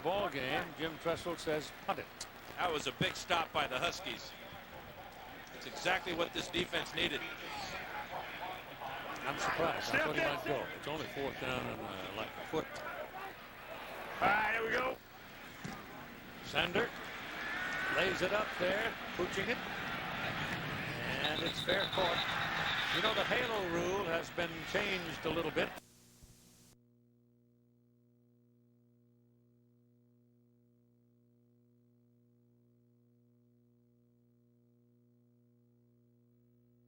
ball game. Jim Tressel says punt it. That was a big stop by the Huskies. It's exactly what this defense needed. I'm surprised. I thought he might go. It's only 4th down and like a foot. All right, here we go. Sander lays it up there, pooching it. And it's fair court. You know, the halo rule has been changed a little bit.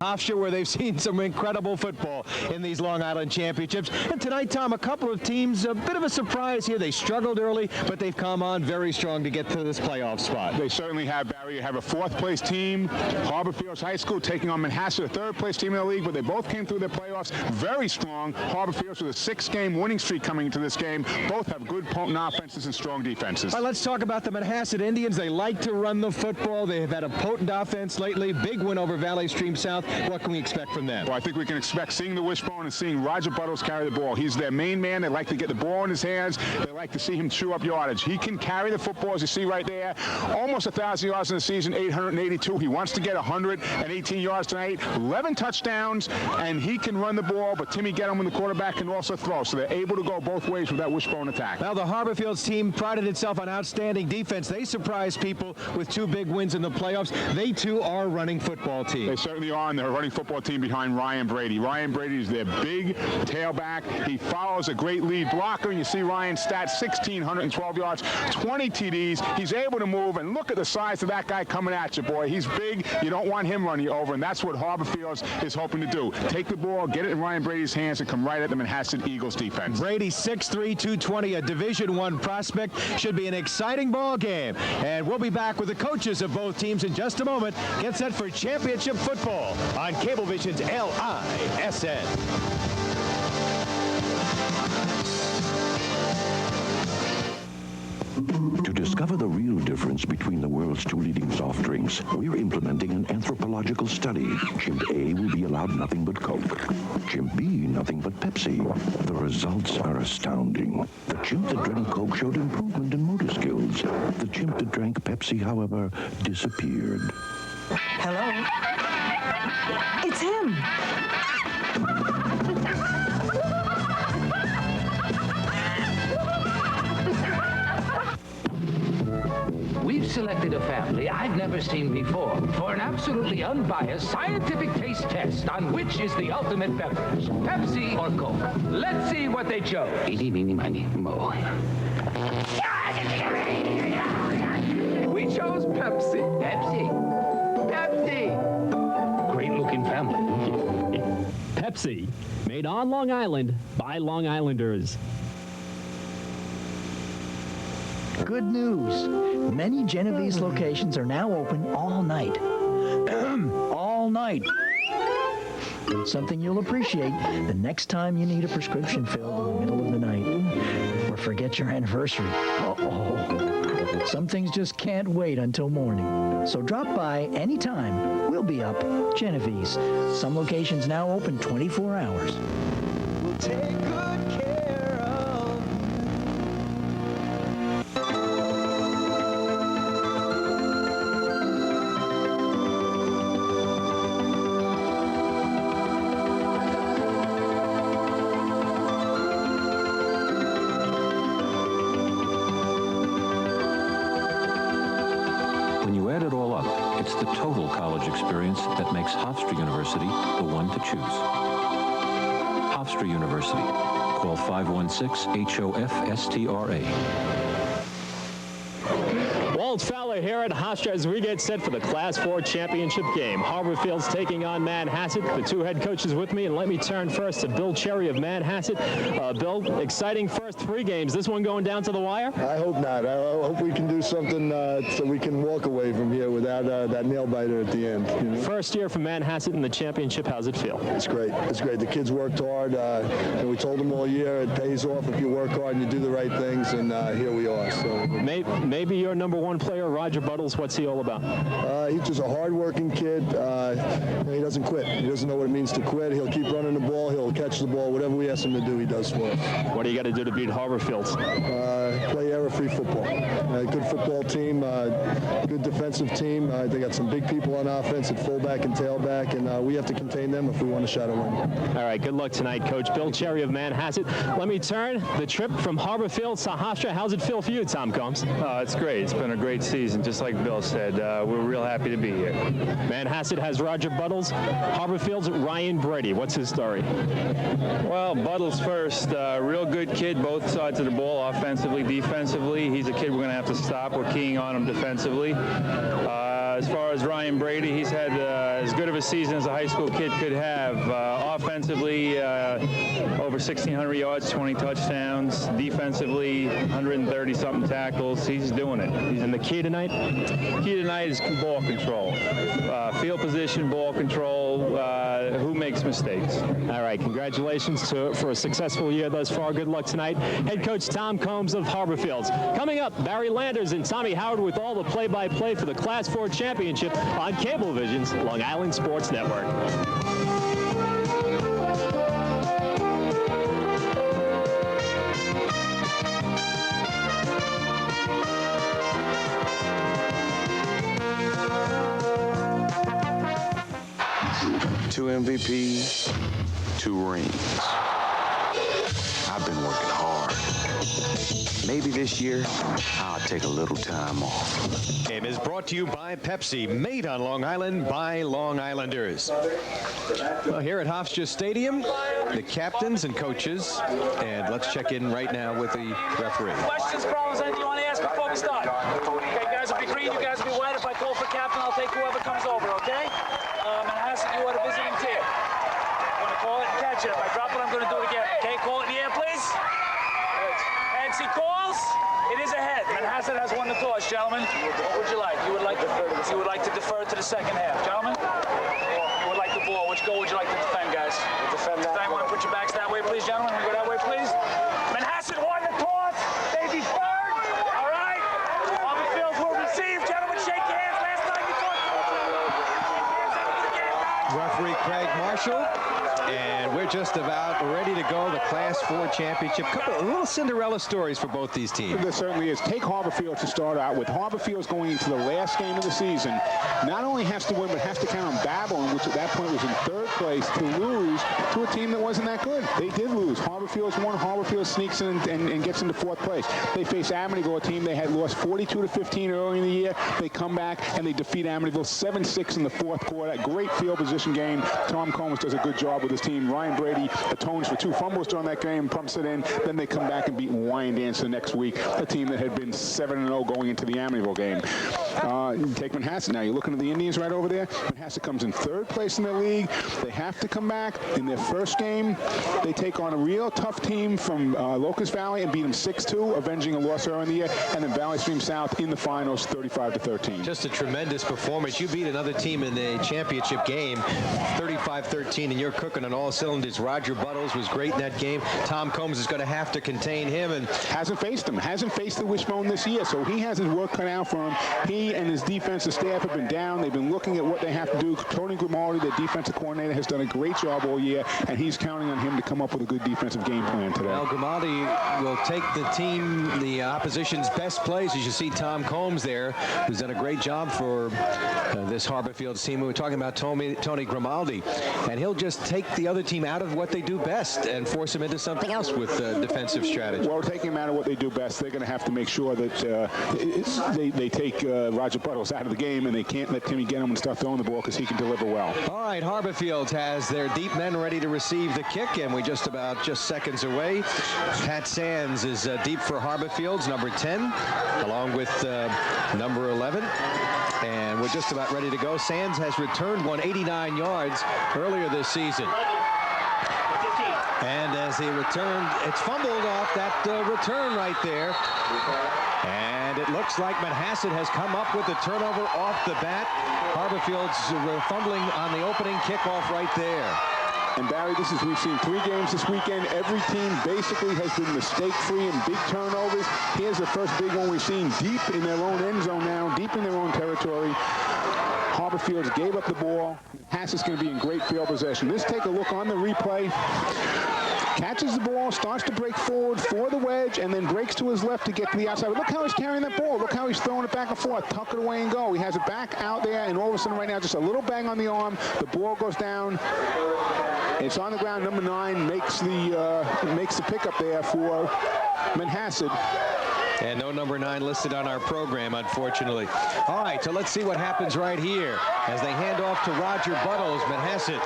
Hofstra, where they've seen some incredible football in these Long Island championships. And tonight, Tom, a couple of teams, a bit of a surprise here. They struggled early, but they've come on very strong to get to this playoff spot. They certainly have, Barry. You have a 4th-place team, Harborfields High School, taking on Manhasset, a 3rd-place team in the league, but they both came through their playoffs very strong. Harborfields with a 6-game winning streak coming into this game. Both have good potent offenses and strong defenses. All right, let's talk about the Manhasset Indians. They like to run the football. They have had a potent offense lately. Big win over Valley Stream South. What can we expect from them? Well, I think we can expect seeing the wishbone and seeing Roger Buttles carry the ball. He's their main man. They like to get the ball in his hands. They like to see him chew up yardage. He can carry the football, as you see right there. Almost 1,000 yards in the season, 882. He wants to get 118 yards tonight. 11 touchdowns, and he can run the ball, but Timmy Gettleman, the quarterback, can also throw. So they're able to go both ways with that wishbone attack. Now, the Harborfields team prided itself on outstanding defense. They surprised people with 2 big wins in the playoffs. They, too, are a running football team. They certainly are, and they're a running football team behind Ryan Brady. Ryan Brady is their big tailback. He follows a great lead blocker, and you see Ryan's stats, 1,612 yards, 20 TDs. He's able to move, and look at the size of that guy coming at you, boy. He's big. You don't want him running you over, and that's what Harborfields is hoping to do. Take the ball, get it in Ryan Brady's hands, and come right at the Manhasset Eagles defense. Brady, 6'3", 220, a Division I prospect. Should be an exciting ball game. And we'll be back with the coaches of both teams in just a moment. Get set for championship football on Cablevision's LISN. To discover the real difference between the world's 2 leading soft drinks, we're implementing an anthropological study. Chimp A will be allowed nothing but Coke. Chimp B, nothing but Pepsi. The results are astounding. The chimp that drank Coke showed improvement in motor skills. The chimp that drank Pepsi, however, disappeared. Hello? It's him. We've selected a family I've never seen before for an absolutely unbiased scientific taste test on which is the ultimate beverage, Pepsi or Coke. Let's see what they chose. Eeny, meeny, miny, mo. We chose Pepsi. Pepsi. Pepsi. Great-looking family. Pepsi, made on Long Island by Long Islanders. Good news. Many Genovese locations are now open all night. All night. Something you'll appreciate the next time you need a prescription filled in the middle of the night. Or forget your anniversary. Uh-oh. Some things just can't wait until morning. So drop by anytime. We'll be up. Genovese. Some locations now open 24 hours. We'll take good care of you. When you add it all up, it's the total college experience that makes Hofstra University the one to choose. Hofstra University. Call 516-HOFSTRA. Walt Fowler here at Hofstra as we get set for the Class 4 championship game. Harborfields taking on Manhasset. The 2 head coaches with me, and let me turn first to Bill Cherry of Manhasset. Bill, exciting first 3 games. This one going down to the wire? I hope not. hope we can do something so we can walk away from here without that nail biter at the end. You know? First year for Manhasset in the championship. How's it feel? It's great. It's great. The kids worked hard. And we told them all year it pays off if you work hard and you do the right things. And here we are. So maybe your number one player, Roger Buttles. What's he all about? He's just a hard-working kid. He doesn't quit. He doesn't know what it means to quit. He'll keep running the ball. He'll catch the ball. Whatever we ask him to do, he does for us. What do you got to do to beat Harborfields? Play error-free football. Good football team. Good defensive team. They got some big people on offense at fullback and tailback, and we have to contain them if we want a shot at winning. All right, good luck tonight, Coach. Bill Cherry of Manhasset. Let me turn the trip from Harborfields to Hofstra. How's it feel for you, Tom Combs? It's great. It's been a great season, just like Bill said. We're real happy to be here. Manhasset has Roger Buttles. Harborfields, Ryan Brady. What's his story? Well, Buttles first. Real good kid, both sides of the ball, offensively, defensively. He's a kid we're going to have to stop. We're keying on him defensively. As far as Ryan Brady, he's had as good of a season as a high school kid could have. Offensively, over 1,600 yards, 20 touchdowns. Defensively, 130-something tackles. He's doing it. And the key tonight? Key tonight is ball control. Field position, ball control, who makes mistakes. All right, congratulations for a successful year thus far. Good luck tonight. Head coach Tom Combs of Harborfields. Coming up, Barry Landers and Tommy Howard with all the play-by-play for the Class 4 Championship on Cablevision's Long Island Sports Network. Two MVPs, 2 rings. I've been working hard. Maybe this year, I'll take a little time off. Game is brought to you by Pepsi, made on Long Island by Long Islanders. Well, here at Hofstra Stadium, the captains and coaches, and let's check in right now with the referee. Questions, problems, anything you want to ask before we start? Okay, guys will be green, you guys will be white. If I call for captain, I'll take whoever comes over, okay? Manhasset, you are the visiting team. I'm going to call it and catch it. If I drop it, I'm going to do it again. Okay, call it in the air, please. And he calls. It is a head. Manhasset has won the toss, gentlemen. What would you like? You would like to defer to the second half, gentlemen? You would like the ball. Which goal would you like to defend, guys? Defend that. Want to put your backs that way, please, gentlemen? Go that way, please. Manhasset won the toss. They deferred. All right. Harborfields will receive. Gentlemen, shake your hands. Last time you talked. Referee Craig Marshall, and we're just about ready to go. The Class 4 Championship. Couple of little Cinderella stories for both these teams. There certainly is. Take Harborfields to start out with. Harborfields going into the last game of the season. Not only has to win, but has to count on Babylon, which at that point was in 3rd place, to lose to a team that wasn't that good. They did lose. Harborfields won. Harborfields sneaks in and gets into 4th place. They face Amityville, a team they had lost 42-15 early in the year. They come back and they defeat Amityville 7-6 in the 4th quarter. A great field position game. Tom Combs does a good job with his team. Ryan Brady atones for 2 fumbles during that game, pumps it in. Then they come back and beat Wyandancer the next week, a team that had been 7-0 going into the Amityville game. Take Manhasset now. You're looking at the Indians right over there. Manhasset comes in 3rd place in the league. They have to come back. In their first game, they take on a real tough team from Locust Valley and beat them 6-2, avenging a loss earlier in the year. And then Valley Stream South in the finals, 35-13. Just a tremendous performance. You beat another team in the championship game, 35-13, and you're cooking on all cylinders. Roger Buttles was great in that game. Tom Combs is going to have to contain him, and hasn't faced him. Hasn't faced the wishbone this year, so he has his work cut out for him. He and his defensive staff have been down. They've been looking at what they have to do. Tony Grimaldi, the defensive coordinator, has done a great job all year, and he's counting on him to come up with a good defensive game plan today. Well, Grimaldi will take the team, the opposition's best plays. As you see Tom Combs there, who's done a great job for this Harborfields team. We were talking about Tony Grimaldi, and he'll just take the other team out of what they do best and force them into something else with defensive strategy. Well, taking them out of what they do best, they're going to have to make sure that they take Roger Buttles out of the game, and they can't let Timmy Genham start throwing the ball because he can deliver well. All right, Harborfields has their deep men ready to receive the kick, and we just seconds away. Pat Sands is deep for Harborfields, number 10, along with number 11. And we're just about ready to go. Sands has returned 189 yards earlier this season. And as he returned, it's fumbled off that return right there. And it looks like Manhasset has come up with the turnover off the bat. Harborfields fumbling on the opening kickoff right there. And Barry, we've seen 3 games this weekend. Every team basically has been mistake-free and big turnovers. Here's the first big one we've seen deep in their own end zone now, deep in their own territory. Harborfields gave up the ball. Hassett's going to be in great field possession. Let's take a look on the replay. Catches the ball, starts to break forward for the wedge, and then breaks to his left to get to the outside. But look how he's carrying that ball. Look how he's throwing it back and forth. Tuck it away and go. He has it back out there, and all of a sudden right now, just a little bang on the arm. The ball goes down. It's on the ground. Number 9 makes the pickup there for Manhasset. And no number 9 listed on our program, unfortunately. All right, so let's see what happens right here as they hand off to Roger Buttles. Manhasset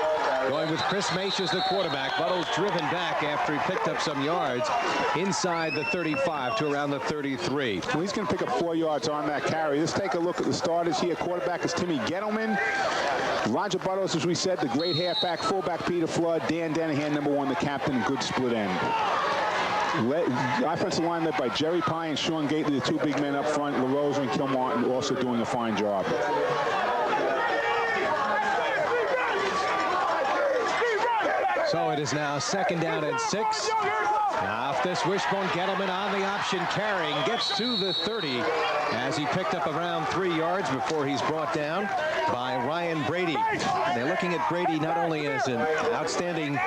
going with Chris Maish as the quarterback. Buttles driven back after he picked up some yards inside the 35 to around the 33. Well, he's going to pick up 4 yards on that carry. Let's take a look at the starters here. Quarterback is Timmy Gettleman. Roger Buttles, as we said, the great halfback, fullback Peter Flood. Dan Dennehan, number 1, the captain, good split end. Offensive line led by Jerry Pye and Sean Gately, the 2 big men up front. LaRose and Kilmartin also doing a fine job. So it is now 2nd down and 6. Now off this wishbone, Gettleman on the option carrying, gets to the 30 as he picked up around 3 yards before he's brought down by Ryan Brady. They're looking at Brady not only as an outstanding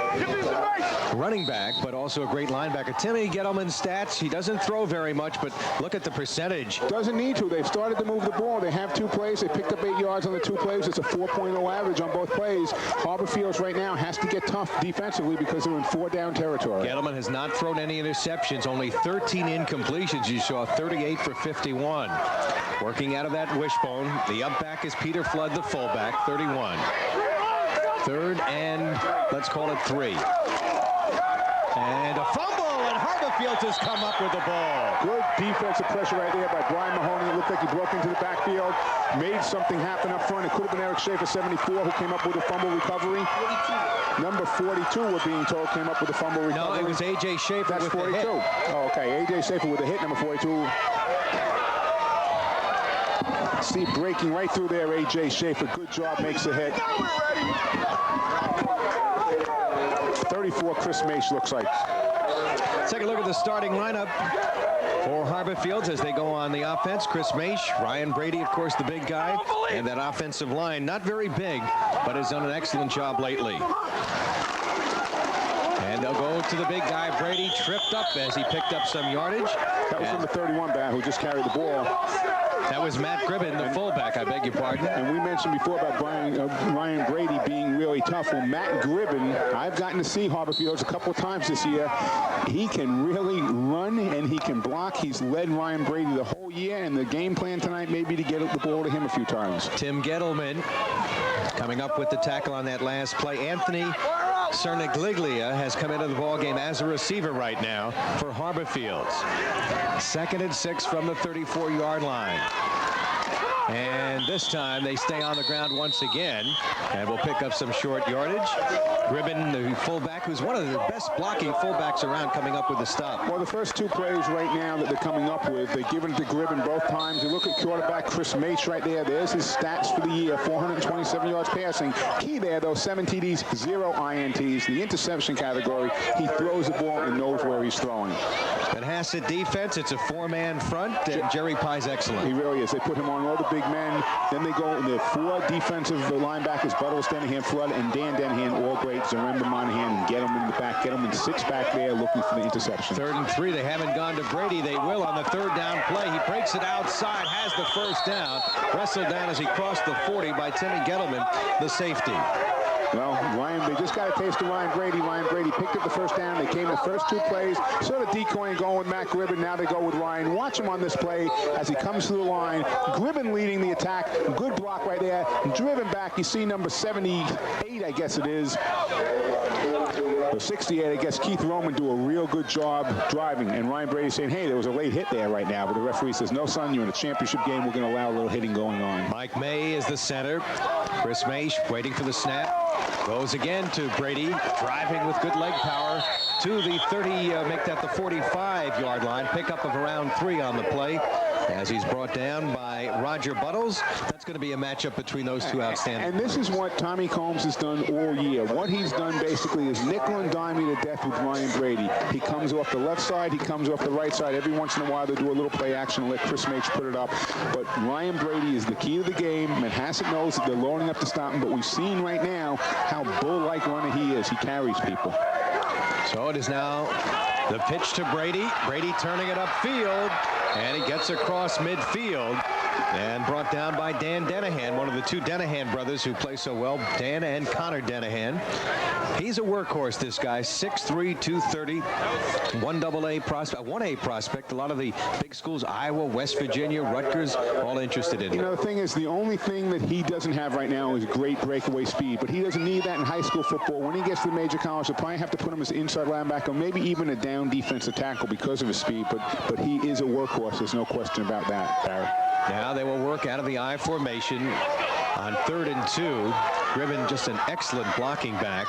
running back, but also a great linebacker. Timmy Gettleman's stats, he doesn't throw very much, but look at the percentage. Doesn't need to. They've started to move the ball. They have 2 plays. They picked up 8 yards on the 2 plays. It's a 4.0 average on both plays. Harborfields right now has to get tough defensively because they're in 4-down territory. Gettleman has not thrown any interceptions, only 13 incompletions. You saw 38 for 51. Working out of that wishbone, the up back is Peter Flood, the fullback, 31. 3rd and let's call it 3. And a fumble, and Harborfields has come up with the ball. Good defensive pressure right there by Brian Mahoney. It looked like he broke into the backfield, made something happen up front. It could have been Eric Schaefer, 74, who came up with a fumble recovery. Number 42, we're being told, came up with a fumble recovery. No, it was A.J. Schaefer. That's with 42. The hit. Oh, okay. A.J. Schaefer with a hit, number 42. See, breaking right through there, A.J. Schaefer. Good job, makes a hit. 34, Chris Maish looks like. Let's take a look at the starting lineup for Harborfields as they go on the offense. Chris Maish, Ryan Brady, of course, the big guy, and that offensive line, not very big, but has done an excellent job lately. And they'll go to the big guy. Brady tripped up as he picked up some yardage. That was number 31, Bat, who just carried the ball. That was Matt Gribben, the fullback, I beg your pardon. And we mentioned before about Ryan Brady being really tough. Well, Matt Gribben, I've gotten to see Harborfields a couple of times this year. He can really run and he can block. He's led Ryan Brady the whole year, and the game plan tonight may be to get the ball to him a few times. Tim Gettleman coming up with the tackle on that last play. Anthony Cernigliglia has come into the ballgame as a receiver right now for Harborfields. 2nd and 6 from the 34-yard line. And this time they stay on the ground once again and will pick up some short yardage. Gribben, the fullback, who's one of the best blocking fullbacks around, coming up with the stop. Well, the first 2 plays right now that they're coming up with, they're giving it to Gribben both times. You look at quarterback Chris Maish right there. There's his stats for the year, 427 yards passing. Key there, though, 7 TDs, 0 INTs. The interception category, he throws the ball and knows where he's throwing. Manhasset defense, it's a 4-man front, and Jerry Pye's excellent. He really is. They put him on all the big men. Then they go in the 4 defensive linebackers, Buttles, Dennehan, Flood, and Dan Dennehan, all great. Zaremba, Monahan, and Gettleman in the back. Gettleman 6 back there looking for the interception. 3rd and 3. They haven't gone to Brady. They will on the 3rd down play. He breaks it outside, has the 1st down. Wrestled down as he crossed the 40 by Timmy Gettleman, the safety. Well, Ryan, they just got a taste of Ryan Brady. Ryan Brady picked up the 1st down. They came the first 2 plays, sort of decoying, going with Matt Gribben. Now they go with Ryan. Watch him on this play as he comes through the line. Gribben leading the attack. Good block right there. Driven back. You see number 78, I guess it is. So 68, I guess Keith Roman do a real good job driving, and Ryan Brady saying, hey, there was a late hit there right now, but the referee says, no, son, you're in a championship game. We're going to allow a little hitting going on. Mike May is the center. Chris May waiting for the snap. Goes again to Brady, driving with good leg power to the 30, make that the 45-yard line. Pickup of around 3 on the play as he's brought down by Roger Buttles. That's going to be a matchup between those two outstanding. And this is what Tommy Combs has done all year. What he's done basically is nickel and dime you to death with Ryan Brady. He comes off the left side, he comes off the right side. Every once in a while they do a little play action and let Chris Mage put it up. But Ryan Brady is the key to the game. Manhasset knows that they're loading up to stop him, but we've seen right now how bull-like runner he is. He carries people. So it is now the pitch to Brady. Brady turning it upfield, and he gets across midfield and brought down by Dan Denahan, one of the two Denahan brothers who play so well, Dan and Connor Denahan. He's a workhorse, this guy, 6'3", 230, 1AA prospect, 1A prospect. A lot of the big schools, Iowa, West Virginia, Rutgers, all interested in him. You know, the thing is, the only thing that he doesn't have right now is great breakaway speed, but he doesn't need that in high school football. When he gets to the major college, they'll probably have to put him as an inside linebacker, maybe even a down defensive tackle because of his speed, but he is a workhorse. There's no question about that, Barry. Now they will work out of the I formation on 3rd and 2. Gribben, just an excellent blocking back.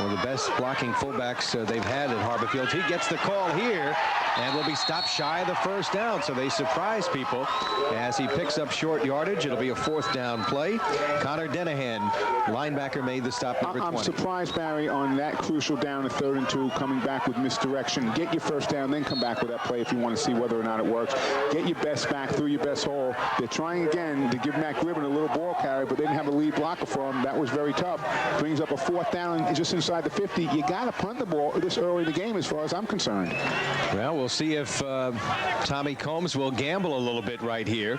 One of the best blocking fullbacks they've had at Harborfields. He gets the call here and will be stopped shy of the first down. So they surprise people as he picks up short yardage. It'll be a 4th down play. Connor Denahan, linebacker, made the stop, number 20. I'm surprised, Barry, on that crucial down at 3rd and 2, coming back with misdirection. Get your first down, then come back with that play if you want to see whether or not it works. Get your best back through your best hole. They're trying again to give Matt Gribben a little ball carry, but they didn't have a lead blocker for him. That was very tough. Brings up a 4th down just inside the 50. You got to punt the ball this early in the game as far as I'm concerned. Well, we'll see if Tommy Combs will gamble a little bit right here.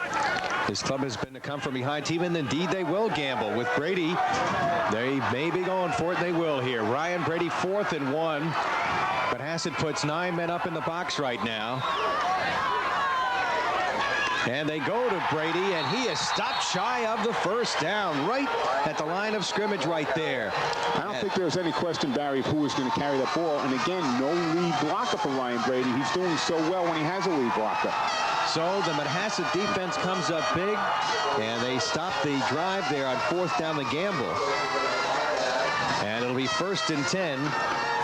His club has been a come-from-behind team, and indeed they will gamble. With Brady, they may be going for it, and they will here. Ryan Brady, 4th and 1. But Hassett puts 9 men up in the box right now. And they go to Brady, and he is stopped shy of the first down, right at the line of scrimmage right there. I don't think there's any question, Barry, of who was going to carry that ball. And again, no lead blocker for Ryan Brady. He's doing so well when he has a lead blocker. So the Manhasset defense comes up big, and they stop the drive there on 4th down the gamble. And it'll be 1st and 10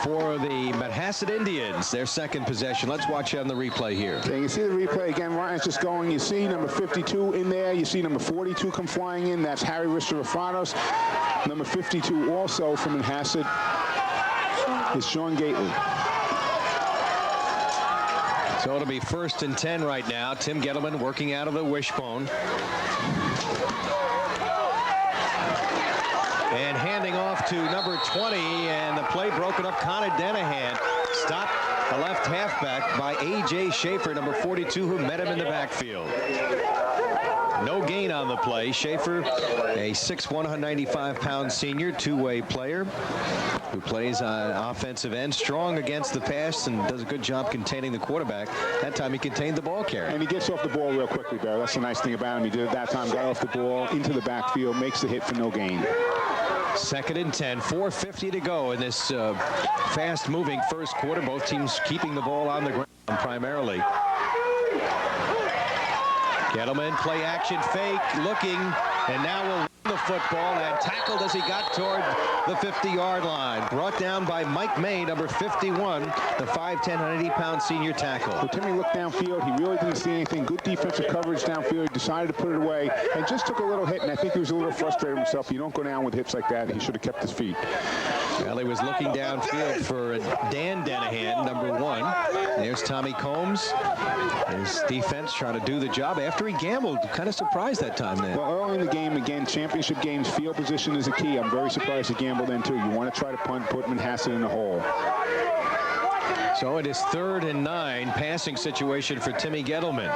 for the Manhasset Indians, their second possession. Let's watch on the replay here. Okay, you see the replay again. Ryan's just going. You see number 52 in there. You see number 42 come flying in. That's Harry Rister-Rafanos. Number 52 also from Manhasset is Sean Gately. So it'll be 1st and 10 right now. Tim Gettleman working out of the wishbone. And handing off to number 20, and the play broken up. Connor Denahan stopped the left halfback by A.J. Schaefer, number 42, who met him in the backfield. No gain on the play. Schaefer, a 6'1", 195-pound senior, two-way player who plays on offensive end, strong against the pass and does a good job containing the quarterback. That time he contained the ball carrier. And he gets off the ball real quickly, Barry. That's the nice thing about him. He did it that time, got off the ball into the backfield, makes the hit for no gain. 2nd and 10, 4:50 to go in this fast-moving first quarter. Both teams keeping the ball on the ground primarily. Gettleman, play action fake, looking, and now will run the football and tackled as he got toward the 50-yard line. Brought down by Mike May, number 51, the 5'10", 180-pound senior tackle. Well, Timmy looked downfield. He really didn't see anything. Good defensive coverage downfield. He decided to put it away and just took a little hit, and I think he was a little frustrated himself. You don't go down with hits like that. He should have kept his feet. Well, he was looking downfield for Dan Denahan, number 1. There's Tommy Combs. His defense trying to do the job after he gambled. Kind of surprised that time then. Well, early in the game, again, championship games, field position is a key. I'm very surprised he gambled then, too. You want to try to punt, put Manhasset in the hole. So it is 3rd and 9, passing situation for Timmy Gettleman.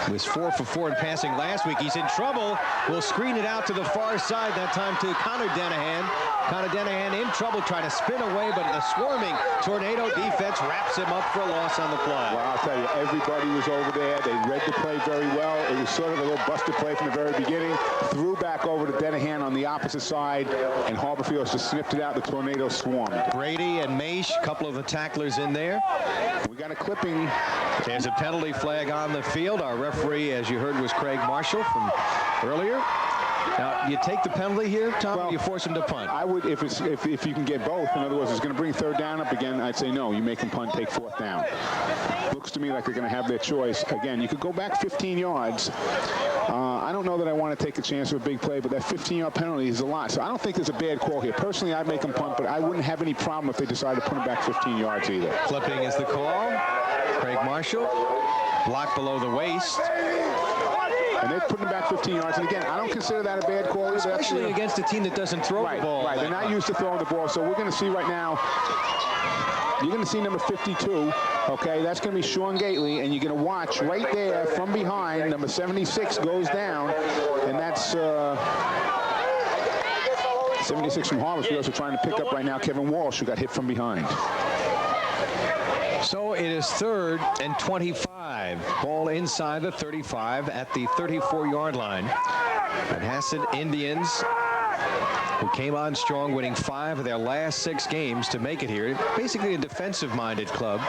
He was 4 for 4 in passing last week. He's in trouble. Will screen it out to the far side, that time to Connor Denahan. Connor Danahan in trouble trying to spin away, but the swarming Tornado defense wraps him up for a loss on the play. Well, I'll tell you, everybody was over there. They read the play very well. It was sort of a little busted play from the very beginning. Threw back over to Danahan on the opposite side, and Harborfields just snipped it out. The Tornado swarmed. Brady and Maish, a couple of the tacklers in there. We got a clipping. There's a penalty flag on the field. Our referee, as you heard, was Craig Marshall from earlier. Now, you take the penalty here, Tom, or you force him to punt? I would, if you can get both. In other words, it's going to bring third down up again. I'd say no. You make them punt, take fourth down. Looks to me like they're going to have their choice. Again, you could go back 15 yards. I don't know that I want to take a chance with a big play, but that 15-yard penalty is a lot. So I don't think there's a bad call here. Personally, I'd make them punt, but I wouldn't have any problem if they decided to put them back 15 yards either. Clipping is the call. Craig Marshall, blocked below the waist. And they're putting them back 15 yards. And again, I don't consider that a bad call either. Especially against a team that doesn't throw the ball. Right, they're not used to throwing the ball. So we're going to see right now, you're going to see number 52. Okay, that's going to be Sean Gately. And you're going to watch right there from behind, number 76 goes down. And that's 76 from Harborfields. We're trying to pick up right now Kevin Walsh, who got hit from behind. So it is 3rd and 25. Ball inside the 35 at the 34-yard line. Manhasset Indians, who came on strong, winning 5 of their last 6 games to make it here. Basically a defensive-minded club.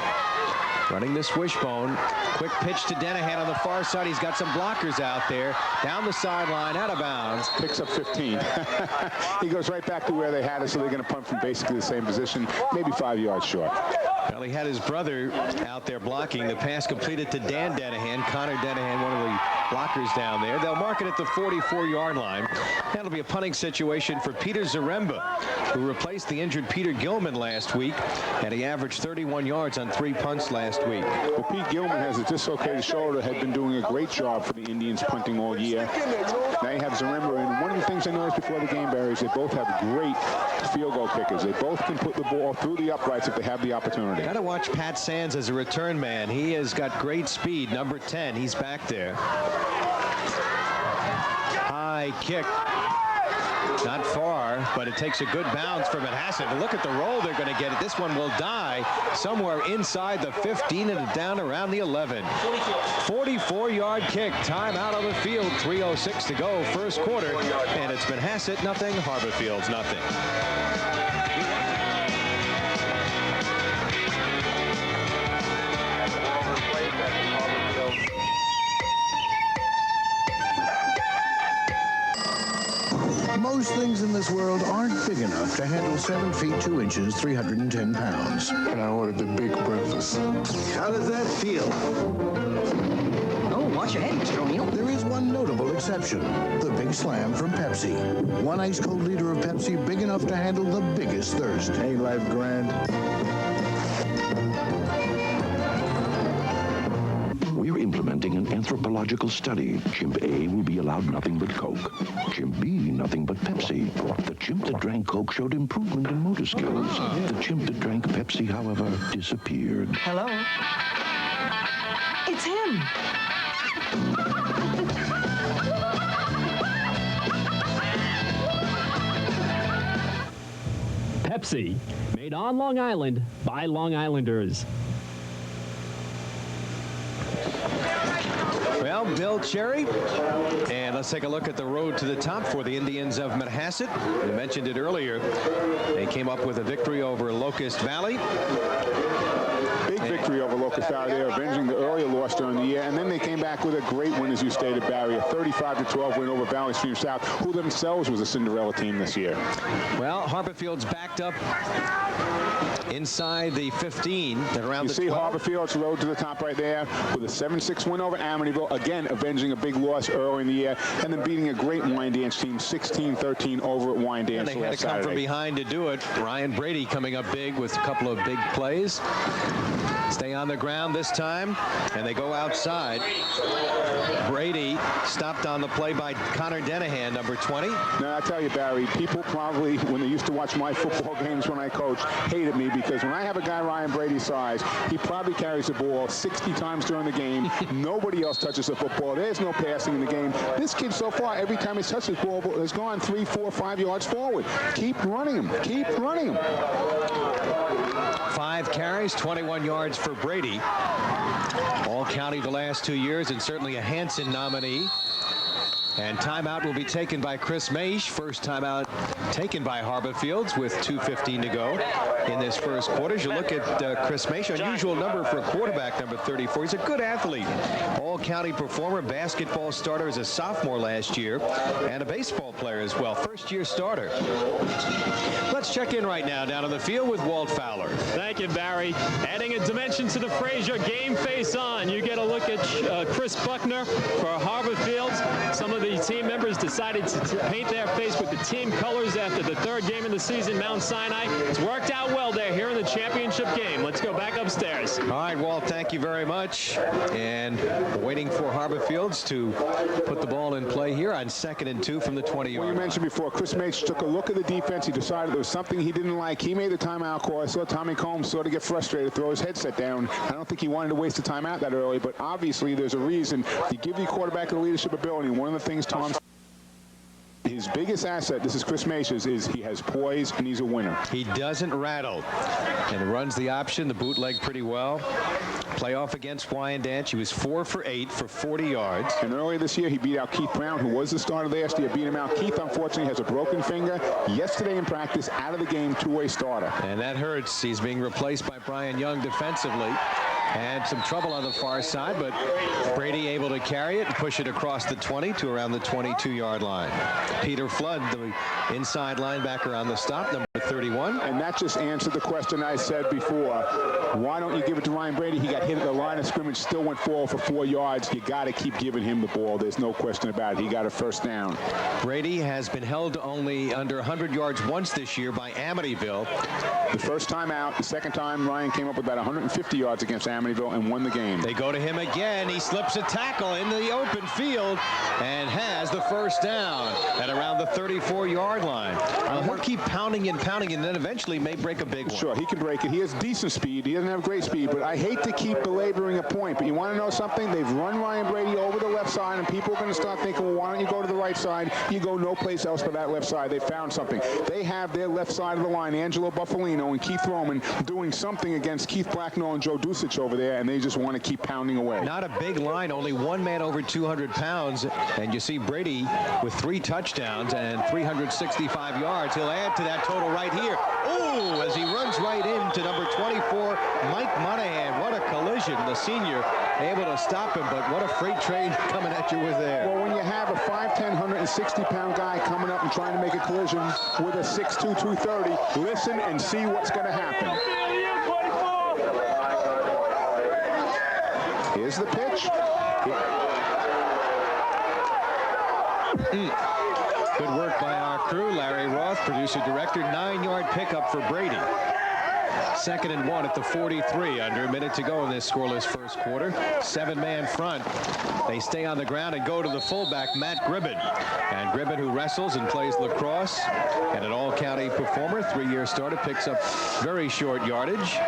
Running this wishbone. Quick pitch to Danahan on the far side. He's got some blockers out there. Down the sideline, out of bounds. Picks up 15. He goes right back to where they had it, so they're going to punt from basically the same position, maybe 5 yards short. Well, he had his brother out there blocking. The pass completed to Dan Danahan. Connor Danahan, one of the blockers down there. They'll mark it at the 44-yard line. That'll be a punting situation for Peter Zaremba, who replaced the injured Peter Gilman last week, and he averaged 31 yards on 3 punts last week. Well, Pete Gilman has a dislocated shoulder, had been doing a great job for the Indians punting all year. Now you have Zaremba, and one of the things I noticed before the game, Barry, is they both have great field goal kickers. They both can put the ball through the uprights if they have the opportunity. Got to watch Pat Sands as a return man. He has got great speed. Number 10, he's back there. High kick. Not far, but it takes a good bounce from Manhasset. But look at the roll they're going to get. This one will die somewhere inside the 15 and down around the 11. 44-yard kick. Time out on the field. 3:06 to go, first quarter. And it's Manhasset nothing, Harborfields nothing. Most things in this world aren't big enough to handle 7 feet 2 inches, 310 pounds. And I ordered the big breakfast. How does that feel? Oh, watch your head, Mr. O'Neill. There is one notable exception. The Big Slam from Pepsi. 1 ice-cold liter of Pepsi big enough to handle the biggest thirst. Ain't life grand? We're implementing an anthropological study. Chimp A will be allowed nothing but Coke. Chimp B, nothing but Pepsi. The chimp that drank Coke showed improvement in motor skills. The chimp that drank Pepsi, however, disappeared. Hello? It's him. Pepsi, made on Long Island by Long Islanders. Well, Bill Cherry, and let's take a look at the road to the top for the Indians of Manhasset. We mentioned it earlier. They came up with a victory over Locust Valley. Big victory over Locust Valley. They're avenging the earlier loss during the year, and then they came back with a great win, as you stated, Barry, a 35-12 win over Valley Stream South, who themselves was a Cinderella team this year. Well, Harborfields backed up inside the 15, then around the 12. You see Harborfields road to the top right there with a 7-6 win over Amityville, again avenging a big loss early in the year, and then beating a great Wyandanch team 16-13 over at Wyandanch. And they had to come from behind to do it. Ryan Brady coming up big with a couple of big plays. Stay on the ground this time, and they go outside. Brady stopped on the play by Connor Denahan, number 20. Now, I tell you, Barry, people probably, when they used to watch my football games when I coached, hated me because when I have a guy Ryan Brady's size, he probably carries the ball 60 times during the game. Nobody else touches the football. There's no passing in the game. This kid, so far, every time he's touched the ball, has gone 3, 4, 5 yards forward. Keep running him. Keep running him. 5 carries, 21 yards for Brady. All county the last 2 years, and certainly a Hansen nominee. And timeout will be taken by Chris Maish. First timeout taken by Harborfields with 2:15 to go in this first quarter. As you look at Chris Maish, unusual number for a quarterback, number 34. He's a good athlete. All-county performer, basketball starter as a sophomore last year, and a baseball player as well. First-year starter. Let's check in right now down on the field with Walt Fowler. Thank you, Barry. Adding a dimension to the Frazier game face on. You get a look at Chris Buckner for Harborfields. Some of the team members decided to paint their face with the team colors after the 3rd game of the season, Mount Sinai. It's worked out well there here in the championship game. Let's go back upstairs. All right, Walt, thank you very much. And waiting for Harborfields to put the ball in play here on 2nd and 2 from the 20-yard. Well, you mentioned before, Chris Maish took a look at the defense. He decided there was something he didn't like. He made the timeout call. I saw Tommy Combs sort of get frustrated, throw his headset down. I don't think he wanted to waste the timeout that early, but obviously there's a reason. You give your quarterback the leadership ability. One of the things Tom's his biggest asset, this is Chris Maish's, is he has poise and he's a winner. He doesn't rattle and runs the option, the bootleg pretty well. Playoff against Wyandanch. He was 4 for 8 for 40 yards. And earlier this year, he beat out Keith Brown, who was the starter last year. Beat him out. Keith, unfortunately, has a broken finger. Yesterday in practice, out of the game, 2-way starter. And that hurts. He's being replaced by Brian Young defensively. And some trouble on the far side, but Brady able to carry it and push it across the 20 to around the 22-yard line. Peter Flood, the inside linebacker on the stop, number 31. And that just answered the question I said before. Why don't you give it to Ryan Brady? He got hit at the line of scrimmage, still went forward for 4 yards. You got to keep giving him the ball. There's no question about it. He got a first down. Brady has been held only under 100 yards once this year by Amityville. The first time out. The second time, Ryan came up with about 150 yards against Amityville and won the game. They go to him again. He slips a tackle in the open field and has the first down at around the 34-yard line. He'll keep pounding and pounding and then eventually may break a big one. Sure, he can break it. He has decent speed. He doesn't have great speed, but I hate to keep belaboring a point. But you want to know something? They've run Ryan Brady over the left side, and people are going to start thinking, well, why don't you go to the right side? You go no place else but that left side. They found something. They have their left side of the line, Angelo Buffalino and Keith Roman, doing something against Keith Blacknell and Joe Dusich over there, and they just want to keep pounding away. Not a big line, only one man over 200 pounds, and you see Brady with 3 touchdowns and 365 yards. He'll add to that total right here. Oh, as he runs right into number 24, Mike Monahan. What a collision. The senior able to stop him, but what a freight train coming at you with there. Well, when you have a 5'10", 160-pound guy coming up and trying to make a collision with a 6'2", 230, listen and see what's going to happen. Here's the pitch. Good work by our crew. Larry Roth, producer-director, 9-yard pickup for Brady. 2nd and 1 at the 43. Under a minute to go in this scoreless first quarter. 7-man front. They stay on the ground and go to the fullback, Matt Gribben. And Gribben, who wrestles and plays lacrosse, and an all-county performer, 3-year starter, picks up very short yardage,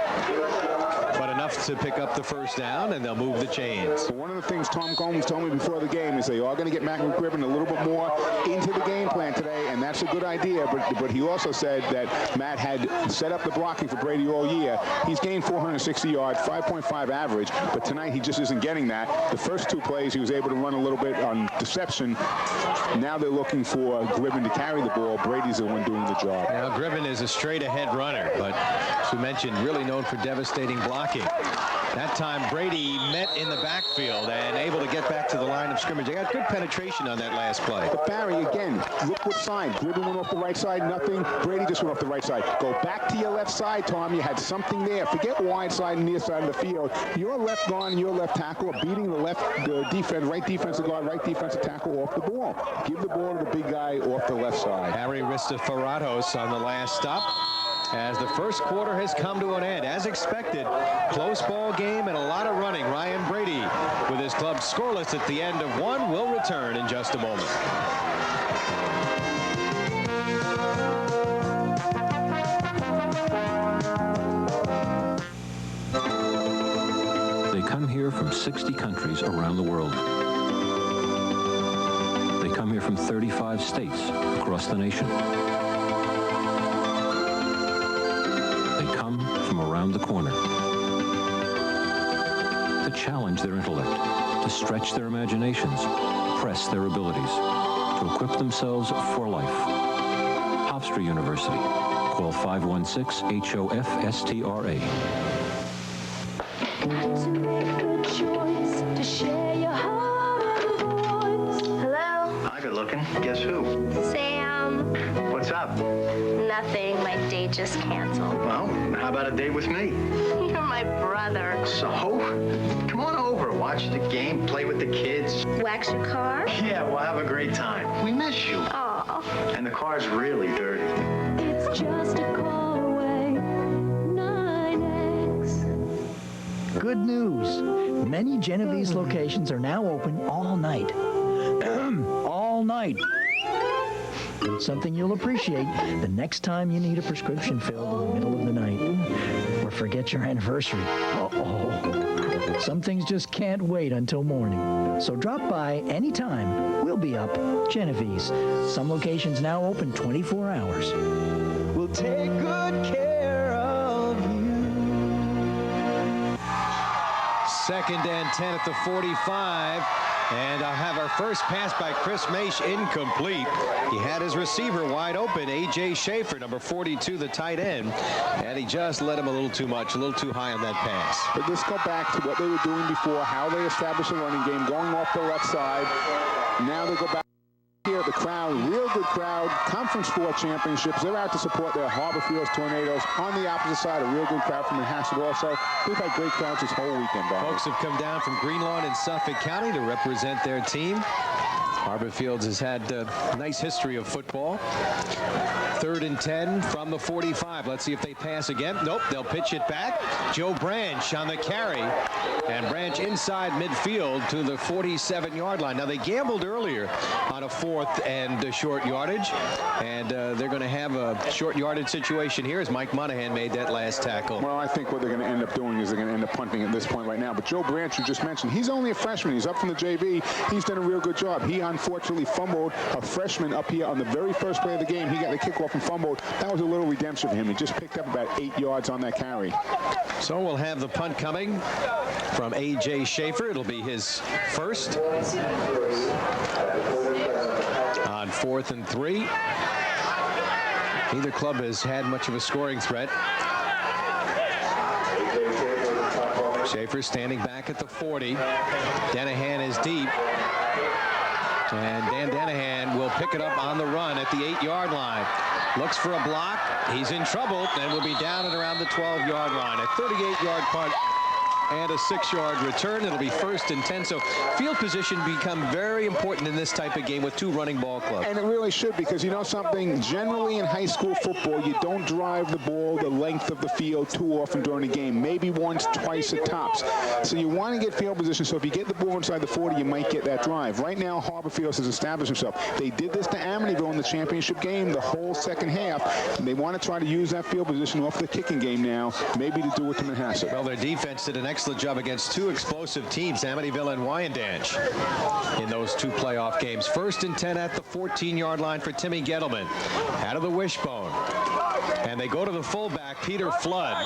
but enough to pick up the first down, and they'll move the chains. One of the things Tom Combs told me before the game is they are going to get Matt Gribben a little bit more into the game plan today, and that's a good idea, but he also said that Matt had set up the blocking for Brady all year. He's gained 460 yards, 5.5 average, but tonight he just isn't getting that. The first 2 plays he was able to run a little bit on deception. Now they're looking for Gribben to carry the ball. Brady's the one doing the job. Now Gribben is a straight-ahead runner, but as we mentioned, really known for devastating blocking. That time Brady met in the backfield and able to get back to the line of scrimmage. They got good penetration on that last play. But Barry, again, look what side. Gribben went off the right side, nothing. Brady just went off the right side. Go back to your left side, Tom. You had something there. Forget wide side and near side of the field. Your left guard and your left tackle are beating the defense, right defensive guard, right defensive tackle off the ball. Give the ball to the big guy off the left side. Harry Ristafaratos on the last stop. as the first quarter has come to an end. As expected, close ball game and a lot of running. Ryan Brady, with his club scoreless at the end of one, will return in just a moment. They come here from 60 countries around the world. They come here from 35 states across the nation. They come from around the corner to challenge their intellect, to stretch their imaginations, press their abilities, to equip themselves for life. Hofstra University. Call 516-HOFSTRA. Hello? Hi, good looking. Guess who? Sam. What's up? Nothing. My date just canceled. Well, how about a date with me? You're my brother. So? Come on over, watch the game, play with the kids. Wax your car? Yeah, we'll have a great time. We miss you. Aw. And the car's really dirty. It's just a call away. 9X. Good news. Many Genovese locations are now open all night. All night. Something you'll appreciate the next time you need a prescription filled in the middle of the night. Or forget your anniversary. Uh-oh. Some things just can't wait until morning. So drop by anytime. We'll be up. Genovese. Some locations now open 24 hours. We'll take good care of you. Second and 10 at the 45. And I'll have our first pass by Chris Maish incomplete. He had his receiver wide open, A.J. Schaefer, number 42, the tight end. And he just led him a little too much, a little too high on that pass. But let's go back to what they were doing before, how they established a running game, going off the left side. Now they go back. Here, the crowd, real good crowd, Conference 4 championships. They're out to support their Harborfields Tornadoes. On the opposite side, a real good crowd from Manhasset also. We've had great crowds this whole weekend, Bob. Folks have come down from Greenlawn in Suffolk County to represent their team. Harborfields has had a nice history of football. 3rd and 10 from the 45. Let's see if they pass again. Nope, they'll pitch it back. Joe Branch on the carry. And Branch inside midfield to the 47-yard line. Now, they gambled earlier on a 4th and a short yardage. And they're going to have a short yardage situation here as Mike Monahan made that last tackle. Well, I think what they're going to end up doing is they're going to end up punting at this point right now. But Joe Branch, you just mentioned, he's only a freshman. He's up from the JV. He's done a real good job. He unfortunately fumbled a freshman up here on the very first play of the game. He got the kickoff and fumbled. That was a little redemption for him. He just picked up about 8 yards on that carry. So we'll have the punt coming from A.J. Schaefer. It'll be his first on 4th and 3. Neither club has had much of a scoring threat. Schaefer standing back at the 40. Danahan is deep. And Dan Danahan will pick it up on the run at the 8-yard line. Looks for a block. He's in trouble and will be down at around the 12-yard line. A 38-yard punt and a 6-yard return. It'll be 1st and 10. So field position become very important in this type of game with 2 running ball clubs. And it really should, because you know something, generally in high school football, you don't drive the ball the length of the field too often during the game, maybe once, twice at tops. So you want to get field position, so if you get the ball inside the 40, you might get that drive. Right now, Harborfields has established himself. They did this to Amityville in the championship game the whole second half. And they want to try to use that field position off the kicking game now, maybe to do it to Manhasset. Well, their defense did an excellent job against 2 explosive teams, Amityville and Wyandanch, in those 2 playoff games. 1st and 10 at the 14-yard line for Timmy Gettleman. Out of the wishbone. And they go to the fullback, Peter Flood.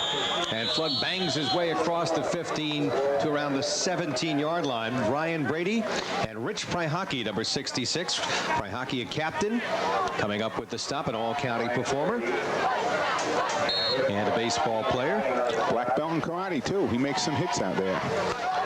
And Flood bangs his way across the 15 to around the 17-yard line. Ryan Brady and Rich Pryhockey, number 66. Pryhockey, a captain, coming up with the stop, an all-county performer. And a baseball player. Black belt in karate, too. He makes some hits out there.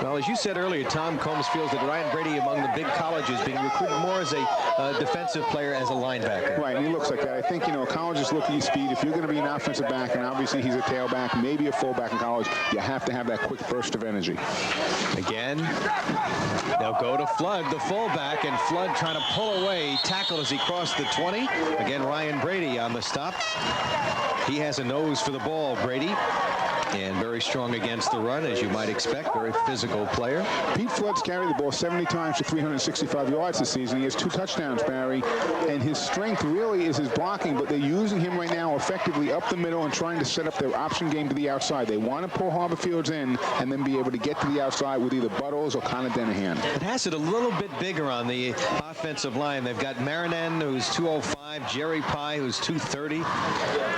Well, as you said earlier, Tom Combs feels that Ryan Brady, among the big colleges, being recruited more as a defensive player, as a linebacker. Right, and he looks like that. I think, colleges look at your speed. If you're going to be an offensive back, and obviously he's a tailback, maybe a fullback in college, you have to have that quick burst of energy. Again, they'll go to Flood, the fullback, and Flood trying to pull away. Tackled as he crossed the 20. Again, Ryan Brady on the stop. He has a nose for the ball, Brady. And very strong against the run, as you might expect. Very physical player. Pete Flood's carried the ball 70 times for 365 yards this season. He has 2 touchdowns, Barry. And his strength really is his blocking, but they're using him right now effectively up the middle and trying to set up their option game to the outside. They want to pull Harborfields in and then be able to get to the outside with either Buttles or Connor Dennehan. Manhasset a little bit bigger on the offensive line. They've got Marinan, who's 205, Jerry Pye, who's 230,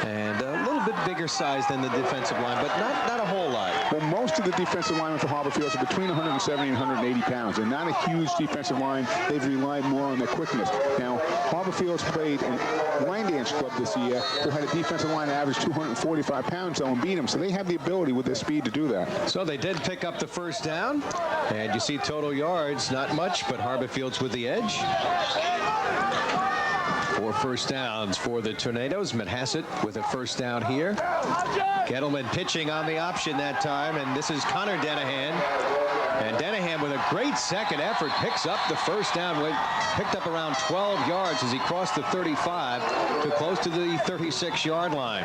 and a little bit bigger size than the defensive line, but not a whole lot. Well, most of the defensive linemen for Harborfields are between 170 and 180 pounds. They're not a huge defensive line. They've relied more on their quickness. Now, Harborfields played a line dance club this year who had a defensive line average 245 pounds, though, and beat them. So they have the ability with their speed to do that. So they did pick up the first down. And you see total yards, not much, but Harborfields with the edge. 4 first downs for the Tornadoes. Manhasset with a first down here. Gettleman pitching on the option that time, and this is Connor Dennehan. And Dennehan with a great second effort picks up the first down. Picked up around 12 yards as he crossed the 35 to close to the 36-yard line.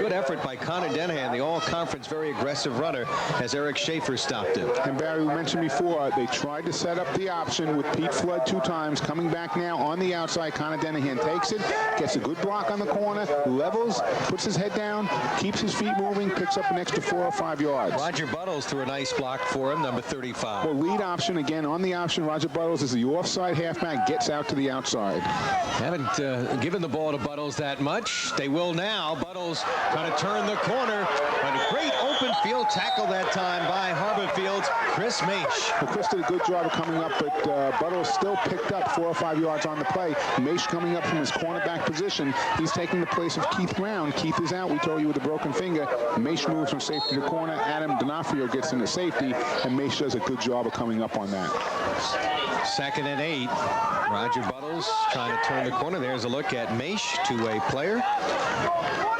Good effort by Connor Dennehan, the all-conference very aggressive runner, as Eric Schaefer stopped him. And Barry, we mentioned before, they tried to set up the option with Pete Flood 2 times. Coming back now on the outside, Connor Dennehan takes it, gets a good block on the corner, levels, puts his head down, keeps his feet moving, picks up an extra 4 or 5 yards. Roger Buttles threw a nice block for him, number 35. Well, lead option again on the option. Roger Buttles is the offside halfback, gets out to the outside. Haven't given the ball to Buttles that much. They will now. Buttles trying to turn the corner. But a great open field tackle that time by Harborfields, Chris Maish. Well, Chris did a good job of coming up, but Buttles still picked up 4 or 5 yards on the play. Maish coming up from his cornerback position. He's taking the place of Keith Brown. Keith is out, we told you, with a broken finger. Maish moves from safety to corner. Adam D'Onofrio gets into safety, and Maish does a good job of coming up on that. 2nd and 8. Roger Buttles trying to turn the corner. There's a look at Maish, two-way player.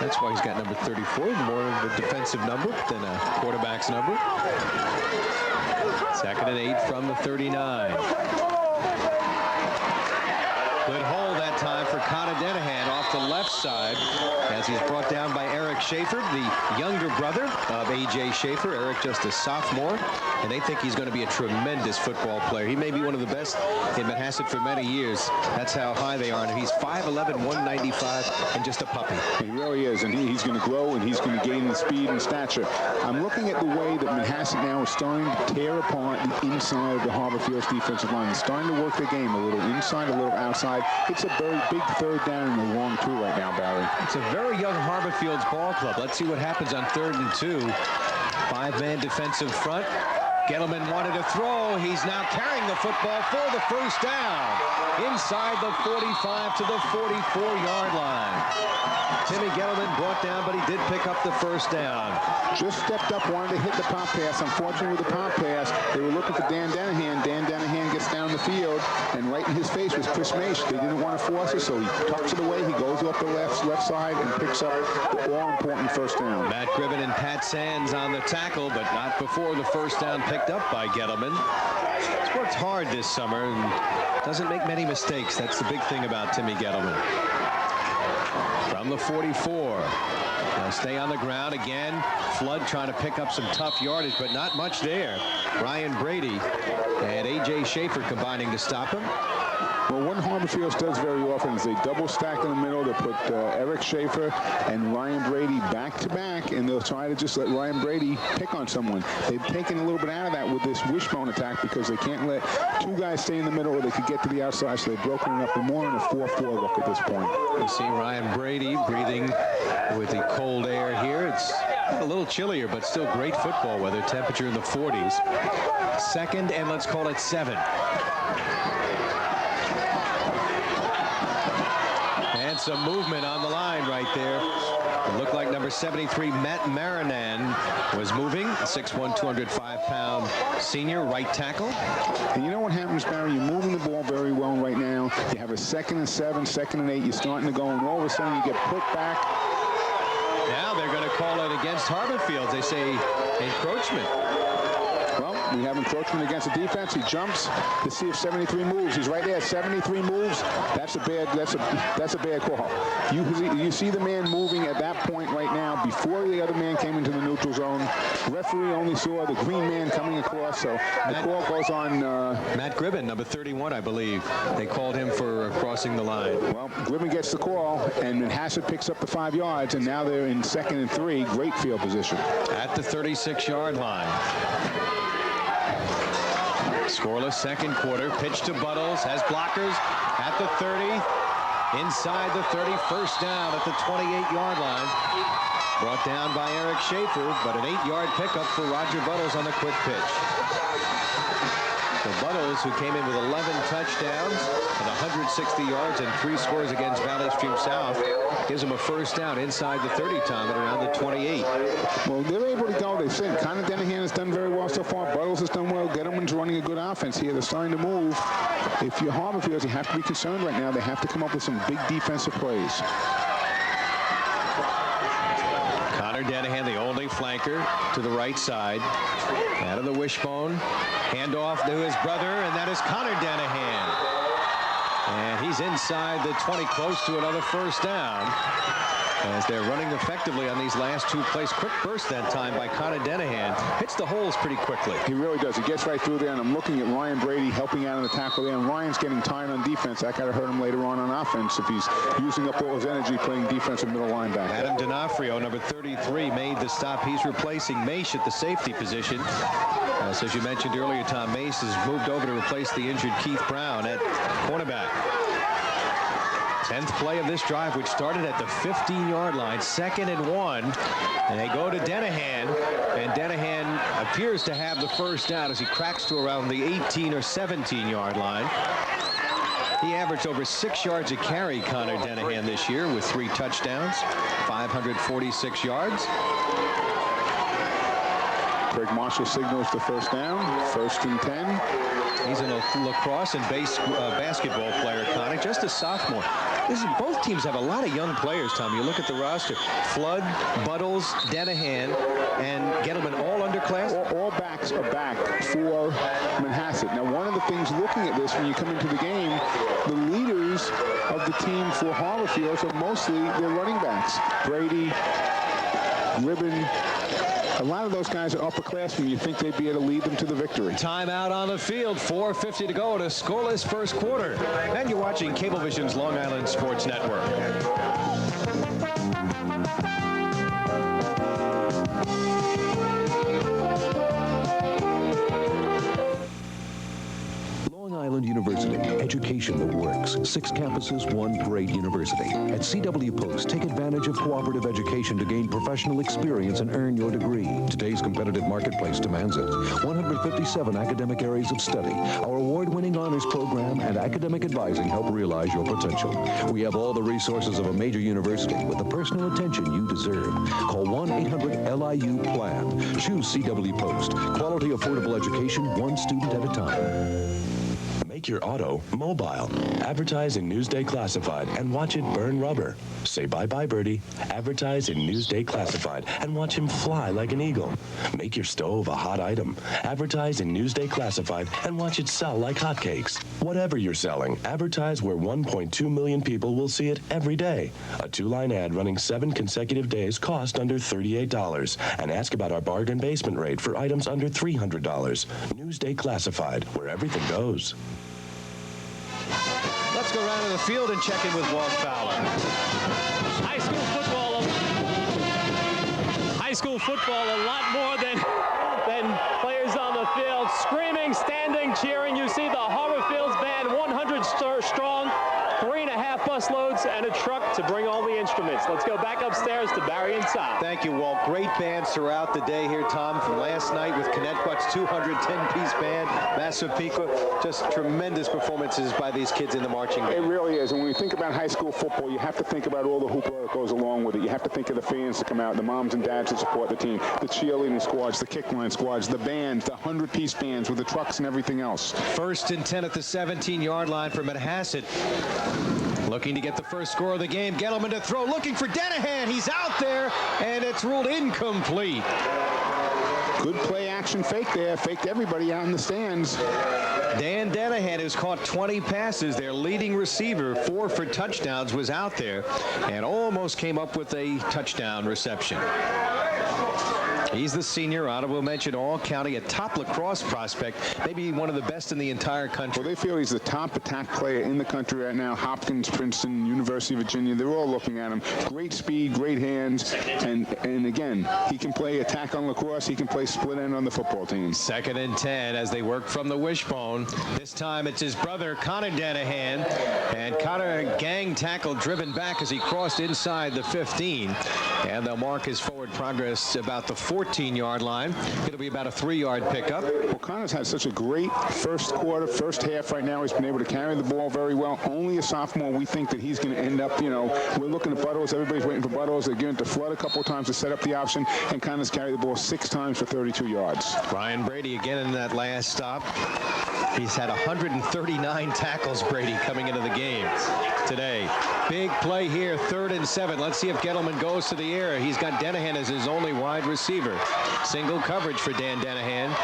That's why he's got number 34, more of a defensive number than a quarterback's number. 2nd and 8 from the 39. Good hold that time for Connor Dennehan off the left side as he's brought down by Eric Schaefer, the younger brother of A.J. Schaefer. Eric just a sophomore, and they think he's going to be a tremendous football player. He may be one of the best in Manhasset for many years. That's how high they are, and he's 5'11", 195, and just a puppy. He really is, and he's going to grow, and he's going to gain the speed and stature. I'm looking at the way that Manhasset now is starting to tear apart the inside of the Harborfields defensive line. They're starting to work their game a little inside, a little outside. It's a very big 3rd down and a long 2 right now, Barry. It's a very young Harborfields ball club. Let's see what happens on 3rd and 2. 5-man defensive front. Gettleman wanted to throw. He's now carrying the football for the first down. Inside the 45 to the 44-yard line. Timmy Gettleman brought down, but he did pick up the first down. Just stepped up, wanted to hit the pop pass. Unfortunately, with the pop pass, they were looking for Dan Dennehan. Dan Dennehan gets down the field, and right in his face was Chris Maish. They didn't want to force it, so he tucks it away. He goes up the left side and picks up the all-important first down. Matt Gribben and Pat Sands on the tackle, but not before the first down picked up by Gettleman. He's worked hard this summer and doesn't make many mistakes. That's the big thing about Timmy Gettleman. From the 44. They'll stay on the ground again. Flood trying to pick up some tough yardage, but not much there. Ryan Brady and A.J. Schaefer combining to stop him. Well, what Harborfields does very often is they double stack in the middle. They put Eric Schaefer and Ryan Brady back to back, and they'll try to just let Ryan Brady pick on someone. They've taken a little bit out of that with this wishbone attack because they can't let 2 guys stay in the middle or they could get to the outside, so they've broken it up. They're more in a 4-4 look at this point. You see Ryan Brady breathing with the cold air here. It's a little chillier, but still great football weather. Temperature in the 40s. 2nd and let's call it 7. And some movement on the line right there. It looked like number 73, Matt Marinan, was moving. 6'1", 205-pound senior right tackle. And you know what happens, Barry? You're moving the ball very well right now. You have a 2nd and 7, 2nd and 8. You're starting to go, and all of a sudden you get put back. Now they're going to call it against Harborfields. They say encroachment. Well, we have encroachment against the defense. He jumps to see if 73 moves. He's right there. 73 moves. That's a bad call. You see the man moving at that point right now before the other man came into the neutral zone. Referee only saw the green man coming across, so the call goes on. Matt Gribben, number 31, I believe. They called him for crossing the line. Well, Gribben gets the call, and Manhasset picks up the 5 yards, and now they're in 2nd and 3. Great field position. At the 36-yard line. Scoreless second quarter. Pitch to Buttles. Has blockers at the 30. Inside the 30. First down at the 28-yard line. Brought down by Eric Schaefer, but an 8-yard pickup for Roger Buttles on the quick pitch. So Buttles, who came in with 11 touchdowns and 160 yards and 3 scores against Valley Stream South, gives him a first down inside the 30, Tom, at around the 28. Well, they're able to go. They've said Connor Denahan has done very well so far. Buttles has done well. Gettleman's running a good offense here. They're starting to move. If you're Harborfields, you have to be concerned right now. They have to come up with some big defensive plays. Connor Denahan, the only flanker, to the right side. Out of the wishbone. Handoff to his brother, and that is Connor Denahan. And he's inside the 20, close to another first down. As they're running effectively on these last 2 plays. Quick burst that time by Connor Denahan. Hits the holes pretty quickly. He really does. He gets right through there, and I'm looking at Ryan Brady helping out on the tackle there, and Ryan's getting tired on defense. That got to hurt him later on offense if he's using up all his energy playing defensive middle linebacker. Adam D'Onofrio, number 33, made the stop. He's replacing Maish at the safety position. So as you mentioned earlier, Tom, Mace has moved over to replace the injured Keith Brown at cornerback. 10th play of this drive, which started at the 15-yard line, 2nd and 1. And they go to Denahan, and Denahan appears to have the first down as he cracks to around the 18 or 17-yard line. He averaged over 6 yards a carry, Connor Denahan, this year with 3 touchdowns, 546 yards. Craig Marshall signals the first down, 1st and 10. He's a lacrosse and basketball player, Connor, just a sophomore. Both teams have a lot of young players, Tom. You look at the roster. Flood, Buttles, Denahan, and Gettleman, all underclass. All backs are back for Manhasset. Now, one of the things looking at this when you come into the game, the leaders of the team for Harborfields are mostly their running backs. Brady, Ribbon. A lot of those guys are upperclassmen. You think they'd be able to lead them to the victory. Timeout on the field. 4:50 to go in a scoreless first quarter. And you're watching Cablevision's Long Island Sports Network. Island University, education that works. 6 campuses, 1 great university. At CW Post, take advantage of cooperative education to gain professional experience and earn your degree. Today's competitive marketplace demands it. 157 academic areas of study. Our award-winning honors program and academic advising help realize your potential. We have all the resources of a major university with the personal attention you deserve. Call 1-800-LIU-PLAN. Choose CW Post. Quality, affordable education, 1 student at a time. Make your auto mobile. Advertise in Newsday Classified and watch it burn rubber. Say bye-bye, birdie. Advertise in Newsday Classified and watch him fly like an eagle. Make your stove a hot item. Advertise in Newsday Classified and watch it sell like hotcakes. Whatever you're selling, advertise where 1.2 million people will see it every day. A 2-line ad running 7 consecutive days cost under $38. And ask about our bargain basement rate for items under $300. Newsday Classified, where everything goes. Let's go around to the field and check in with Walt Fowler. High school football, a lot more than players on the field. Screaming, standing, cheering. You see the Harborfields band, 100 strong, 3.5 half bus loads and a truck to bring all the instruments. Let's go back upstairs to Barry and Tom. Thank you, Walt. Great bands throughout the day here, Tom, from last night with Connecticut's 210-piece band, Massapequa. Just tremendous performances by these kids in the marching band. It really is. And when you think about high school football, you have to think about all the hoopla that goes along with it. You have to think of the fans to come out, the moms and dads that support the team, the cheerleading squads, the kickline squads, the bands, the 100-piece bands with the trucks and everything else. 1st and 10 at the 17-yard line for Manhasset. Looking to get the first score of the game. Gettleman to throw, looking for Danahan. He's out there, and it's ruled incomplete. Good play action fake there. Faked everybody out in the stands. Dan Danahan, who's caught 20 passes, their leading receiver, 4 for touchdowns, was out there and almost came up with a touchdown reception. He's the senior, honorable mention, all-county, a top lacrosse prospect, maybe one of the best in the entire country. Well, they feel he's the top attack player in the country right now. Hopkins, Princeton, University of Virginia, they're all looking at him. Great speed, great hands, and again, he can play attack on lacrosse. He can play split end on the football team. 2nd and 10 as they work from the wishbone. This time it's his brother, Connor Danahan, and Connor gang tackle driven back as he crossed inside the 15, and they'll mark his forward progress about the 14-yard line. It'll be about a 3-yard pickup. Well, Connor's had such a great first quarter, first half right now. He's been able to carry the ball very well. Only a sophomore. We think that he's going to end up, we're looking at Buttles. Everybody's waiting for Buttles. They're giving it to Flood a couple of times to set up the option, and Connor's carried the ball 6 times for 32 yards. Ryan Brady again in that last stop. He's had 139 tackles, Brady, coming into the game today. Big play here, 3rd and 7. Let's see if Gettleman goes to the air. He's got Danahan as his only wide receiver. Single coverage for Dan Danahan.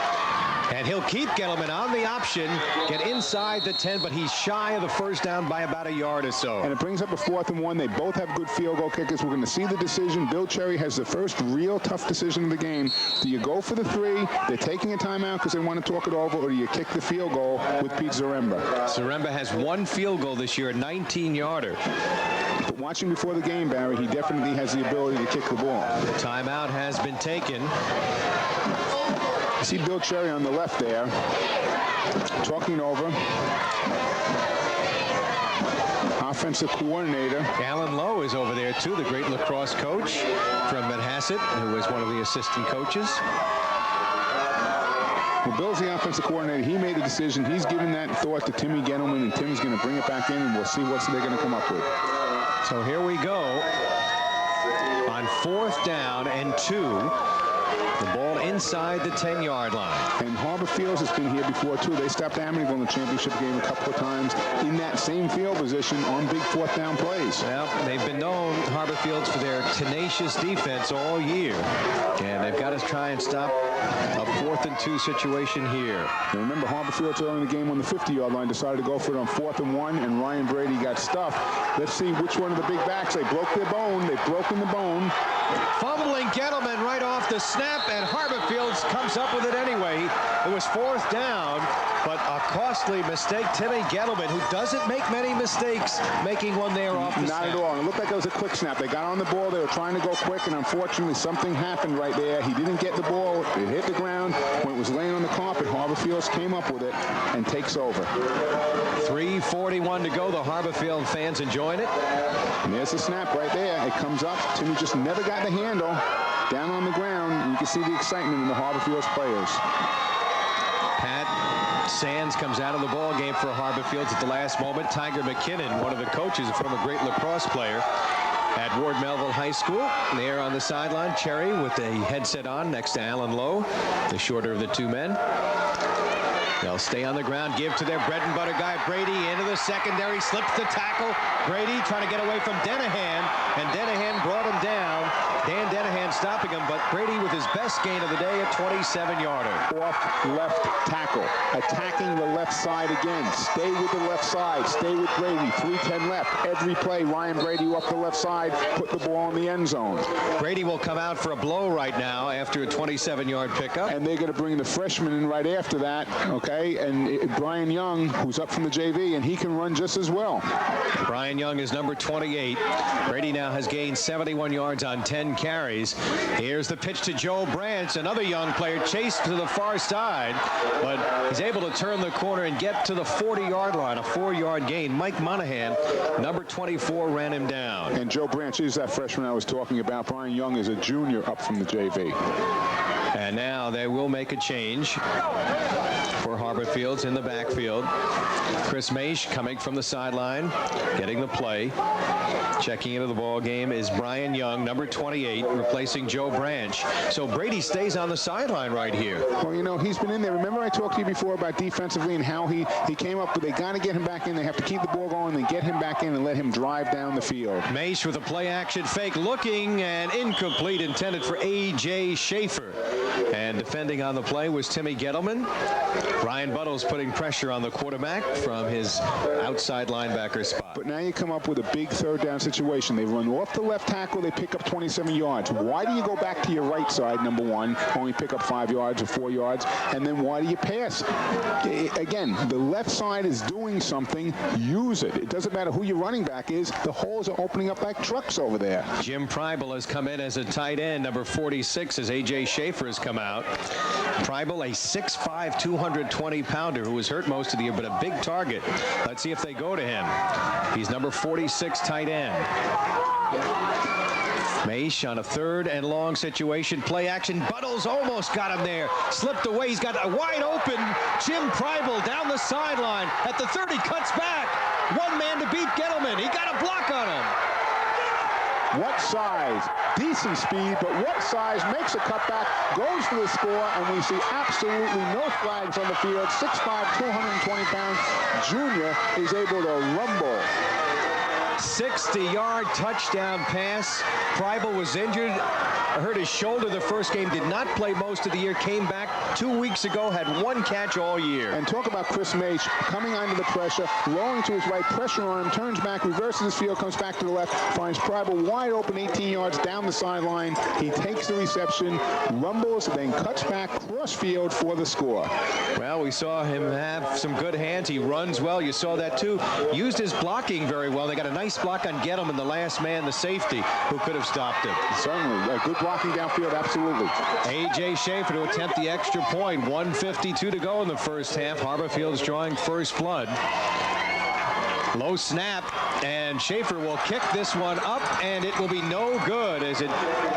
And he'll keep Gettleman on the option, get inside the 10, but he's shy of the first down by about a yard or so. And it brings up a 4th and 1. They both have good field goal kickers. We're going to see the decision. Bill Cherry has the first real tough decision of the game. Do you go for the 3? They're taking a timeout because they want to talk it over, or do you kick the field goal with Pete Zaremba? Zaremba has 1 field goal this year, a 19-yarder. But watching before the game, Barry, he definitely has the ability to kick the ball. The timeout has been taken. You see Bill Cherry on the left there, talking over. Offensive coordinator. Alan Lowe is over there, too, the great lacrosse coach from Manhasset, who was one of the assistant coaches. Well, Bill's the offensive coordinator. He made the decision. He's given that thought to Timmy Gettleman, and Tim's going to bring it back in, and we'll see what they're going to come up with. So here we go on 4th down and 2. The ball inside the 10-yard line. And Harborfields has been here before, too. They stopped Amityville in the championship game a couple of times in that same field position on big 4th down plays. Well, they've been known, Harborfields, for their tenacious defense all year. And they've got to try and stop a 4th and 2 situation here. And remember, Harborfields early in the game on the 50-yard line decided to go for it on 4th and 1, and Ryan Brady got stuffed. Let's see which one of the big backs. They broke their bone. They've broken the bone. Fumbling Gettleman right off the snap, and Harborfields comes up with it anyway. It was 4th down, but a costly mistake. Timmy Gettleman, who doesn't make many mistakes, making one there off the snap. Not at all. It looked like it was a quick snap. They got on the ball. They were trying to go quick, and unfortunately, something happened right there. He didn't get the ball. It hit the ground. When it was laying on the carpet, Harborfields came up with it and takes over. 3:41 to go. The Harborfield fans enjoying it. And there's the snap right there. It comes up. Timmy just never got the handle. Down on the ground, and you can see the excitement in the Harborfields players. Pat Sands comes out of the ball game for Harborfields at the last moment. Tiger McKinnon, one of the coaches, a former great lacrosse player at Ward Melville High School. There on the sideline, Cherry with the headset on next to Alan Lowe, the shorter of the 2 men. They'll stay on the ground, give to their bread and butter guy, Brady, into the secondary, slips the tackle. Brady trying to get away from Danahan, and Danahan brought him down. Dan Danahan stopping him, but Brady with his best gain of the day, a 27-yarder. Off left tackle, attacking the left side again. Stay with the left side, stay with Brady, 3:10 left. Every play, Ryan Brady off the left side, put the ball in the end zone. Brady will come out for a blow right now after a 27-yard pickup. And they're going to bring the freshman in right after that. Okay. okay? And Brian Young, who's up from the JV, and he can run just as well. Brian Young is number 28. Brady now has gained 71 yards on 10 carries. Here's the pitch to Joe Branch, another young player, chased to the far side, but he's able to turn the corner and get to the 40-yard line, a 4-yard gain. Mike Monahan, number 24, ran him down. And Joe Branch is that freshman I was talking about. Brian Young is a junior up from the JV. And now they will make a change for Harborfields in the backfield. Chris Maish coming from the sideline, getting the play. Checking into the ball game is Brian Young, number 28, replacing Joe Branch. So Brady stays on the sideline right here. Well, you know, he's been in there. Remember I talked to you before about defensively and how he came up, but they got to get him back in. They have to keep the ball going and get him back in and let him drive down the field. Maish with a play-action fake, looking, and incomplete, intended for A.J. Schaefer. And defending on the play was Timmy Gettleman. Ryan Buttles putting pressure on the quarterback from his outside linebacker spot. But now you come up with a big third down situation. They run off the left tackle, they pick up 27 yards. Why do you go back to your right side, number one, only pick up 5 yards or 4 yards, and then why do you pass? Again, the left side is doing something. Use it. It doesn't matter who your running back is. The holes are opening up like trucks over there. Jim Preibel has come in as a tight end, number 46, as A.J. Schaefer has come out. Preibel, a 6'5", 220-pounder who was hurt most of the year, but a big target. Let's see if they go to him. He's number 46 tight end. Maish on a 3rd and long situation. Play action. Buttles almost got him there. Slipped away. He's got a wide open Jim Preibel down the sideline. At the 30, cuts back. One man to beat Gettleman. He got a block on him. What size? Decent speed, but what size makes a cutback, goes for the score, and we see absolutely no flags on the field. 6'5", 220-pound junior is able to rumble. 60-yard touchdown pass. Preibel was injured, hurt his shoulder the first game, did not play most of the year, came back 2 weeks ago, had 1 catch all year. And talk about Chris Maish coming under the pressure, rolling to his right, pressure on him, turns back, reverses his field, comes back to the left, finds Preibel wide open 18 yards down the sideline. He takes the reception, rumbles, then cuts back cross field for the score. Well, we saw him have some good hands. He runs well. You saw that too. Used his blocking very well. They got a nice block on Gettleman, the last man, the safety, who could have stopped him. Certainly. Good blocking downfield, absolutely. A.J. Schaefer to attempt the extra point. 1:52 to go in the first half. Harborfields drawing first blood. Low snap, and Schaefer will kick this one up, and it will be no good as it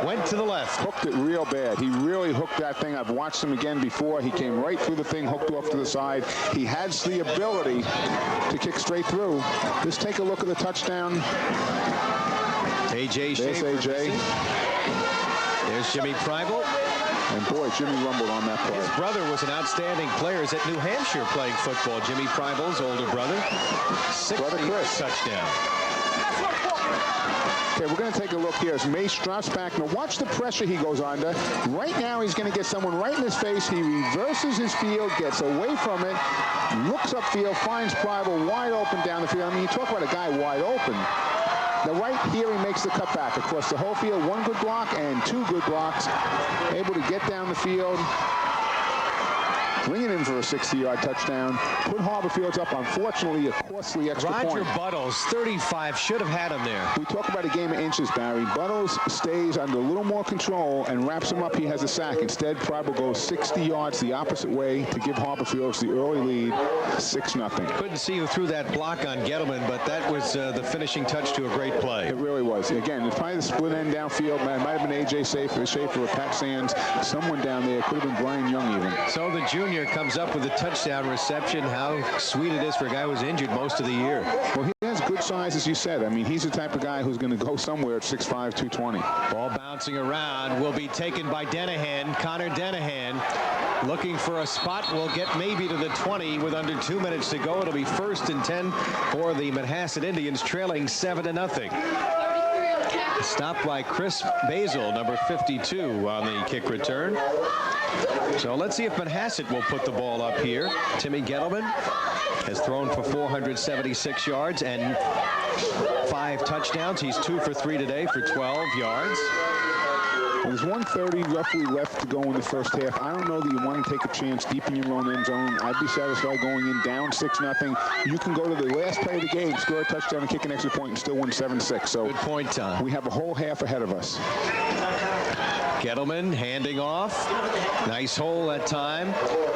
went to the left. Hooked it real bad. He really hooked that thing. I've watched him again before. He came right through the thing, hooked off to the side. He has the ability to kick straight through. Just take a look at the touchdown. A.J. Schaefer. There's A.J. There's Jimmy Preibel. And boy, Jimmy rumbled on that play. His brother was an outstanding player. He's at New Hampshire playing football. Jimmy Preibel's older brother. 60 touchdown. Okay, we're going to take a look here as Maish drops back. Now watch the pressure he goes under. Right now he's going to get someone right in his face. He reverses his field, gets away from it, looks upfield, finds Preibel wide open down the field. I mean, you talk about a guy wide open. The right here, he makes the cutback across the whole field. 1 good block and 2 good blocks. Able to get down the field. Bring it in for a 60-yard touchdown. Put Harborfields up, unfortunately, a costly extra point. Roger Buttles, 35, should have had him there. We talk about a game of inches, Barry. Buttles stays under a little more control and wraps him up. He has a sack. Instead, Preibel goes 60 yards the opposite way to give Harborfields the early lead, 6-0. Couldn't see who threw that block on Gettleman, but that was the finishing touch to a great play. It really was. Again, it's probably the split end downfield. It might have been A.J. Schaefer or Pat Sands. Someone down there. Could have been Brian Young even. So the junior comes up with a touchdown reception. How sweet it is for a guy who was injured most of the year. Well, he has good size, as you said. I mean, he's the type of guy who's going to go somewhere at 6'5", 220. Ball bouncing around will be taken by Denahan. Connor Denahan looking for a spot. Will get maybe to the 20 with under 2 minutes to go. It'll be 1st and 10 for the Manhasset Indians, trailing 7-0. Stopped by Chris Basil, number 52, on the kick return. So let's see if Manhasset will put the ball up here. Timmy Gettleman has thrown for 476 yards and 5 touchdowns. He's 2 for 3 today for 12 yards. There's 1:30 roughly left to go in the first half. I don't know that you want to take a chance deep in your own end zone. I'd be satisfied going in down 6-0. You can go to the last play of the game, score a touchdown, and kick an extra point, and still win 7-6. So good point, Tom. We have a whole half ahead of us. Gettleman handing off. Nice hole that time.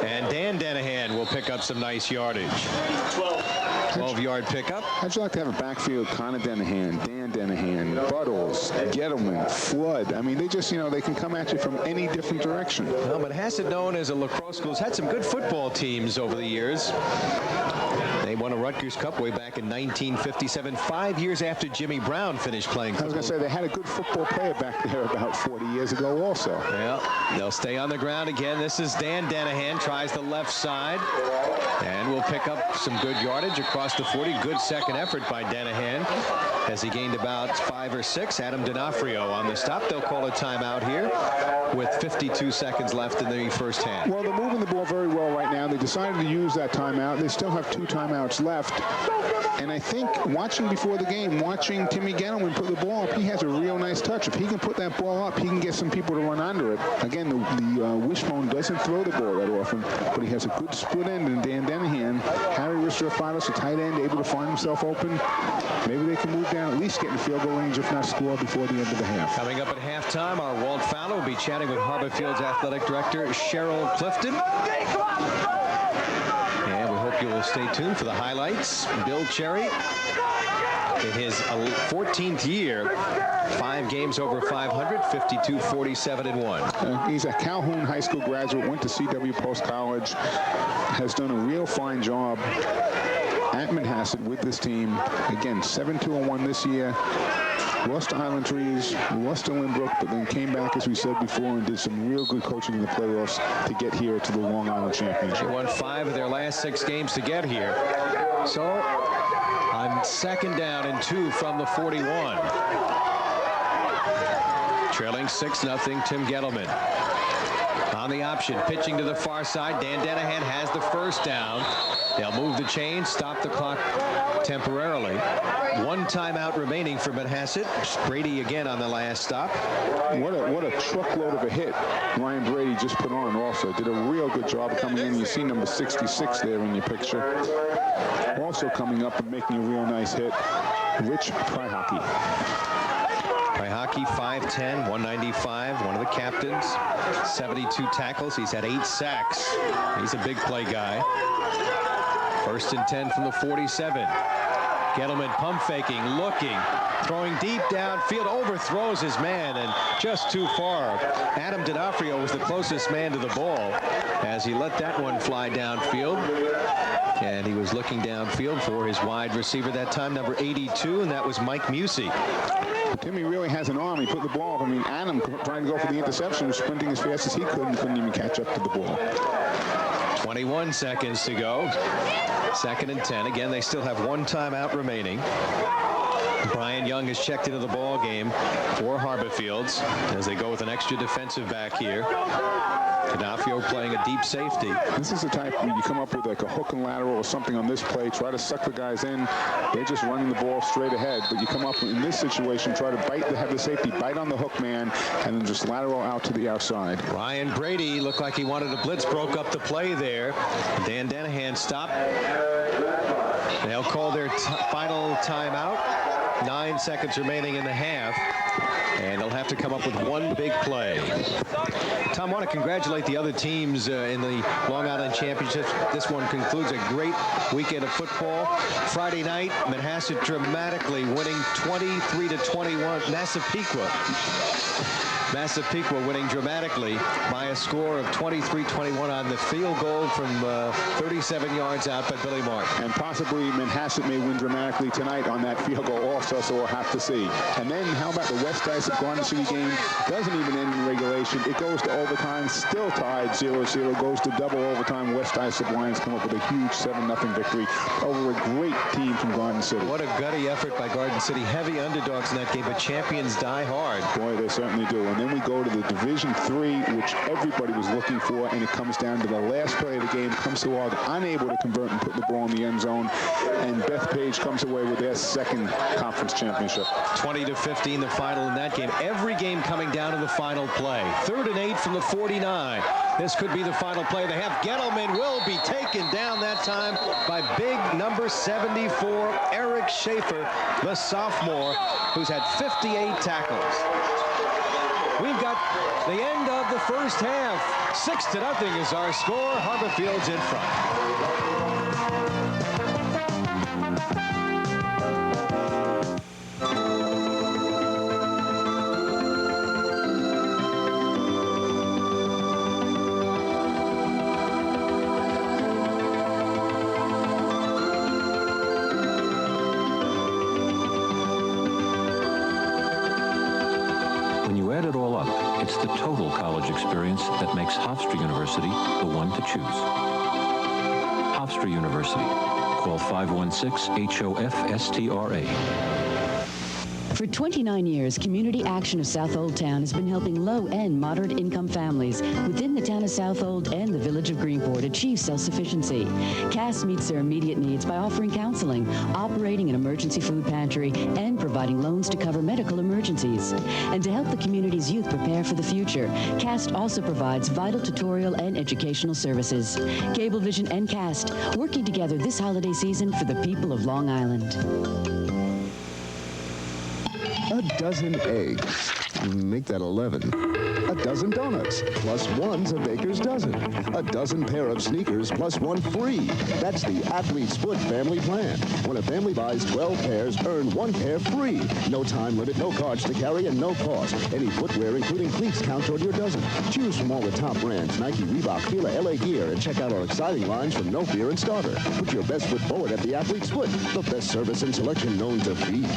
And Dan Denahan will pick up some nice yardage. 12-yard pickup. How'd you like to have a backfield? Connor Denahan, Dan Denahan, Buttles, Gettleman, Flood. I mean, they just, they can come at you from any different direction. Well, Manhasset, known as a lacrosse school, has had some good football teams over the years. They won a Rutgers Cup way back in 1957, 5 years after Jimmy Brown finished playing football. I was going to say, they had a good football player back there about 40 years ago also. Yeah, they'll stay on the ground again. This is Dan Denahan, tries the left side, and will pick up some good yardage across the 40. Good second effort by Denahan as he gained about 5 or 6. Adam D'Onofrio on the stop. They'll call a timeout here with 52 seconds left in the first half. Well, they're moving the ball very well right now. They decided to use that timeout. They still have 2 timeouts left. And I think watching before the game, watching Timmy Gettleman put the ball up, he has a real nice touch. If he can put that ball up, he can get some people to run under it. Again, the Wishbone doesn't throw the ball that often, but he has a good split end in Dan Denahan. Harry Ristrofados, a tight end, able to find himself open. Maybe they can move down, at least get in field goal range, if not score before the end of the half. Coming up at halftime, our Walt Fowler will be chatting with Harborfields Athletic Director Cheryl Clifton. And we hope you will stay tuned for the highlights. Bill Cherry, in his 14th year, 5 games over 500, 52, 47, and 1. He's a Calhoun High School graduate, went to C.W. Post College, has done a real fine job at Manhasset with this team. Again, 7-2-1 this year. Lost to Island Trees, lost to Lynbrook, but then came back, as we said before, and did some real good coaching in the playoffs to get here to the Long Island Championship. They won 5 of their last 6 games to get here. So, on 2nd down and 2 from the 41. Trailing 6-0, Tim Gettleman. On the option, pitching to the far side. Dan Denahan has the first down. They'll move the chains, stop the clock temporarily. 1 timeout remaining for Manhasset. Brady again on the last stop. What a truckload of a hit Ryan Brady just put on also. Did a real good job of coming in. You see number 66 there in your picture. Also coming up and making a real nice hit, Rich Pryhockey. Pryhockey, 5'10", 195, one of the captains, 72 tackles. He's had 8 sacks. He's a big play guy. 1st and 10 from the 47. Gettleman pump faking, looking, throwing deep downfield, overthrows his man, and just too far. Adam D'Onofrio was the closest man to the ball as he let that one fly downfield. And he was looking downfield for his wide receiver that time, number 82, and that was Mike Musey. Timmy really has an arm. He put the ball up. I mean, Adam trying to go for the interception was sprinting as fast as he could and couldn't even catch up to the ball. 21 seconds to go. 2nd and 10. Again, they still have 1 timeout remaining. Brian Young has checked into the ball game for Harborfields as they go with an extra defensive back here. D'Onofrio playing a deep safety. This is the type where you come up with like a hook and lateral or something on this play, try to suck the guys in. They're just running the ball straight ahead. But you come up in this situation, try to have the safety bite on the hook man and then just lateral out to the outside. Ryan Brady looked like he wanted a blitz, broke up the play there. Dan Denahan stopped. They'll call their final timeout. 9 seconds remaining in the half. And they'll have to come up with 1 big play. Tom, I want to congratulate the other teams in the Long Island Championship. This one concludes a great weekend of football. Friday night, Manhasset dramatically winning 23-21. Massapequa winning dramatically by a score of 23-21 on the field goal from 37 yards out by Billy Martin. And possibly Manhasset may win dramatically tonight on that field goal also, so we'll have to see. And then how about the West Islip Garden City game? Doesn't even end in regulation. It goes to overtime, still tied 0-0, goes to double overtime. West Islip Lions come up with a huge 7-0 victory over a great team from Garden City. What a gutty effort by Garden City. Heavy underdogs in that game, but champions die hard. Boy, they certainly do. And then we go to the Division III, which everybody was looking for, and it comes down to the last play of the game. Comes to Ward, unable to convert and put the ball in the end zone, and Beth Page comes away with their second conference championship. 20-15, the final in that game. Every game coming down to the final play. 3rd and 8 from the 49. This could be the final play of the half. Gettleman will be taken down that time by big number 74, Eric Schaefer, the sophomore, who's had 58 tackles. We've got the end of the first half. 6-0 is our score. Harborfields in front. Add it all up, it's the total college experience that makes Hofstra University the one to choose. Hofstra University. Call 516-HOFSTRA. For 29 years, Community Action of South Old Town has been helping low and moderate income families within the town of South Old and the village of Greenport achieve self-sufficiency. CAS meets their immediate needs by offering counseling, operating an emergency food pantry, and providing loans to cover medical emergencies. And to help the community's youth prepare for the future, CAST also provides vital tutorial and educational services. Cablevision and CAST working together this holiday season for the people of Long Island. A dozen eggs. Make that 11. A dozen donuts, plus one's a baker's dozen. A dozen pair of sneakers, plus one free. That's the Athlete's Foot family plan. When a family buys 12 pairs, earn one pair free. No time limit, no cards to carry, and no cost. Any footwear, including cleats, count toward your dozen. Choose from all the top brands, Nike, Reebok, Fila, LA Gear, and check out our exciting lines from No Fear and Starter. Put your best foot forward at the Athlete's Foot, the best service and selection known to feed.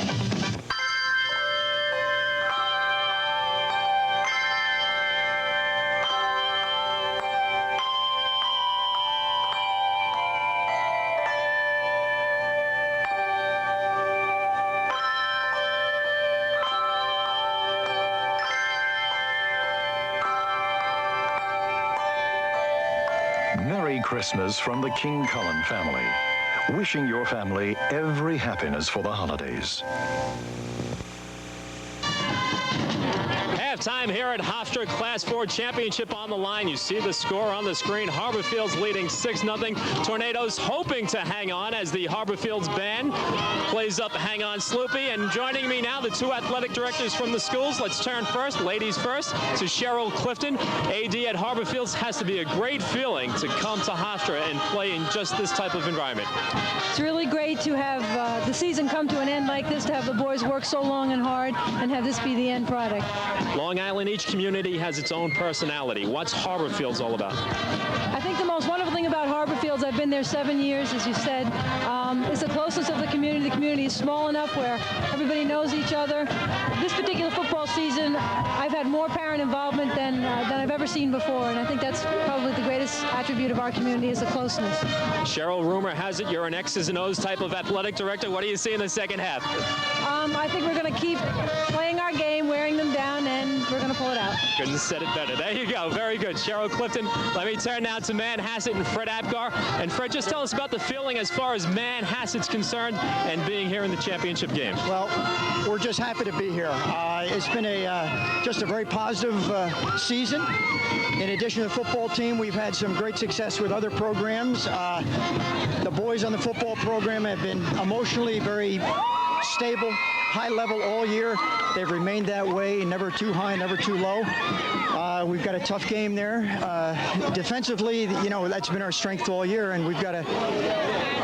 Merry Christmas from the King Cullen family. Wishing your family every happiness for the holidays. Halftime here at Hofstra Class 4 Championship on the line. You see the score on the screen. Harborfields leading 6-0. Tornadoes hoping to hang on as the Harborfields band plays up Hang On Sloopy. And joining me now, the two athletic directors from the schools. Let's turn first, ladies first, to Cheryl Clifton. AD at Harborfields. Has to be a great feeling to come to Hofstra and play in just this type of environment. It's really great to have the season come to an end like this, to have the boys work so long and hard, and have this be the end product. Long Island, each community has its own personality. What's Harborfields all about? I think the most wonderful thing about Harborfields, I've been there 7 years, as you said, is the closeness of the community. The community is small enough where everybody knows each other. This particular football season, I've had more parent involvement than I've ever seen before, and I think that's probably the greatest attribute of our community is the closeness. Cheryl, rumor has it you're an X's and O's type of athletic director. What do you see in the second half? I think we're going to keep playing our game, wearing them down, and we're going to pull it out. Couldn't have said it better. There you go. Very good. Cheryl Clifton. Let me turn now to Manhasset and Fred Apgar. And Fred, just tell us about the feeling as far as Manhasset's concerned and being here in the championship game. Well, we're just happy to be here. It's been just a very positive season. In addition to the football team, we've had some great success with other programs. The boys on the football program have been emotionally very stable, high level all year. They've remained that way, never too high, never too low. We've got a tough game there. Defensively, you know, that's been our strength all year, and we've got to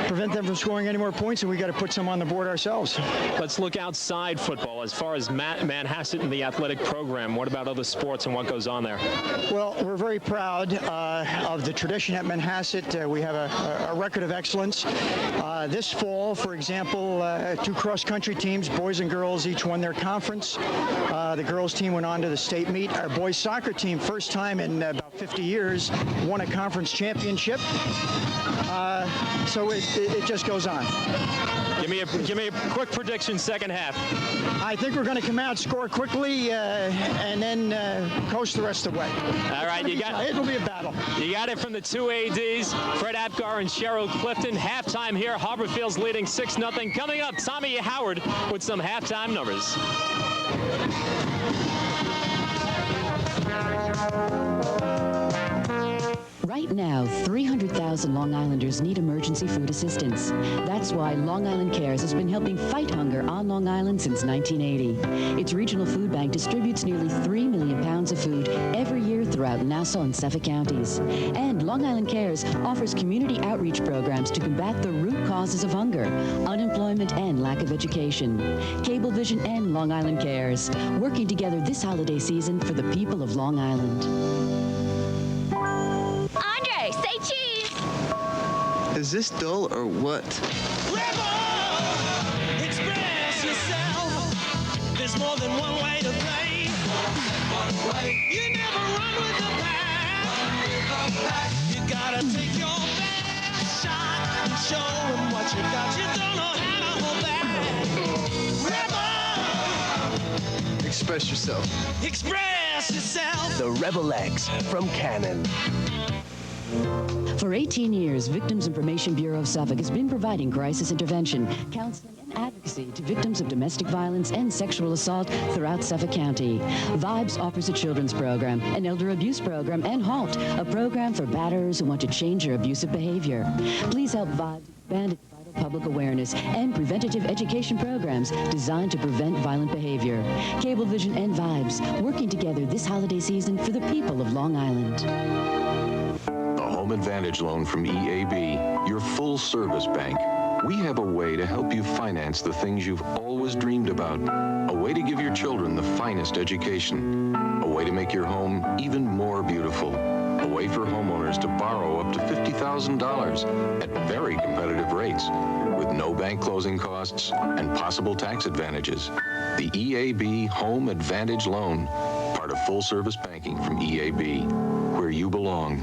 prevent them from scoring any more points, and we've got to put some on the board ourselves. Let's look outside football. As far as Manhasset and the athletic program, what about other sports and what goes on there? Well, we're very proud of the tradition at Manhasset. We have a record of excellence. This fall, for example, two cross-country teams, boys and girls, each won their conference. The girls team went on to the state meet. Our boys soccer team, first time in about 50 years, won a conference championship. So it just goes on. Give me a quick prediction second half. I think we're going to come out, score quickly, and then coast the rest of the way. All right, it'll be a battle. You got it from the two ADs, Fred Apgar and Cheryl Clifton. Halftime here, Harborfields leading 6-0. Coming up, Tommy Howard with some halftime numbers. Right now, 300,000 Long Islanders need emergency food assistance. That's why Long Island Cares has been helping fight hunger on Long Island since 1980. Its regional food bank distributes nearly 3 million pounds of food every year throughout Nassau and Suffolk counties. And Long Island Cares offers community outreach programs to combat the root causes of hunger, unemployment, and lack of education. Cablevision and Long Island Cares, working together this holiday season for the people of Long Island. Say cheese. Is this dull or what? Express yourself. There's more than one way to play. You never run with the pack. You gotta take your best shot and show them what you got. You don't know how to hold back. Rebel. Express yourself. Express yourself. The Rebel X from Canon. For 18 years, Victims Information Bureau of Suffolk has been providing crisis intervention, counseling, and advocacy to victims of domestic violence and sexual assault throughout Suffolk County. VIBES offers a children's program, an elder abuse program, and HALT, a program for batterers who want to change their abusive behavior. Please help VIBES expand its vital public awareness and preventative education programs designed to prevent violent behavior. Cablevision and VIBES, working together this holiday season for the people of Long Island. Home Advantage loan from EAB, your full-service bank. We have a way to help you finance the things you've always dreamed about. A way to give your children the finest education. A way to make your home even more beautiful. A way for homeowners to borrow up to $50,000 at very competitive rates with no bank closing costs and possible tax advantages. The EAB Home Advantage loan, part of full-service banking from EAB, where you belong.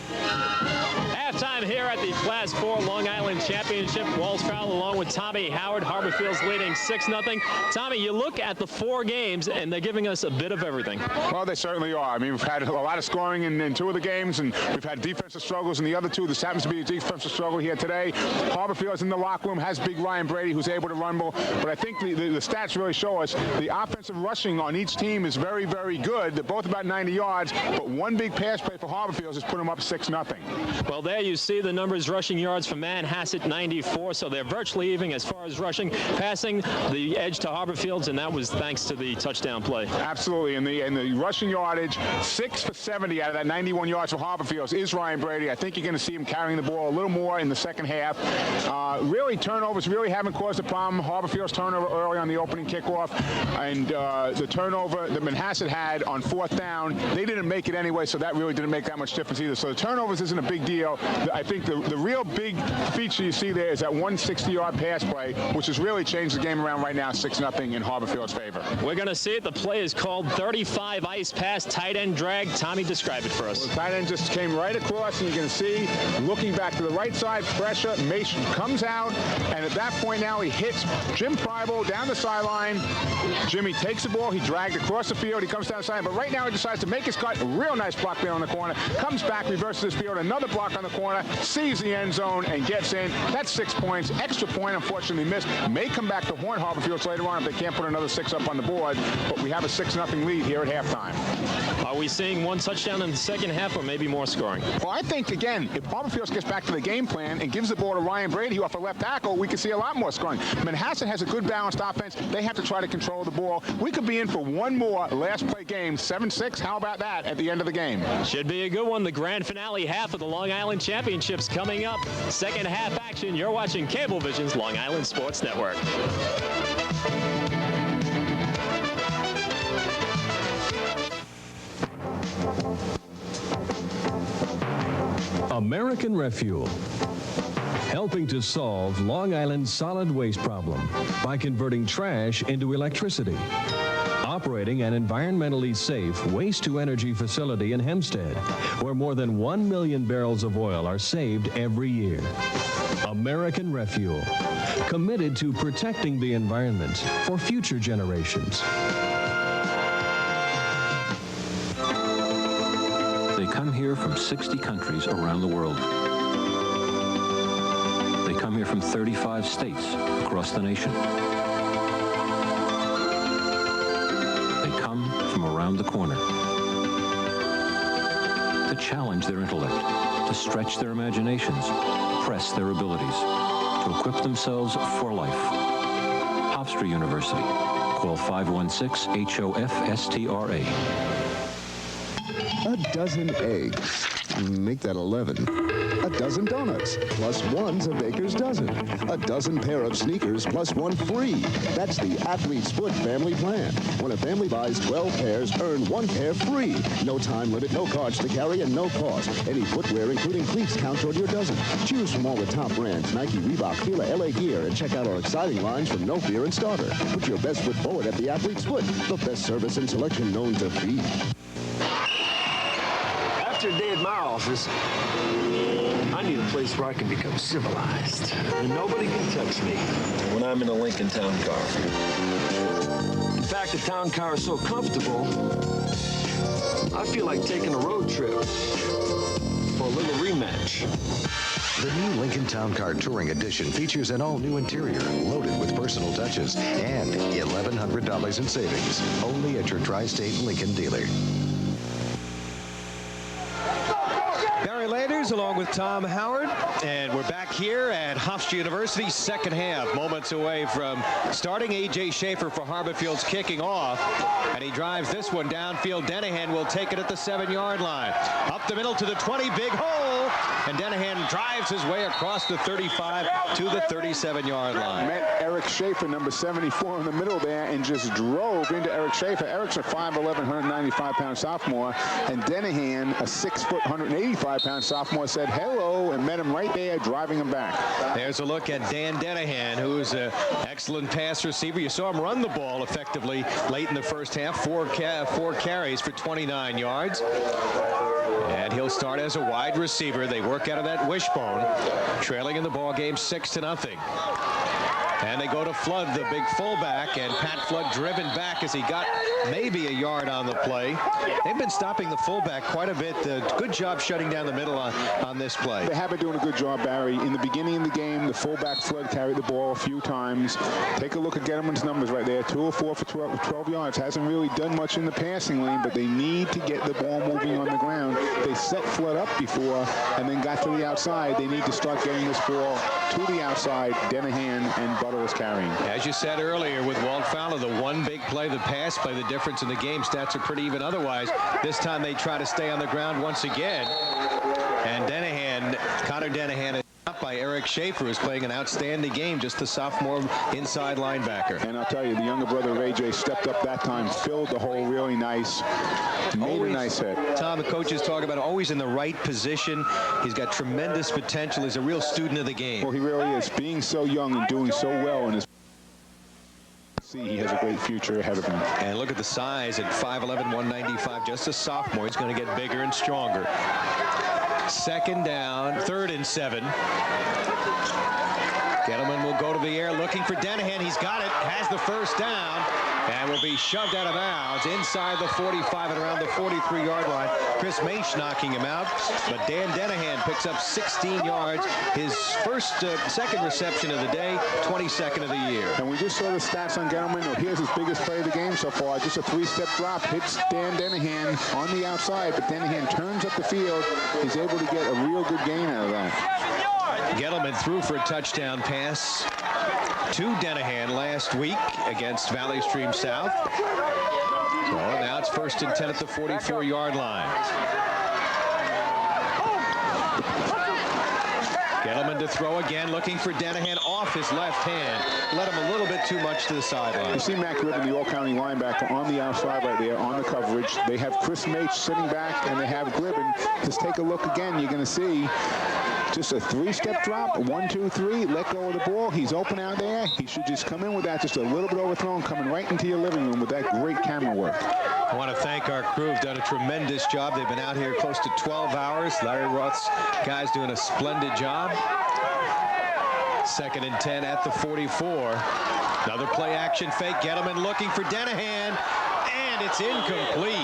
Halftime here at the Class 4 Long Island Championship. Walls Fowl along with Tommy Howard. Harborfields leading 6-0. Tommy, you look at the 4 games, and they're giving us a bit of everything. Well, they certainly are. I mean, we've had a lot of scoring in 2 of the games, and we've had defensive struggles in the other 2. This happens to be a defensive struggle here today. Harborfields in the locker room has big Ryan Brady, who's able to rumble. But I think the stats really show us the offensive rushing on each team is very, very good. They're both about 90 yards, but one big pass play for Harborfields has put them up 6-0. Well, there you see the numbers. Rushing yards for Manhasset, 94, so they're virtually even as far as rushing. Passing the edge to Harborfields, and that was thanks to the touchdown play. Absolutely, and the rushing yardage, 6 for 70 out of that 91 yards for Harborfields is Ryan Brady. I think you're going to see him carrying the ball a little more in the second half. Really, turnovers really haven't caused a problem. Harborfields turnover early on the opening kickoff, and the turnover that Manhasset had on 4th down, they didn't make it anyway, so that really didn't make that much difference either. So the turnovers isn't a big deal. I think the real big feature you see there is that 160-yard pass play, which has really changed the game around right now, 6-0 in Harborfield's favor. We're going to see it. The play is called 35 ice pass, tight end drag. Tommy, describe it for us. Well, the tight end just came right across, and you can see, looking back to the right side, pressure, Mason comes out, and at that point now he hits Jim Prible down the sideline. Jimmy takes the ball, he dragged across the field, he comes down the sideline, but right now he decides to make his cut. A real nice block there on the corner, comes back, reverses his field, another block on the corner, sees the end zone and gets in. That's 6 points. Extra point, unfortunately missed. May come back to haunt Harborfields later on if they can't put another 6 up on the board, but we have a 6-0 lead here at halftime. Are we seeing one touchdown in the second half or maybe more scoring? Well, I think, again, if Harborfields gets back to the game plan and gives the ball to Ryan Brady off a left tackle, we could see a lot more scoring. Manhasset has a good balanced offense. They have to try to control the ball. We could be in for one more last play game, 7-6. How about that at the end of the game? Should be a good one. The grand finale half of the Long Island Championships coming up. Second half action. You're watching Cablevision's Long Island Sports Network. American Refuel, helping to solve Long Island's solid waste problem by converting trash into electricity. Operating an environmentally safe waste-to-energy facility in Hempstead, where more than 1 million barrels of oil are saved every year. American Refuel, committed to protecting the environment for future generations. They come here from 60 countries around the world. They come here from 35 states across the nation. They come from around the corner to challenge their intellect, to stretch their imaginations, press their abilities, to equip themselves for life. Hofstra University. Call 516-HOFSTRA. A dozen eggs. Make that 11. A dozen donuts, plus one's a baker's dozen. A dozen pair of sneakers, plus one free. That's the Athlete's Foot family plan. When a family buys 12 pairs, earn one pair free. No time limit, no cards to carry, and no cost. Any footwear, including cleats, count toward your dozen. Choose from all the top brands, Nike, Reebok, Fila, LA Gear, and check out our exciting lines from No Fear and Starter. Put your best foot forward at the Athlete's Foot, the best service and selection known to feed. After a day at my office, I need a place where I can become civilized. And nobody can touch me when I'm in a Lincoln Town Car. In fact, the Town Car is so comfortable, I feel like taking a road trip for a little rematch. The new Lincoln Town Car Touring Edition features an all-new interior loaded with personal touches and $1,100 in savings. Only at your Tri-State Lincoln dealer. Barry Landers along with Tom Howard, and we're back here at Hofstra University, second half, moments away from starting. A.J. Schaefer for Harborfields kicking off, and he drives this one downfield. Dennehan will take it at the 7-yard line. Up the middle to the 20, big hole, and Dennehan drives his way across the 35 to the 37-yard line. Met Eric Schaefer, number 74, in the middle there, and just drove into Eric Schaefer. Eric's a 5'11", 195-pound sophomore, and Dennehan, a 6', 185-pound sophomore, said hello and met him right there, driving him back. There's a look at Dan Dennehan, who is an excellent pass receiver. You saw him run the ball effectively late in the first half, four carries for 29 yards. And he'll start as a wide receiver. They work out of that wishbone, trailing in the ball game 6-0. And they go to Flood, the big fullback, and Pat Flood driven back as he got maybe a yard on the play. They've been stopping the fullback quite a bit. Good job shutting down the middle on this play. They have been doing a good job, Barry. In the beginning of the game, the fullback Flood carried the ball a few times. Take a look at Gettleman's numbers right there. 2 of 4 for 12 yards. Hasn't really done much in the passing lane, but they need to get the ball moving on the ground. They set Flood up before and then got to the outside. They need to start getting this ball to the outside. Dennehan and Butler is carrying. As you said earlier with Walt Fowler, the one big play, the pass play, the difference in the game. Stats are pretty even otherwise. This time they try to stay on the ground once again. And Dennehan, Connor Dennehan, is up by Eric Schaefer, who's playing an outstanding game, just the sophomore inside linebacker. And I'll tell you, the younger brother of AJ stepped up that time, filled the hole really nice, made a nice hit. Tom, the coaches talk about always in the right position. He's got tremendous potential. He's a real student of the game. Well, he really is. Being so young and doing so well in his he has a great future ahead of him. And look at the size at 5'11", 195, just a sophomore. He's going to get bigger and stronger. Second down, 3rd and 7. Gettleman will go to the air looking for Dennehan. He's got it, has the first down, and will be shoved out of bounds inside the 45 and around the 43-yard line. Chris Maish knocking him out, but Dan Dennehan picks up 16 yards. His second reception of the day, 22nd of the year. And we just saw the stats on Gettleman. Here's his biggest play of the game so far. Just a 3-step drop, hits Dan Dennehan on the outside, but Dennehan turns up the field. He's able to get a real good gain out of that. Gettleman threw for a touchdown pass to Dennehan last week against Valley Stream South. So now it's 1st and 10 at the 44-yard line. Gettleman to throw again, looking for Dennehan off his left hand. Led him a little bit too much to the sideline. You see Matt Gribben, the all-county linebacker, on the outside right there on the coverage. They have Chris Maish sitting back, and they have Gribben. Just take a look again. You're going to see just a 3-step drop, 1, 2, 3, let go of the ball. He's open out there. He should just come in with that, just a little bit overthrown, coming right into your living room with that great camera work. I want to thank our crew, who've done a tremendous job. They've been out here close to 12 hours. Larry Roth's guys doing a splendid job. 2nd and 10 at the 44. Another play action fake. Gettleman looking for Denahan, and it's incomplete.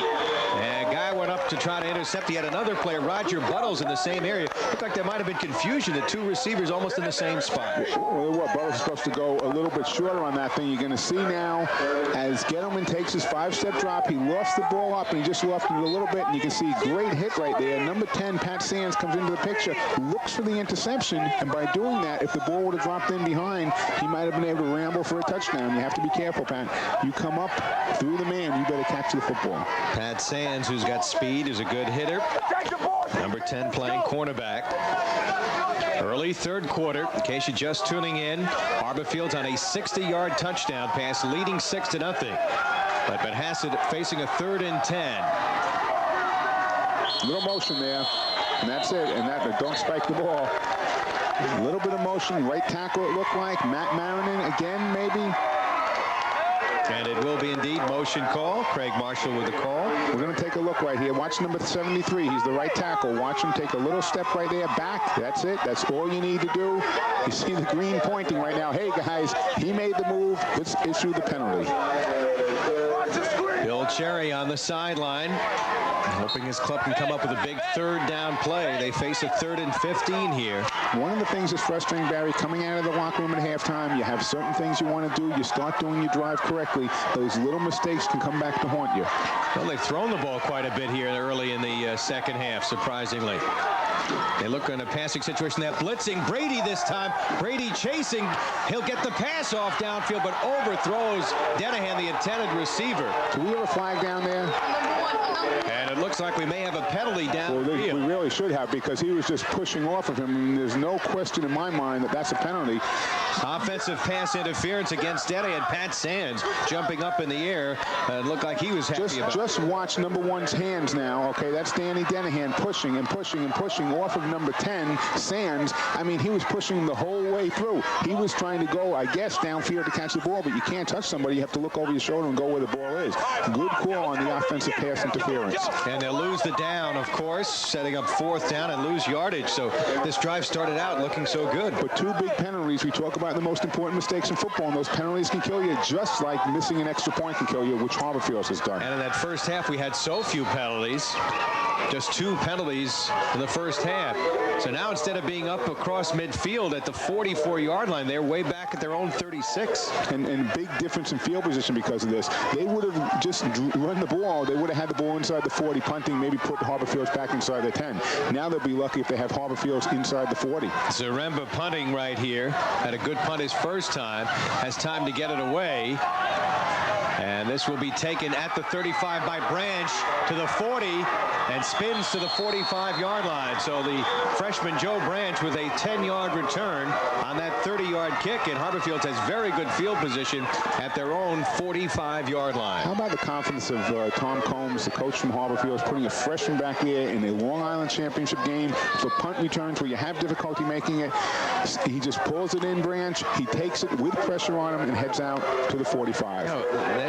And guy went up to try to intercept. He had another player, Roger Buttles, in the same area. Looked like there might have been confusion. The two receivers almost in the same spot. Well, what Buttles is supposed to go a little bit shorter on that thing. You're going to see now as Gettleman takes his 5-step drop. He lost the ball up and he just left it a little bit. And you can see great hit right there. Number 10, Pat Sands, comes into the picture, looks for the interception, and by doing that, if the ball would have dropped in behind, he might have been able to ramble for a touchdown. You have to be careful, Pat. You come up through the man, you better catch the football. Pat Sands, who's got speed, is a good hitter. Number 10 playing cornerback. Early third quarter, in case you're just tuning in, Harborfields on a 60-yard touchdown pass, leading 6-0. But Manhasset facing a 3rd and 10. Little motion there, and that's it. And that don't spike the ball. A little bit of motion. Right tackle, it looked like. Matt Marinan again, maybe. And it will be indeed motion call. Craig Marshall with the call. We're going to take a look right here. Watch number 73. He's the right tackle. Watch him take a little step right there back. That's it. That's all you need to do. You see the green pointing right now. Hey, guys, he made the move. Let's issue the penalty. Bill Cherry on the sideline, hoping his club can come up with a big 3rd down play. They face a 3rd and 15 here. One of the things that's frustrating, Barry, coming out of the locker room at halftime, you have certain things you want to do. You start doing your drive correctly. Those little mistakes can come back to haunt you. Well, they've thrown the ball quite a bit here early in the second half, surprisingly. They look in a passing situation. They're blitzing Brady this time. Brady chasing. He'll get the pass off downfield, but overthrows Denahan, the intended receiver. Do we have a flag down there? And it looks like we may have a penalty downfield. Well, we really should have, because he was just pushing off of him. And there's no question in my mind that that's a penalty. Offensive pass interference against Denahan. Pat Sands jumping up in the air. Looked like he was happy about it. Just watch number 1's hands now. Okay, that's Danny Denahan pushing and pushing and pushing off of number 10, Sands. I mean, he was pushing the whole way through. He was trying to go, I guess, downfield to catch the ball, but you can't touch somebody. You have to look over your shoulder and go where the ball is. Good call on the offensive pass interference. And they'll lose the down, of course, setting up 4th down and lose yardage. So this drive started out looking so good. But 2 big penalties. We talk about the most important mistakes in football, and those penalties can kill you, just like missing an extra point can kill you, which Harborfields has done. And in that first half, we had so few penalties. Just 2 penalties in the first half. So now instead of being up across midfield at the 44-yard line, they're way back at their own 36. And big difference in field position because of this. They would have just run the ball. They would have had the ball inside the 40, punting, maybe put Harborfields back inside the 10. Now they'll be lucky if they have Harborfields inside the 40. Zaremba punting right here. Had a good punt his first time. Has time to get it away. And this will be taken at the 35 by Branch to the 40 and spins to the 45-yard line. So the freshman Joe Branch with a 10-yard return on that 30-yard kick. And Harborfields has very good field position at their own 45-yard line. How about the confidence of Tom Combs, the coach from Harborfields, putting a freshman back there in a Long Island championship game for punt returns where you have difficulty making it. He just pulls it in, Branch. He takes it with pressure on him and heads out to the 45.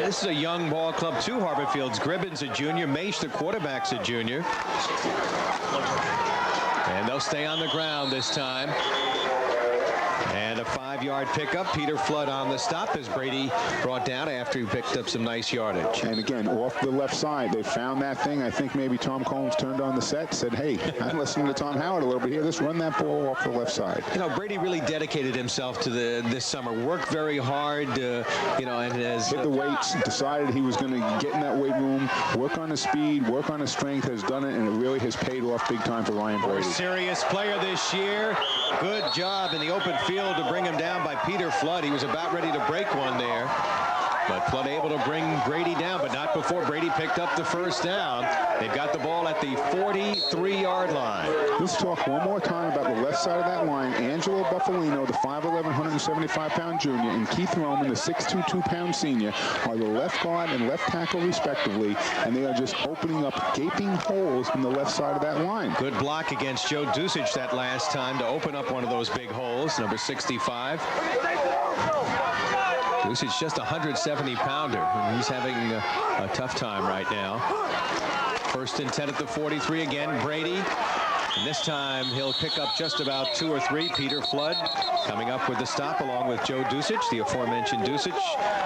This is a young ball club too, Harborfields. Gribbin's a junior. Maish, the quarterback's a junior. And they'll stay on the ground this time. And a 5-yard pickup. Peter Flood on the stop as Brady brought down after he picked up some nice yardage. And again, off the left side, they found that thing. I think maybe Tom Combs turned on the set, said, hey, I'm listening to Tom Howard a little bit here. Let's run that ball off the left side. You know, Brady really dedicated himself to this summer. Worked very hard, you know, and has hit the weights, decided he was going to get in that weight room, work on his speed, work on his strength, has done it, and it really has paid off big time for Ryan Brady. Serious player this year. Good job in the open field to bring him down by Peter Flood. He was about ready to break one there. But Flood able to bring Brady down, but not before Brady picked up the first down. They've got the ball at the 43-yard line. Let's talk one more time about the left side of that line. Angelo Buffalino, the 5'11", 175-pound junior, and Keith Roman, the 6'2", 2-pound senior, are the left guard and left tackle respectively, and they are just opening up gaping holes in the left side of that line. Good block against Joe Dusich that last time to open up one of those big holes, number 65. Dusich just a 170-pounder, and he's having a tough time right now. 1st and 10 at the 43 again. Brady And this time he'll pick up just about 2 or 3. Peter Flood coming up with the stop along with Joe Dusich, the aforementioned Dusich.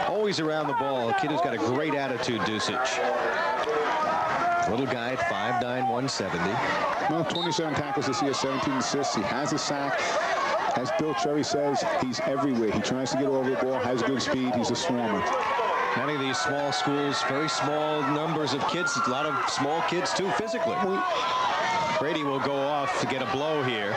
Always around the ball. A kid who's got a great attitude, Dusich. Little guy at 5'9", 170. Well, 27 tackles this year, 17 assists. He has a sack. As Bill Cherry says, he's everywhere. He tries to get over the ball, has good speed. He's a swarmer. Many of these small schools, very small numbers of kids, a lot of small kids too physically. Brady will go off to get a blow here.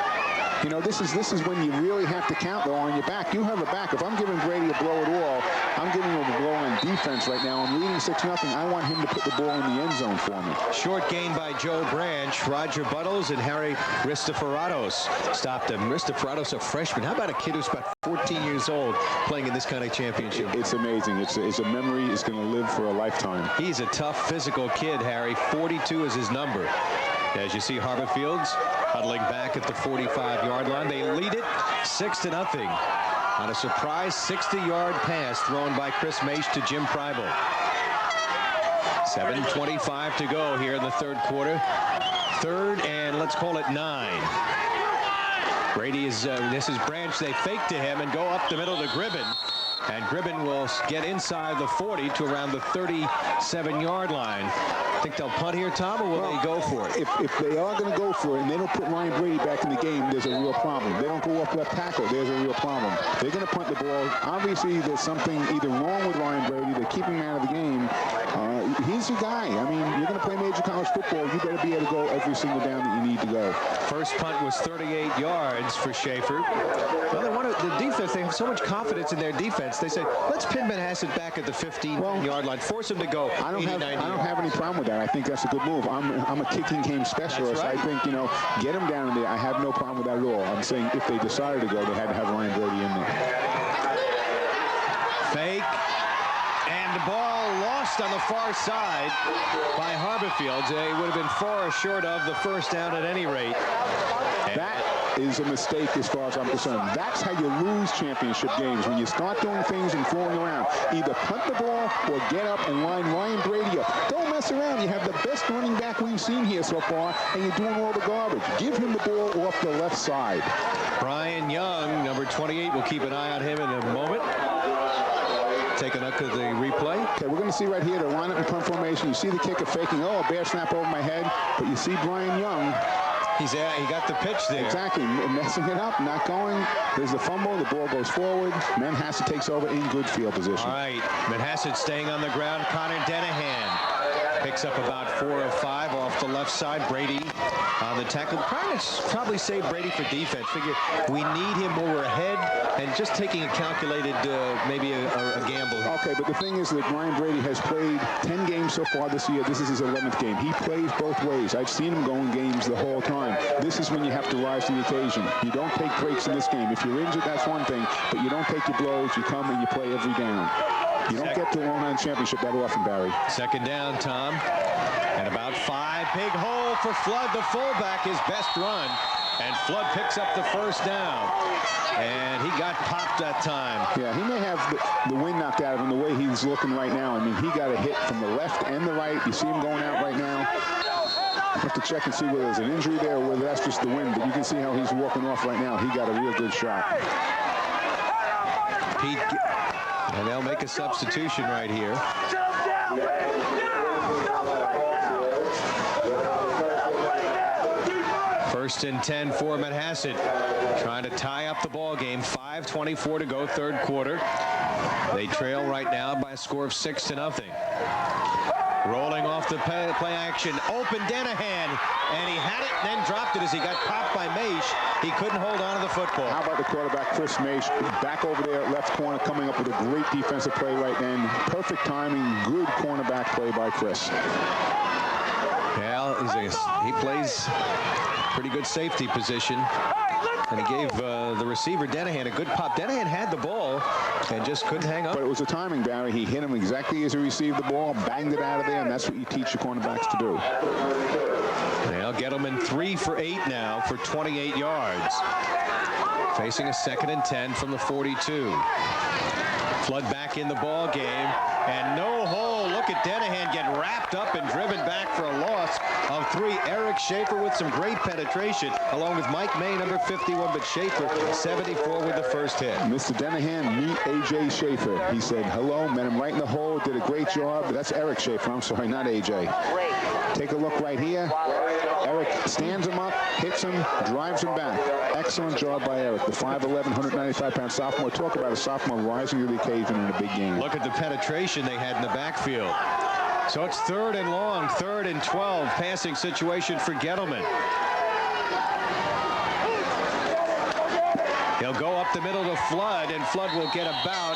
You know, this is when you really have to count, though, on your back. You have a back. If I'm giving Brady a blow at all, I'm giving him a blow on defense right now. I'm leading 6-0. I want him to put the ball in the end zone for me. Short gain by Joe Branch. Roger Buttles and Harry Ristoferatos stopped him. Ristoferatos, a freshman. How about a kid who's about 14 years old playing in this kind of championship? It's amazing. It's a memory. It's going to live for a lifetime. He's a tough, physical kid, Harry. 42 is his number. As you see, Harborfields huddling back at the 45-yard line. They lead it 6-0 on a surprise 60-yard pass thrown by Chris Maish to Jim Pryble. 7:25 to go here in the third quarter. Third and let's call it 9. Brady is, this is Branch. They fake to him and go up the middle to Gribben. And Gribben will get inside the 40 to around the 37-yard line. Think they'll punt here, Tom, or will they go for it? If they are going to go for it and they don't put Ryan Brady back in the game, there's a real problem. They don't go up left tackle, there's a real problem. They're going to punt the ball. Obviously, there's something either wrong with Ryan Brady. They're keeping him out of the game. He's your guy. I mean, you're going to play major college football. You better be able to go every single down that you need to go. First punt was 38 yards for Schaefer. Well, they want the defense. They have so much confidence in their defense. They say, let's pin Manhasset back at the 15-yard line. Force him to go 80, 90 I don't have any problem with that. I think that's a good move. I'm a kicking game specialist. Right. I think, you know, get him down in there. I have no problem with that at all. I'm saying if they decided to go, they had to have Ryan Brady in there. Fake. And the ball lost on the far side by Harborfields. They would have been far short of the first down at any rate. That is a mistake as far as I'm concerned. That's how you lose championship games, when you start doing things and fooling around. Either punt the ball or get up and line Ryan Brady up. Don't mess around. You have the best running back we've seen here so far, and you're doing all the garbage. Give him the ball off the left side. Brian Young, number 28, we'll keep an eye on him in a moment. Take a look at the replay. Okay, we're going to see right here the lineup and punt formation. You see the kicker faking, a bear snap over my head, but you see Brian Young. He got the pitch there. Exactly, messing it up, not going. There's the fumble, the ball goes forward. Manhasset takes over in good field position. All right, Manhasset staying on the ground. Connor Denahan picks up about 4 or 5 off the left side. Brady on the tackle. Probably save Brady for defense. Figure we need him when we're ahead, and just taking a calculated, maybe a gamble. Okay, but the thing is that Ryan Brady has played 10 games so far this year. This is his 11th game. He plays both ways. I've seen him go in games the whole time. This is when you have to rise to the occasion. You don't take breaks in this game. If you're injured, that's one thing, but you don't take your blows. You come and you play every down. You don't get to the Long Island Championship that often, Barry. Second down, Tom. And about 5. Big hole for Flood, the fullback, his best run. And Flood picks up the first down. And he got popped that time. Yeah, he may have the wind knocked out of him the way he's looking right now. I mean, he got a hit from the left and the right. You see him going out right now. I have to check and see whether there's an injury there or whether that's just the wind. But you can see how he's walking off right now. He got a real good shot. And they'll make a substitution right here. First and 10 for Manhasset, trying to tie up the ball game. 5:24 to go, third quarter. They trail right now by a score of 6-0. Rolling off the play action, open Denahan, and he had it and then dropped it as he got popped by Maish. He couldn't hold on to the football. How about the quarterback, Chris Maish, back over there, left corner, coming up with a great defensive play right then. Perfect timing, good cornerback play by Chris. Well, he plays pretty good safety position. And he gave the receiver, Denahan, a good pop. Denahan had the ball and just couldn't hang up. But it was a timing, Barry. He hit him exactly as he received the ball, banged it out of there, and that's what you teach your cornerbacks to do. They'll get him in 3 for 8 now for 28 yards. Facing a 2nd and 10 from the 42. Flood back in the ball game, and no hole. Look at Denahan get wrapped up and driven back for a loss of 3. Eric Schaefer with some great penetration, along with Mike May, number 51, but Schaefer 74 with the first hit. Mr. Denahan, meet A.J. Schaefer. He said hello, met him right in the hole, did a great job. That's Eric Schaefer. I'm sorry, not A.J. Take a look right here. Eric stands him up, hits him, drives him back. Excellent job by Eric, the 5'11", 195-pound sophomore. Talk about a sophomore rising to the occasion in a big game. Look at the penetration they had in the backfield. So it's 3rd and long, 3rd and 12. Passing situation for Gettleman. He'll go up the middle to Flood, and Flood will get about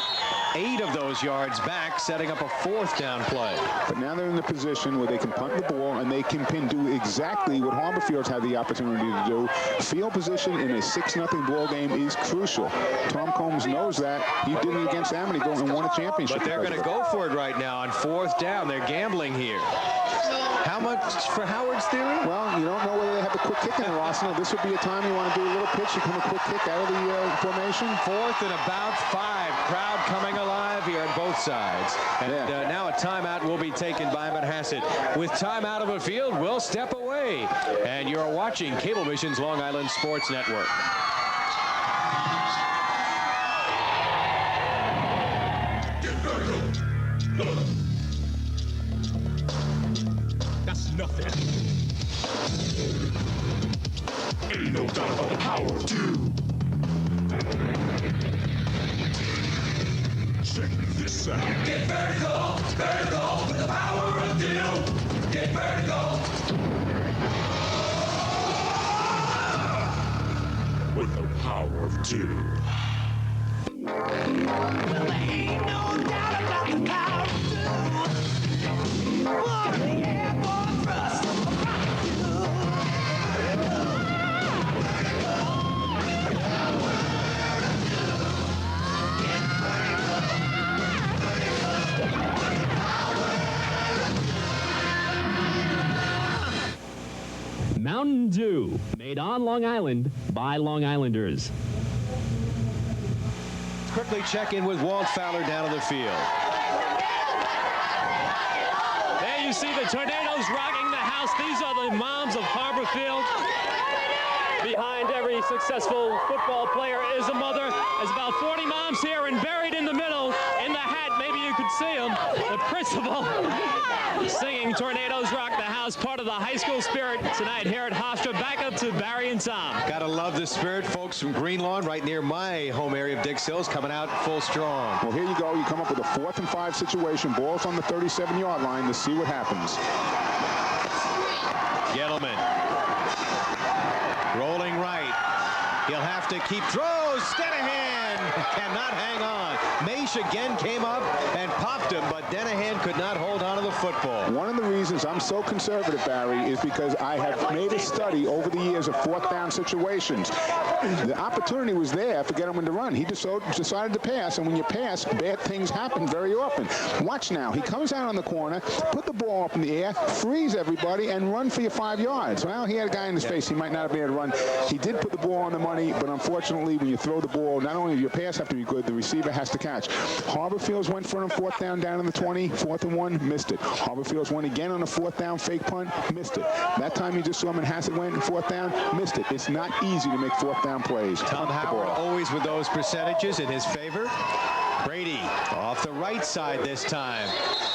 8 of those yards back, setting up a 4th down play. But now they're in the position where they can punt the ball, and they can do exactly what Harborfields had the opportunity to do. Field position in a 6-0 ball game is crucial. Tom Combs knows that. He did it against Amityville and won a championship. But they're going to go for it right now on 4th down. They're gambling here. How much for Howard's theory? Well, you don't know whether they have a quick kick in their arsenal. This would be a time you want to do a little pitch. You come a quick kick out of the formation. 4th and about 5. Crowd coming alive here on both sides. And now a timeout will be taken by Manhasset. With time out of the field, we'll step away. And you're watching Cablevision's Long Island Sports Network. That's nothing. Ain't no doubt about the power of 2. Check this out. Get vertical, vertical with the power of 2. Get vertical. With the power of 2. Well, there ain't no doubt about the power of 2. For the airborne thrust of rocket 2. Mountain Dew, made on Long Island by Long Islanders. Quickly check in with Walt Fowler down on the field. There you see the tornadoes rocking the house. These are the moms of Harborfield. Behind every successful football player is a mother. There's about 40 moms here, and buried in the middle, in the hat, maybe you could see them, the principal singing Tornadoes Rock the House, part of the high school spirit tonight here at Hofstra. Back up to Barry and Tom. Gotta love the spirit, folks from Green Lawn, right near my home area of Dix Hills, coming out full strong. Well, here you go. You come up with a 4th and 5 situation. Ball's on the 37-yard line. Let's see what happens. Gettleman. Rolling right. He'll have to keep throws. Denahan cannot hang on. Maish again came up and popped him, but Denahan could not hold on to the football. One of the reasons I'm so conservative, Barry, is because I have made a study over the years of 4th down situations. The opportunity was there for Gettleman to run. He decided to pass, and when you pass, bad things happen very often. Watch now. He comes out on the corner, put the ball up in the air, freeze everybody, and run for your 5 yards. Well, he had a guy in his face. He might not have been able to run. He did put the ball on the money, but unfortunately, when you throw the ball, not only does your pass have to be good, the receiver has to catch. Harborfields went for it on 4th down in the 20, 4th and 1, missed it. Harborfields went again on a 4th down fake punt, missed it. That time you just saw Manhasset went 4th down, missed it. It's not easy to make 4th down plays. Tom Howard always with those percentages in his favor. Brady off the right side this time.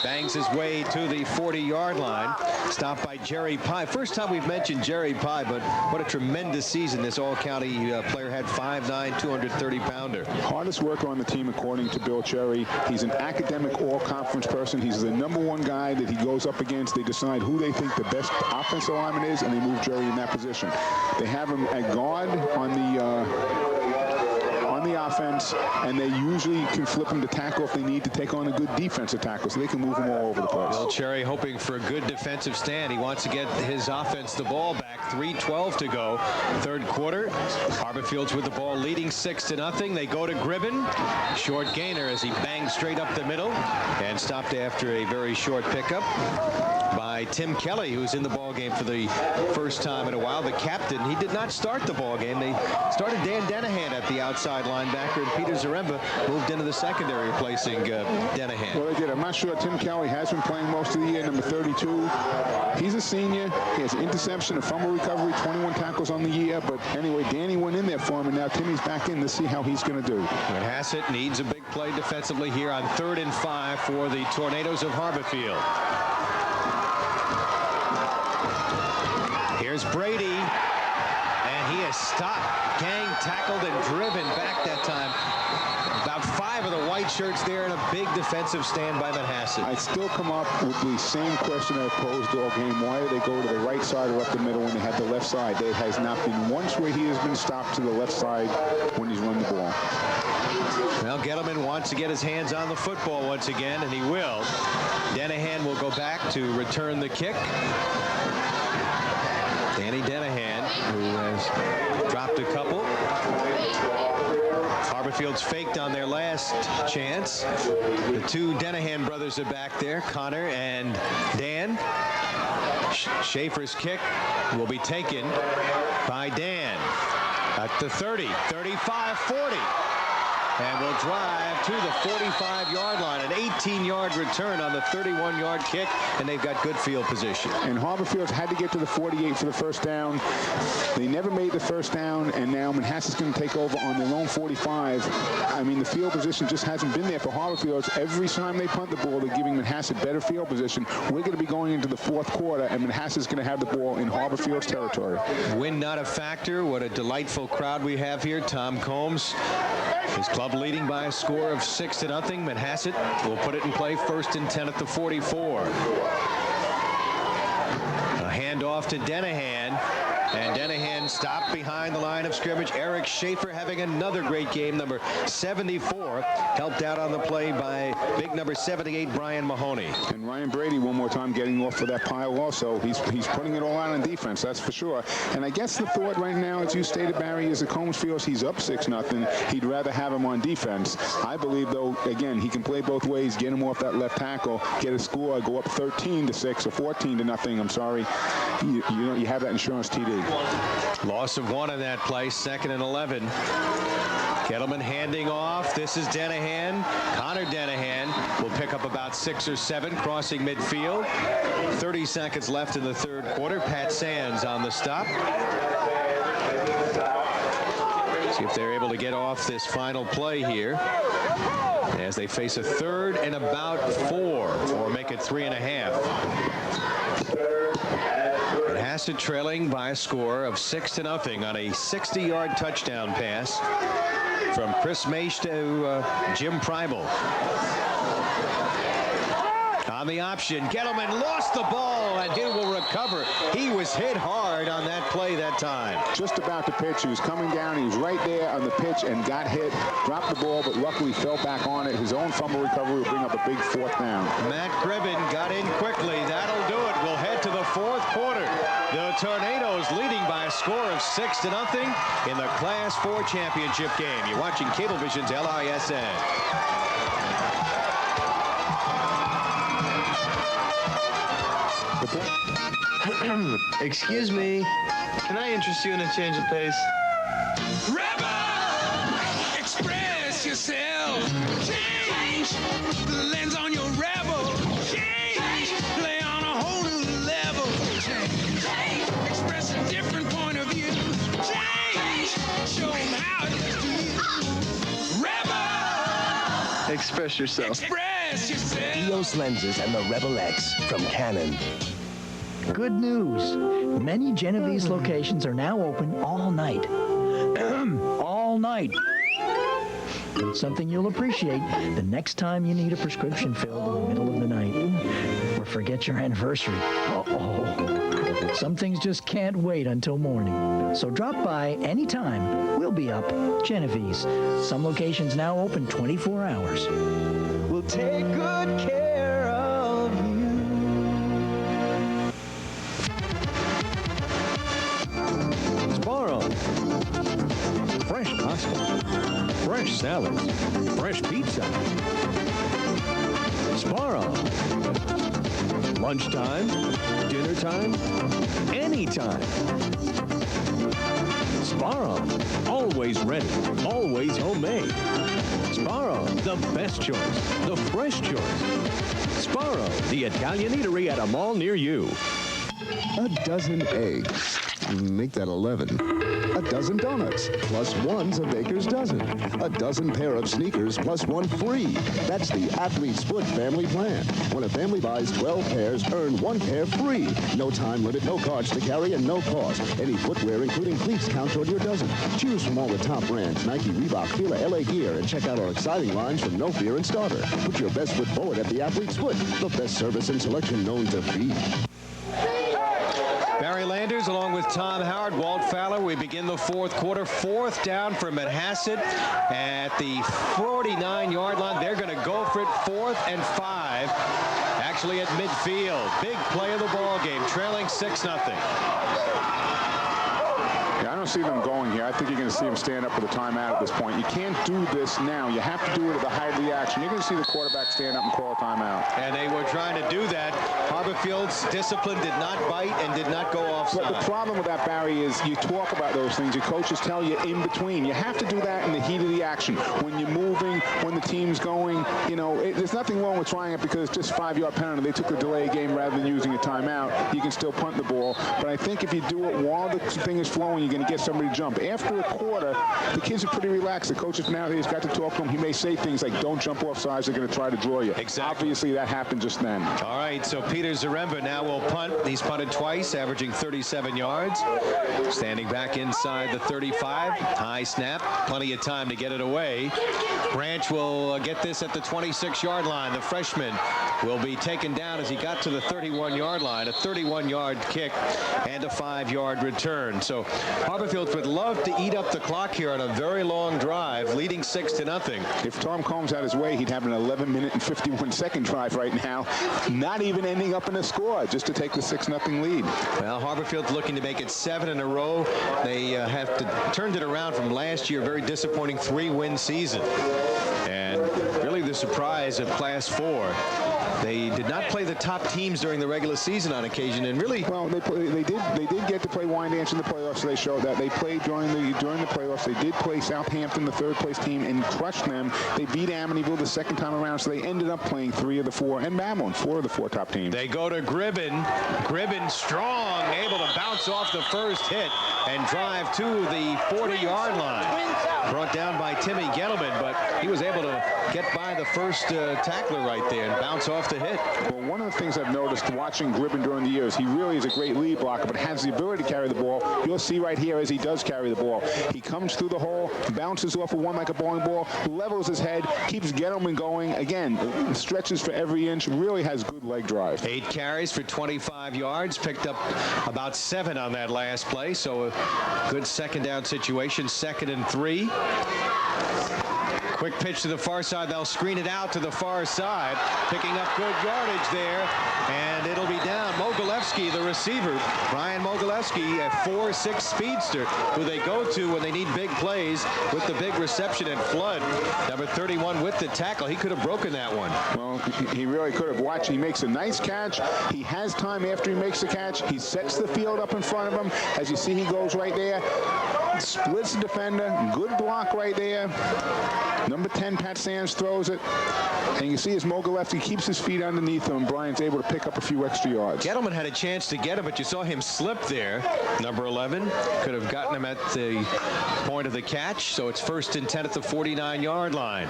Bangs his way to the 40-yard line. Stopped by Jerry Pye. First time we've mentioned Jerry Pye, but what a tremendous season this all-county player had. 5'9", 230-pounder. Hardest worker on the team, according to Bill Cherry. He's an academic all-conference person. He's the #1 guy that he goes up against. They decide who they think the best offensive lineman is, and they move Jerry in that position. They have him at guard on the offense, and they usually can flip him to tackle if they need to take on a good defensive tackle, so they can move him all over the place. Bill Cherry hoping for a good defensive stand. He wants to get his offense the ball back. 3:12 to go, 3rd quarter. Harborfields with the ball leading 6-0. They go to Gribben. Short gainer as he bangs straight up the middle and stopped after a very short pickup by Tim Kelly, who's in the ball ball game for the first time in a while. The captain, he did not start the ball game. They started Dan Denahan at the outside linebacker, and Peter Zaremba moved into the secondary, replacing Denahan. Well, they did. I'm not sure. Tim Kelly has been playing most of the year, number 32. He's a senior. He has interception, a fumble recovery, 21 tackles on the year. But anyway, Danny went in there for him, and now Timmy's back in to see how he's going to do. Manhasset needs a big play defensively here on 3rd and 5 for the Tornadoes of Harborfield. Here's Brady, and he is stopped, gang tackled, and driven back that time. About 5 of the white shirts there, and a big defensive stand by Manhasset. I still come up with the same question I posed all game. Why do they go to the right side or up the middle when they have the left side? There has not been once where he has been stopped to the left side when he's run the ball. Well, Gettleman wants to get his hands on the football once again, and he will. Denahan will go back to return the kick. Danny Denahan, who has dropped a couple. Harborfield's faked on their last chance. The 2 Denahan brothers are back there, Connor and Dan. Schaefer's kick will be taken by Dan at the 30, 35, 40. And will drive to the 45-yard line. An 18-yard return on the 31-yard kick, and they've got good field position. And Harborfield's had to get to the 48 for the first down. They never made the first down, and now Manhasset's going to take over on their own 45. I mean, the field position just hasn't been there for Harborfield's. Every time they punt the ball, they're giving Manhasset better field position. We're going to be going into the 4th quarter, and Manhasset's going to have the ball in Harborfield's territory. Win not a factor. What a delightful crowd we have here. Tom Combs, his club leading by a score of 6-0. Manhasset will put it in play 1st and 10 at the 44. A handoff to Denahan. And Denahan stopped behind the line of scrimmage. Eric Schaefer having another great game. Number 74 helped out on the play by big number 78 Brian Mahoney. And Ryan Brady one more time getting off for that pile also. He's putting it all out on defense, that's for sure. And I guess the thought right now, as you stated, Barry, is that Combs feels he's up 6-0. He'd rather have him on defense. I believe, though, again, he can play both ways, get him off that left tackle, get a score, go up 13-6 or 14-0. I'm sorry. You have that insurance TD. Loss of 1 in that play, 2nd and 11. Gettleman handing off. This is Denahan. Connor Denahan will pick up about 6 or 7, crossing midfield. 30 seconds left in the 3rd quarter. Pat Sands on the stop. See if they're able to get off this final play here as they face a 3rd and about 4, or make it 3.5. Manhasset trailing by a score of 6-0 on a 60-yard touchdown pass from Chris Maish to Jim Primal. On the option, Gettleman lost the ball, and he will recover. He was hit hard on that play that time. Just about to pitch. He was coming down. He was right there on the pitch and got hit. Dropped the ball, but luckily fell back on it. His own fumble recovery will bring up a big 4th down. Matt Gribben got in quickly. That'll do it. We'll head to the 4th quarter. The Tornadoes leading by a score of 6-0 in the Class 4 championship game. You're watching Cablevision's LISN. Excuse me. Can I interest you in a change of pace? Rebel! Express yourself. Change the lens on your rebel. Change. Play on a whole new level. Change. Express a different point of view. Change. Show them how it is to you. Rebel! Express yourself. Express yourself. EOS lenses and the Rebel X from Canon. Good news. Many Genovese locations are now open all night. All night. Something you'll appreciate the next time you need a prescription filled in the middle of the night. Or forget your anniversary. Uh-oh. Some things just can't wait until morning. So drop by anytime. We'll be up. Genovese. Some locations now open 24 hours. We'll take good care of you. Sparrow. Fresh pasta. Fresh salads. Fresh pizza. Sparrow. Lunchtime, dinner time, anytime. Sbarro, always ready, always homemade. Sbarro, the best choice, the fresh choice. Sbarro, the Italian eatery at a mall near you. A dozen eggs. Make that 11. A dozen donuts, plus one's a baker's dozen. A dozen pair of sneakers, plus one free. That's the Athlete's Foot family plan. When a family buys 12 pairs, earn one pair free. No time limit, no cards to carry, and no cost. Any footwear, including cleats, count toward your dozen. Choose from all the top brands, Nike, Reebok, Fila, LA Gear, and check out our exciting lines from No Fear and Starter. Put your best foot forward at the Athlete's Foot, the best service and selection known to feed. Barry Landers along with Tom Howard, Walt Fowler. We begin the fourth quarter. Fourth down for Manhasset at the 49-yard line. They're going to go for it. 4th and 5. Actually at midfield. Big play of the ball game. Trailing 6-0. I don't see them going here. I think you're going to see them stand up with a timeout at this point. You can't do this now. You have to do it at the height of the action. You're going to see the quarterback stand up and call a timeout. And they were trying to do that. Harborfields' discipline did not bite and did not go offside. But the problem with that, Barry, is you talk about those things. Your coaches tell you in between. You have to do that in the heat of the action. When you're moving, when the team's going, you know, there's nothing wrong with trying it because it's just a 5-yard penalty. They took the delay game rather than using a timeout. You can still punt the ball. But I think if you do it while the thing is flowing, you're going to get somebody to jump. After a quarter, the kids are pretty relaxed. The coach now he's got to talk to them. He may say things like, don't jump off sides. They're going to try to draw you. Exactly. Obviously, that happened just then. All right, so Peter Zaremba now will punt. He's punted twice, averaging 37 yards. Standing back inside the 35. High snap. Plenty of time to get it away. Branch will get this at the 26-yard line. The freshman will be taken down as he got to the 31-yard line. A 31-yard kick and a 5-yard return. So Harborfields would love to eat up the clock here on a very long drive, leading 6-0. If Tom Combs had his way, he'd have an 11-minute and 51-second drive right now, not even ending up in a score, just to take the 6-0 lead. Well, Harborfield's looking to make it 7 in a row. They have turned it around from last year, very disappointing 3-win season. And really the surprise of Class 4. They did not play the top teams during the regular season on occasion, and really, well, they did get to play Wyandanch in the playoffs. So they showed that they played during the playoffs. They did play Southampton, the 3rd place team, and crushed them. They beat Amityville the 2nd time around, so they ended up playing 3 of the 4, and Babylon 4 of the 4 top teams. They go to Gribben. Gribben strong, able to bounce off the first hit and drive to the 40-yard line. Brought down by Timmy Gettleman, but he was able to get by the first tackler right there and bounce off the hit. Well, one of the things I've noticed watching Gribben during the years, he really is a great lead blocker, but has the ability to carry the ball. You'll see right here as he does carry the ball. He comes through the hole, bounces off of one like a bowling ball, levels his head, keeps Gettleman going. Again, stretches for every inch, really has good leg drive. 8 carries for 25 yards, picked up about 7 on that last play, so a good second down situation, 2nd and 3. Quick pitch to the far side. They'll screen it out to the far side. Picking up good yardage there. And it'll be down. Mogilevsky, the receiver. Brian Mogilevsky, a 4'6" speedster who they go to when they need big plays with the big reception and flood. Number 31 with the tackle. He could have broken that one. Well, he really could have. Watched. He makes a nice catch. He has time after he makes the catch. He sets the field up in front of him. As you see, he goes right there. Splits the defender. Good block right there. Number 10, Pat Sands throws it. And you see as Mogilevsky keeps his feet underneath him, and Brian's able to pick up a few extra yards. Gettleman had a chance to get him, but you saw him slip there. Number 11 could have gotten him at the point of the catch, so it's 1st and 10 at the 49-yard line.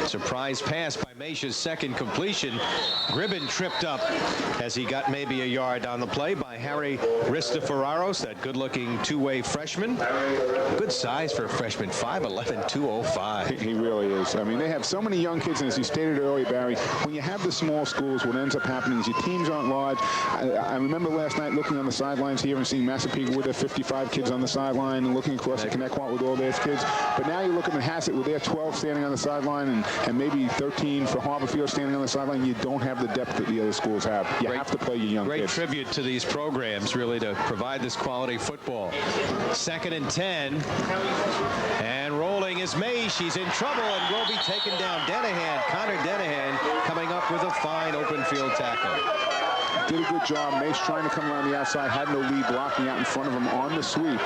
Surprise pass by Mesha's second completion. Gribben tripped up as he got maybe a yard on the play by Harry Ristaferraros, that good-looking two-way freshman. Good size for a freshman, 5'11", 205. He really is. I mean, they have so many young kids, and as you stated earlier, Barry, when you have the small schools, what ends up happening is your teams aren't large. I remember last night looking on the sidelines here and seeing Massapequa with their 55 kids on the sideline and looking across the Connecticut with all their kids. But now you look at Manhasset with their 12 standing on the sideline and maybe 13 for Harborfield standing on the sideline. You don't have the depth that the other schools have. You have to play your young kids. Great tribute to these programs, really, to provide this quality football. 2nd and 10. And rolling is May. She's in trouble and will be taken down. Connor Denahan coming up with a fine open field tackle. did a good job. Mace trying to come around the outside, had no lead, blocking out in front of him on the sweep.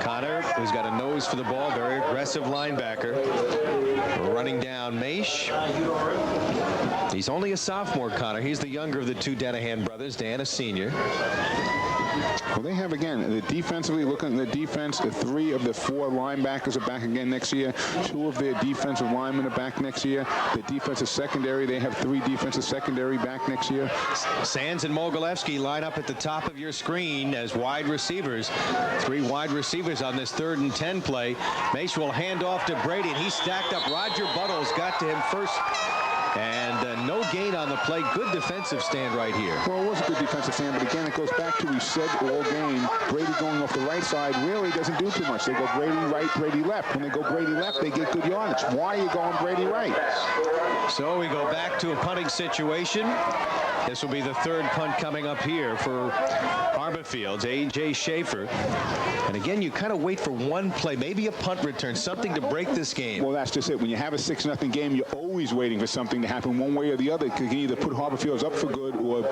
Connor, who's got a nose for the ball, very aggressive linebacker, running down Maish. He's only a sophomore, Connor. He's the younger of the two Danahan brothers. Dan, a senior. Well, they have, again, defensively, looking at the defense, the 3 of the 4 linebackers are back again next year. 2 of their defensive linemen are back next year. The defensive secondary, they have 3 defensive secondary back next year. Sands and Mogilevsky line up at the top of your screen as wide receivers. 3 wide receivers on this 3rd and 10 play. Maish will hand off to Brady, and he stacked up. Roger Buttles got to him first. And no gain on the play. Good defensive stand right here. Well, it was a good defensive stand, but again, it goes back to, we said all game, Brady going off the right side really doesn't do too much. They go Brady right, Brady left. When they go Brady left, they get good yardage. Why are you going Brady right? So we go back to a punting situation. This will be the 3rd punt coming up here for Harborfields, A.J. Schaefer. And again, you kind of wait for one play, maybe a punt return, something to break this game. Well, that's just it. When you have a 6-0 game, you're always waiting for something to happen one way or the other. You can either put Harborfields up for good or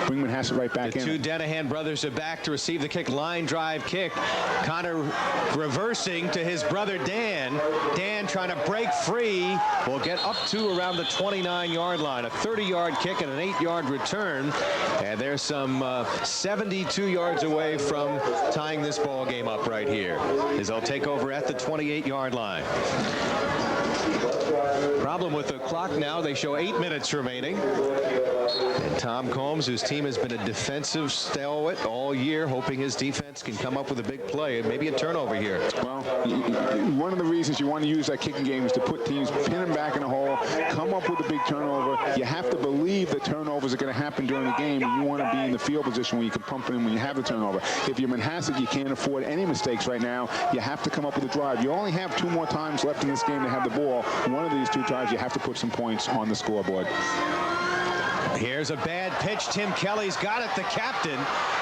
bring Manhasset right back in. The 2 Danahan brothers are back to receive the kick. Line drive kick. Connor reversing to his brother Dan. Dan trying to break free. Will get up to around the 29-yard line. A 30-yard kick and an 8-yard return. And there's some 72 yards away from tying this ball game up right here as they'll take over at the 28-yard line. Problem with the clock now, they show 8 minutes remaining. And Tom Combs, whose team has been a defensive stalwart all year, hoping his defense can come up with a big play and maybe a turnover here. Well, one of the reasons you want to use that kicking game is to put teams, pin them back in a hole, come up with a big turnover. You have to believe that turnovers are going to happen during the game, and you want to be in the field position where you can pump it in when you have a turnover. If you're Manhasset, you can't afford any mistakes right now. You have to come up with a drive. You only have 2 more times left in this game to have the ball. One of these 2 times, you have to put some points on the scoreboard. Here's a bad pitch. Tim Kelly's got it. The captain,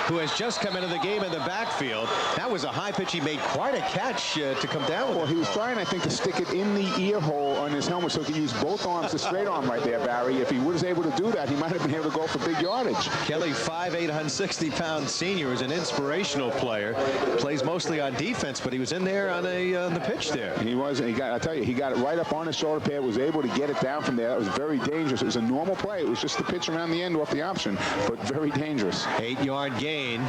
who has just come into the game in the backfield. That was a high pitch. He made quite a catch to come down with. Well, he was trying, I think, to stick it in the ear hole on his helmet so he could use both arms, the straight arm right there, Barry. If he was able to do that, he might have been able to go for big yardage. Kelly, 5'8", 160-pound senior, is an inspirational player. Plays mostly on defense, but he was in there on the pitch there. He was. And I tell you, he got it right up on his shoulder pad, was able to get it down from there. That was very dangerous. It was a normal play. It was just the pitch around the end off the option, but very dangerous. 8-yard gain.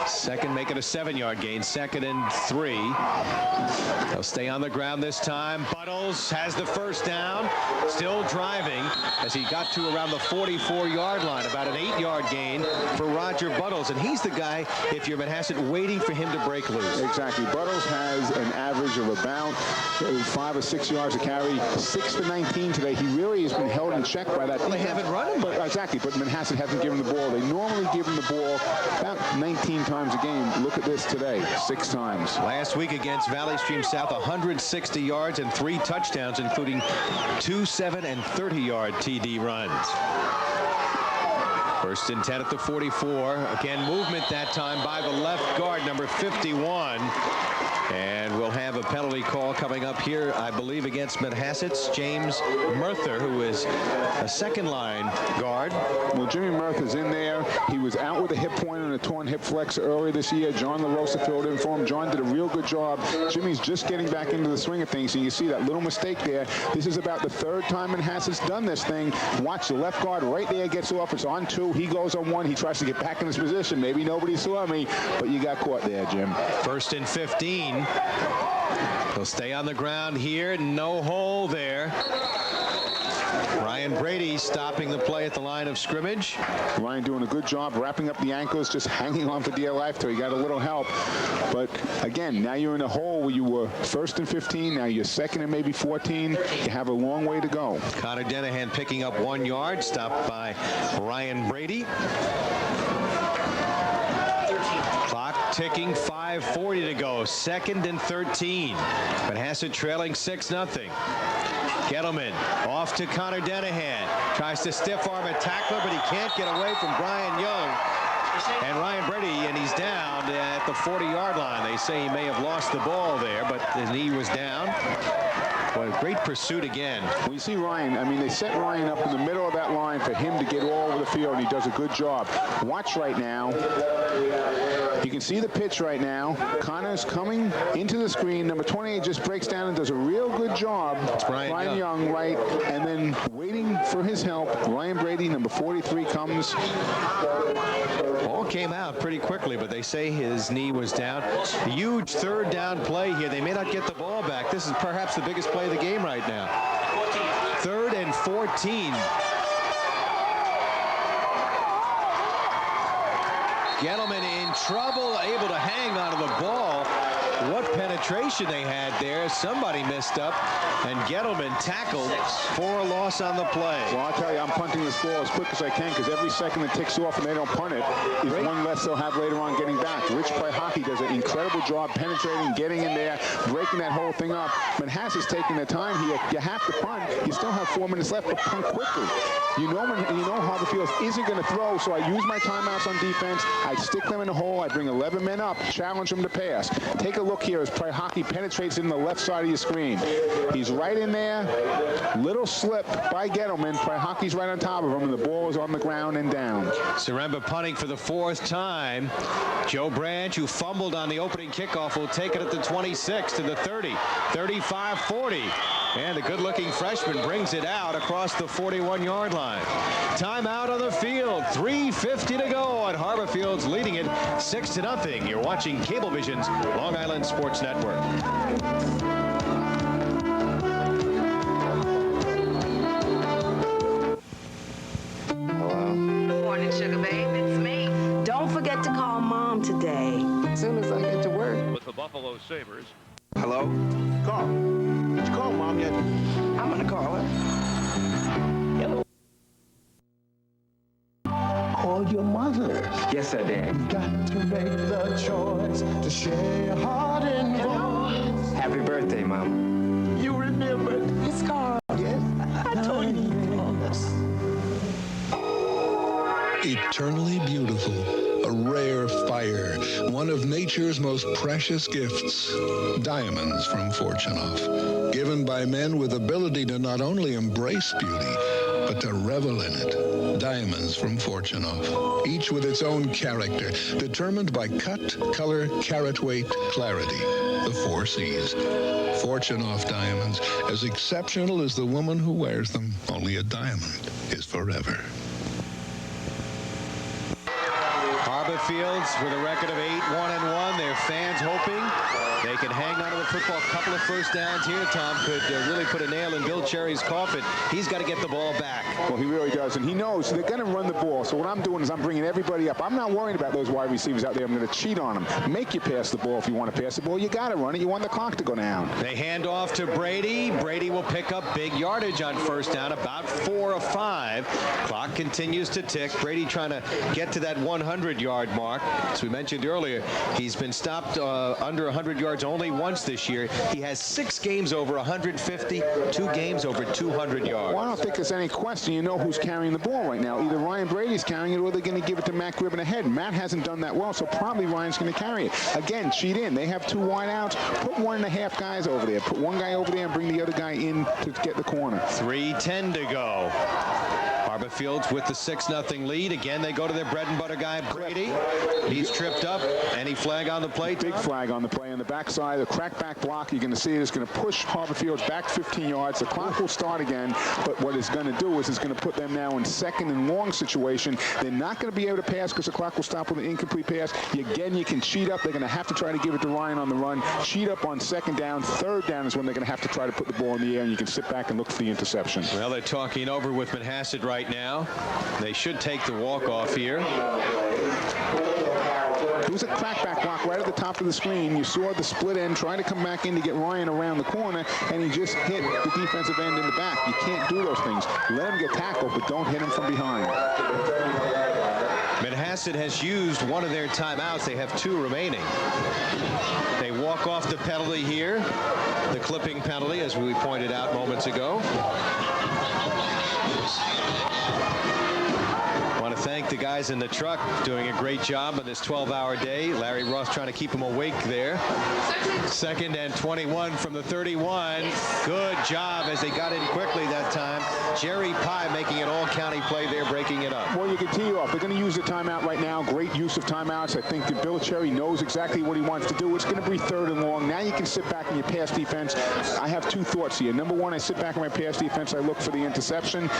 Second, make it a 7-yard gain. 2nd and 3. They'll stay on the ground this time. Buttles has the first down. Still driving as he got to around the 44-yard line. About an 8-yard gain for Roger Buttles. And he's the guy, if you're Manhasset, waiting for him to break loose. Exactly. Buttles has an average of about 5 or 6 yards a carry. 6 for 19 today. He really has been held in check by that. Well, they haven't run him. Exactly. But Manhasset hasn't given the ball. They normally give him the ball about 19 times a game. Look at this today, 6 times. Last week against Valley Stream South, 160 yards and 3 touchdowns, including 2 7 and 30-yard TD runs. 1st and 10 at the 44. Again, movement that time by the left guard, number 51. And we'll have a penalty call coming up here, I believe, against Manhasset's James Murther, who is a second-line guard. Well, Jimmy Murther's in there. He was out with a hip point and a torn hip flexor earlier this year. John LaRosa filled in for him. John did a real good job. Jimmy's just getting back into the swing of things, and you see that little mistake there. This is about the 3rd time Manhasset's done this thing. Watch, the left guard right there gets off. It's on 2. He goes on 1. He tries to get back in his position. Maybe nobody saw me, but you got caught there, Jim. 1st and 15. He'll stay on the ground here. No hole there. Ryan Brady stopping the play at the line of scrimmage. Ryan doing a good job wrapping up the ankles, just hanging on for dear life till he got a little help. But again, now you're in a hole where you were 1st and 15. Now you're 2nd and maybe 14. You have a long way to go. Connor Danahan picking up 1 yard, stopped by Ryan Brady. Clock ticking, 5:40 to go. 2nd and 13. Manhasset trailing 6-0. Gettleman off to Connor Danahan. Tries to stiff arm a tackler, but he can't get away from Brian Young. And Ryan Brady, and he's down at the 40-yard line. They say he may have lost the ball there, but his knee was down. Boy, great pursuit again. When you see Ryan, I mean, they set Ryan up in the middle of that line for him to get all over the field, and he does a good job. Watch right now. You can see the pitch right now. Connor's coming into the screen. Number 28 just breaks down and does a real good job. It's Brian Young, right? And then waiting for his help, Ryan Brady, number 43, comes. Ball came out pretty quickly, but they say his knee was down. A huge third down play here. They may not get the ball back. This is perhaps the biggest play of the game right now. 3rd and 14. Gettleman in trouble, able to hang onto the ball. What penetration they had there. Somebody missed up, and Gettleman tackled for a loss on the play. Well, I'll tell you, I'm punting this ball as quick as I can, because every second that ticks off and they don't punt it is one less they'll have later on getting back. Rich Hockey does an incredible job penetrating, getting in there, breaking that whole thing up. Manhasset's taking their time here. You have to punt. You still have 4 minutes left, but punt quickly. You know Harborfields isn't going to throw, so I use my timeouts on defense. I stick them in the hole. I bring 11 men up, challenge them to pass. Take a look here as Hockey penetrates in the left side of your screen. He's right in there. Little slip by Gettleman. Hockey's right on top of him, and the ball is on the ground and down. Saremba punting for the 4th time. Joe Branch, who fumbled on the opening kickoff, will take it at the 26 to the 30, 35, 40. And the good-looking freshman brings it out across the 41-yard line. Timeout on the field. 3:50 to go, and Harborfields leading it 6-0. You're watching Cablevision's Long Island Sports Network. Morning, sugar babe. It's me. Don't forget to call Mom today. As soon as I get to work. With the Buffalo Sabres. Hello? Call. Did you call Mom yet? I'm gonna call her. Hello. Call your mother. Yes, I did. You've got to make the choice to share your heart and voice. Happy birthday, Mom. You remembered. It's Carl. Yes, I told you. Eternally beautiful, a rare fire, one of nature's most precious gifts, diamonds from Fortunoff, given by men with ability to not only embrace beauty, but to revel in it. Diamonds from Fortunoff, each with its own character, determined by cut, color, carat weight, clarity, the 4 C's. Fortunoff diamonds, as exceptional as the woman who wears them, only a diamond is forever. Harborfields with a record of 8-1-1. Their fans hoping they can hang on to the football. A couple of first downs here, Tom, could really put a nail in Bill Cherry's coffin. He's got to get the ball back. Well, he really does, and he knows they're going to run the ball. So what I'm doing is I'm bringing everybody up. I'm not worried about those wide receivers out there. I'm going to cheat on them. Make you pass the ball if you want to pass the ball. You got to run it. You want the clock to go down. They hand off to Brady. Brady will pick up big yardage on first down, about 4 of 5. Clock continues to tick. Brady trying to get to that 100-yard mark. As we mentioned earlier, he's been stopped under 100 yards only once this year. He has 6 games over 150, 2 games over 200 yards. Well, I don't think there's any question. You know who's carrying the ball right now. Either Ryan Brady's carrying it or they're going to give it to Matt Gribben ahead. Matt hasn't done that well, so probably Ryan's going to carry it. Again, cheat in. They have 2 wide outs. Put 1.5 guys over there. Put 1 guy over there and bring the other guy in to get the corner. 3:10 to go. Harborfields with the 6-0 lead. Again, they go to their bread and butter guy, Brady. He's tripped up. Any flag on the play, Tom? Big flag on the play on the backside. The crackback block, you're going to see it is going to push Harborfields back 15 yards. The clock will start again, but what it's going to do is it's going to put them now in 2nd and long situation. They're not going to be able to pass because the clock will stop with an incomplete pass. Again, you can cheat up. They're going to have to try to give it to Ryan on the run. Cheat up on 2nd down. 3rd down is when they're going to have to try to put the ball in the air, and you can sit back and look for the interception. Well, they're talking over with Manhasset right now. They should take the walk-off here. It was a crackback block right at the top of the screen. You saw the split end trying to come back in to get Ryan around the corner, and he just hit the defensive end in the back. You can't do those things. Let him get tackled, but don't hit him from behind. Manhasset has used one of their timeouts. They have 2 remaining. They walk off the penalty here, the clipping penalty, as we pointed out moments ago. thank the guys in the truck doing a great job on this 12-hour day. Larry Ross trying to keep him awake there. 2nd and 21 from the 31. Good job as they got in quickly that time. Jerry Pye making an all-county play there, breaking it up. Well, you can tee off. They're going to use the timeout right now. Great use of timeouts. I think that Bill Cherry knows exactly what he wants to do. It's going to be 3rd and long. Now you can sit back in your pass defense. I have 2 thoughts here. Number 1, I sit back in my pass defense. I look for the interception.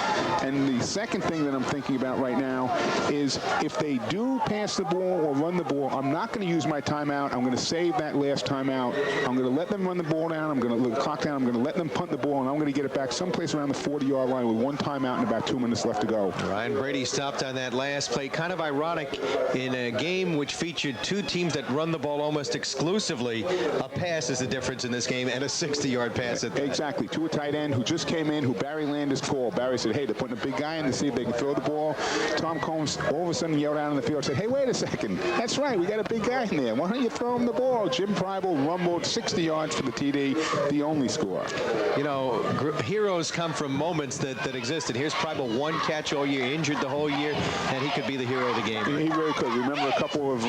And the second thing that I'm thinking about right now is if they do pass the ball or run the ball, I'm not going to use my timeout. I'm going to save that last timeout. I'm going to let them run the ball down. I'm going to let the clock down. I'm going to let them punt the ball, and I'm going to get it back someplace around the 40-yard line with 1 timeout and about 2 minutes left to go. Ryan Brady stopped on that last play. Kind of ironic in a game which featured 2 teams that run the ball almost exclusively. A pass is the difference in this game, and a 60-yard pass at that. Exactly. To a tight end who just came in, who Barry Landers called. Barry said, hey, they're putting a big guy in to see if they can throw the ball. Tom Combs all of a sudden yelled out on the field, said, hey, wait a second. That's right. We got a big guy in there. Why don't you throw him the ball? Jim Preibel rumbled 60 yards for the TD, the only score. You know, heroes come from moments that existed. Here's Preibel, 1 catch all year, injured the whole year, and he could be the hero of the game. He really could. Remember a couple of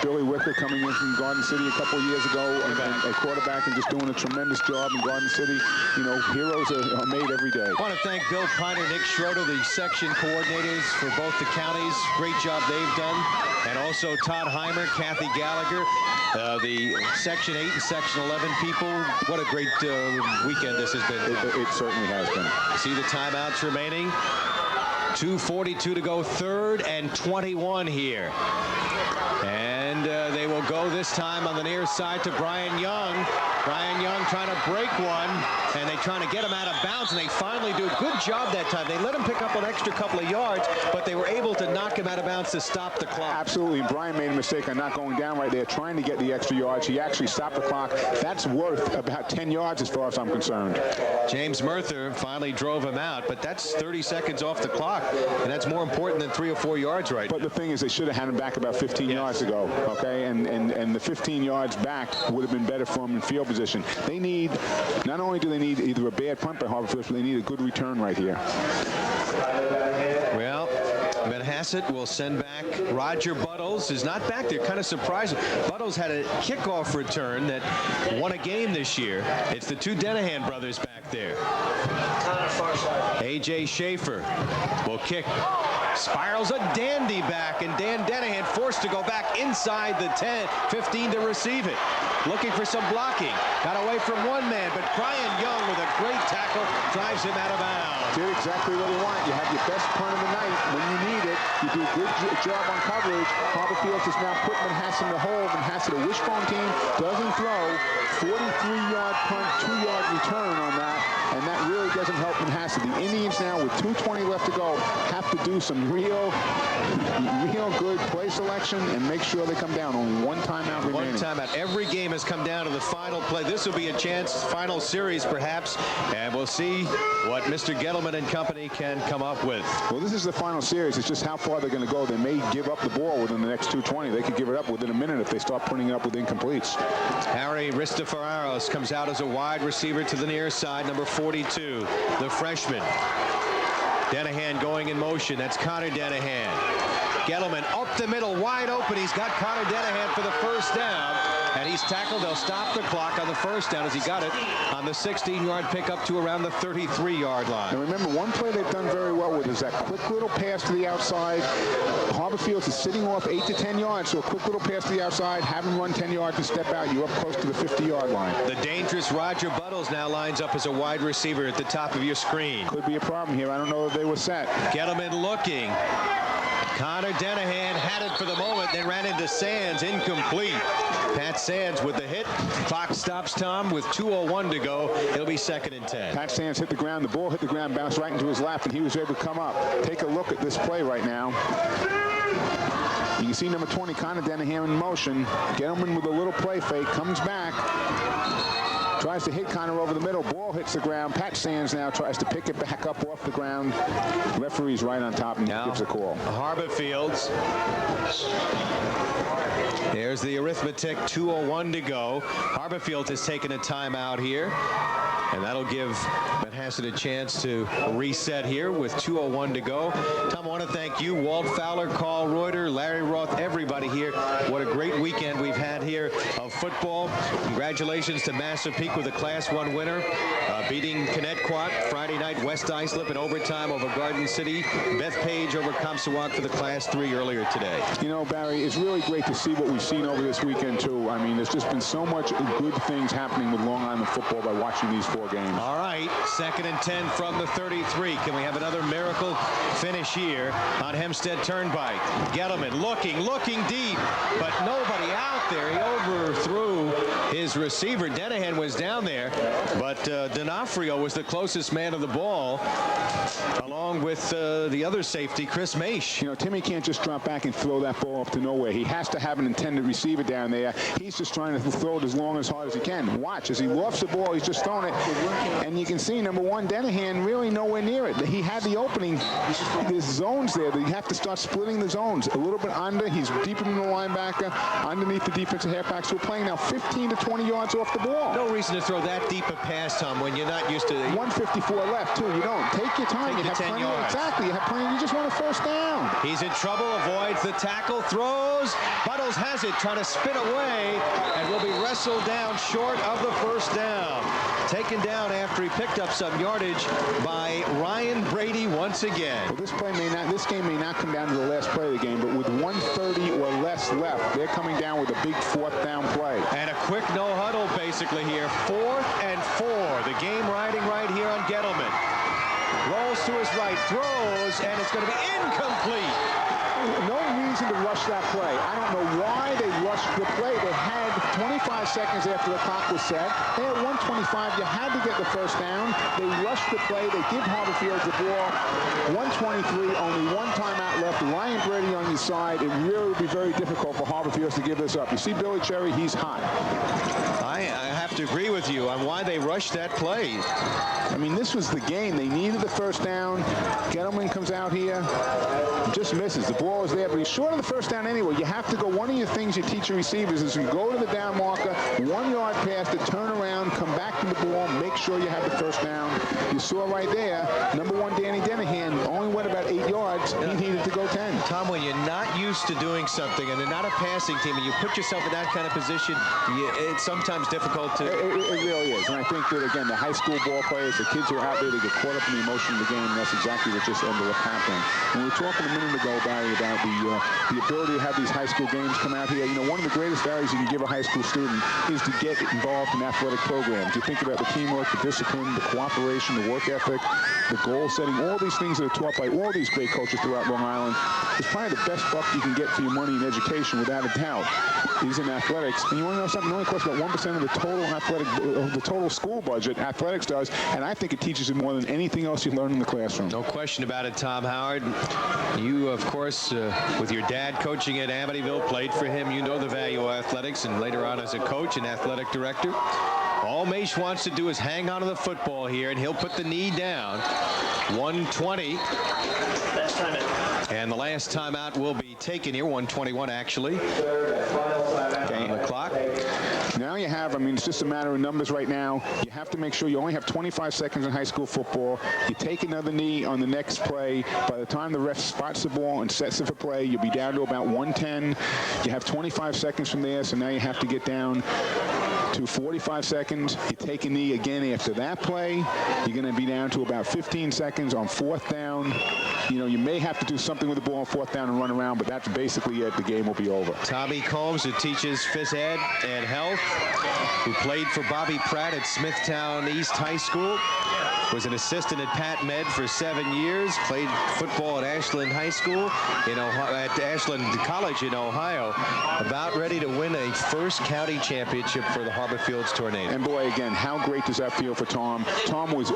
Billy Wicker coming in from Garden City a couple of years ago, a quarterback, and just doing a tremendous job in Garden City. You know, heroes are made every day. I want to thank Bill Piner, Nick Schroeder, the section coordinators for both the counties. Great job they've done. And also Todd Heimer, Kathy Gallagher, the Section 8 and Section 11 people. What a great weekend this has been. It certainly has been. See the timeouts remaining. 2:42 to go, 3rd and 21 here. And they will go this time on the near side to Brian Young. Brian Young trying to break one, and they trying to get him out of bounds, and they finally do a good job that time. They let him pick up an extra couple of yards, but they were able to knock him out of bounds to stop the clock. Absolutely. Brian made a mistake on not going down right there, trying to get the extra yards. He actually stopped the clock. That's worth about 10 yards as far as I'm concerned. James Murther finally drove him out, but that's 30 seconds off the clock, and that's more important than 3 or 4 yards right now. But the thing is, they should have had him back about 15 yards ago, okay? And the 15 yards back would have been better for him in field position. They need, not only do they need either a bad punt by Harborfields, but they need a good return right here. Well, Manhasset will send back Roger Buttles, who's not back there. Kind of surprising. Buttles had a kickoff return that won a game this year. It's the 2 Denahan brothers back there. A.J. Schaefer will kick. Spirals a dandy back, and Dan Denahan forced to go back inside the 10, 15 to receive it. Looking for some blocking. Got away from one man, but Brian Young with a great tackle drives him out of bounds. Did exactly what you want. You have your best punt of the night when you need it. You do a good job on coverage. Harborfields is now putting Manhasset in the hole. Manhasset, a wishbone team, doesn't throw. 43-yard punt, 2-yard return on that, and that really doesn't help Manhasset. The Indians now, with 2:20 left to go, have to do some real good play selection and make sure they come down. Only 1 timeout remaining. 1 timeout. Every game has come down to the final play. This will be a chance, final series perhaps, and we'll see what Mr. Gettleman and company can come up with. Well, this is the final series. It's just how far they're going to go. They may give up the ball within the next 2:20. They could give it up within a minute if they start putting it up with incompletes. Harry Ristafaros comes out as a wide receiver to the near side, number 42, the freshman. Denahan going in motion. That's Connor Denahan. Gettleman up the middle, wide open. He's got Connor Denahan for the first down, and he's tackled. They'll stop the clock on the first down as he got it on the 16-yard pickup to around the 33-yard line. And remember, one play they've done very well with is that quick little pass to the outside. Harborfields is sitting off 8 to 10 yards, so a quick little pass to the outside, have him run 10 yards and step out. You're up close to the 50-yard line. The dangerous Roger Buttles now lines up as a wide receiver at the top of your screen. Could be a problem here. I don't know if they were set. Gettleman looking. Connor Denahan had it for the moment, then ran into Sands, incomplete. Pat Sands with the hit. Clock stops, Tom, with 2:01 to go. It'll be 2nd and 10. Pat Sands hit the ground. The ball hit the ground, bounced right into his lap, and he was able to come up. Take a look at this play right now. You can see number 20, Connor Denahan in motion. Gettleman with a little play fake, comes back. Tries to hit Connor over the middle. Ball hits the ground. Pat Sands now tries to pick it back up off the ground. Referee's right on top and gives a call. Harborfields. There's the arithmetic, 2:01 to go. Harborfields has taken a timeout here. And that'll give Manhasset a chance to reset here with 2:01 to go. Tom, I want to thank you, Walt Fowler, Carl Reuter, Larry Roth, everybody here. What a great weekend we've had here of football. Congratulations to Massapequa with a Class 1 winner, beating Connecticut Friday night, West Islip in overtime over Garden City. Bethpage over Comstock for the Class 3 earlier today. You know, Barry, it's really great to see what we've seen over this weekend, too. I mean, there's just been so much good things happening with Long Island football by watching these 4 games. All right, 2nd and 10 from the 33. Can we have another miracle finish here on Hempstead Turnpike? Gettleman looking deep, but nobody out there. He overthrew his receiver. Denahan was down there, but D'Onofrio was the closest man to the ball, along with the other safety, Chris Maish. You know, Timmy can't just drop back and throw that ball up to nowhere. He has to have an intended receiver down there. He's just trying to throw it as long as hard as he can. Watch, as he lofts the ball, he's just throwing it. And you can see, number one, Denahan really nowhere near it. He had the opening. There's zones there that you have to start splitting the zones. A little bit under. He's deeper than the linebacker, underneath the defensive halfback. So we're playing now 15 to 20 yards off the ball. No reason to throw that deep a pass, Tom, when you're not used to 154 left, too. You don't. Take your time. Take you have 10 plenty. yards. Exactly. You have plenty. You just want a first down. He's in trouble. Avoids the tackle. Throws. Buttles has it. Trying to spin away. And will be wrestled down short of the first down. Taken down after he picked up some yardage by Ryan Brady once again. Well, this game may not come down to the last play of the game, but with 1:30 or less left, they're coming down with a big 4th down play. And a quick no huddle basically here. 4th and 4. The game riding right here on Gettleman. Rolls to his right, throws, and it's going to be incomplete. No reason to rush that play. I don't know why they rushed the play. They had 25 seconds after the clock was set. They had 1:25. You had to get the first down. They rushed the play. They give Harborfields the ball. 1:23, only 1 timeout left. Ryan Brady on your side. It really would be very difficult for Harborfields to give this up. You see Billy Cherry, he's hot. I have to agree with you on why they rushed that play. I mean, this was the game. They needed the first down. Gettleman comes out here, just misses. The ball is there, but he's short of the first down anyway. You have to go. One of your things you teach your receivers is to go to the down marker, 1 yard pass to turn around, come back to the ball, make sure you have the first down. You saw right there, number 1, Danny Denahan, only went about 8 yards. He needed to go 10. Tom, when you're not used to doing something and they're not a passing team and you put yourself in that kind of position, it's sometimes difficult to... It really is. And I think that, again, the high school ball players, the kids who are out there, they get caught up in the emotion of the game, and that's exactly what just ended up happening. And we were talking a minute ago, Barry, about the ability to have these high school games come out here. You know, one of the greatest values you can give a high school student is to get involved in athletic programs. You think about the teamwork, the discipline, the cooperation, the work ethic, the goal setting, all these things that are taught by all these great coaches throughout Long Island. It's probably the best buck you can get for your money in education, without a doubt, is in athletics. And you want to know something? It only costs about 1% of the total the total school budget. Athletics does, and I think it teaches you more than anything else you learn in the classroom. No question about it, Tom Howard. You, of course, with your dad coaching at Amityville, played for him. You know the value of athletics, and later on as a coach and athletic director. All Maish wants to do is hang on to the football here, and he'll put the knee down. 1:20. Last time out. And the last timeout will be taken here. 1:21 actually. Okay, on the clock. Now you have, I mean, it's just a matter of numbers right now. You have to make sure you only have 25 seconds in high school football. You take another knee on the next play. By the time the ref spots the ball and sets it for play, you'll be down to about 1:10. You have 25 seconds from there, so now you have to get down to 45 seconds. You take a knee again after that play. You're going to be down to about 15 seconds on 4th down. You know, you may have to do something with the ball on 4th down and run around, but that's basically it. The game will be over. Tommy Combs, who teaches phys ed and health, who played for Bobby Pratt at Smithtown East High School, was an assistant at Pat Med for 7 years, played football at Ashland High School, at Ashland College in Ohio, about ready to win a first county championship for the Harborfields Tornado. And boy, again, how great does that feel for Tom? Tom was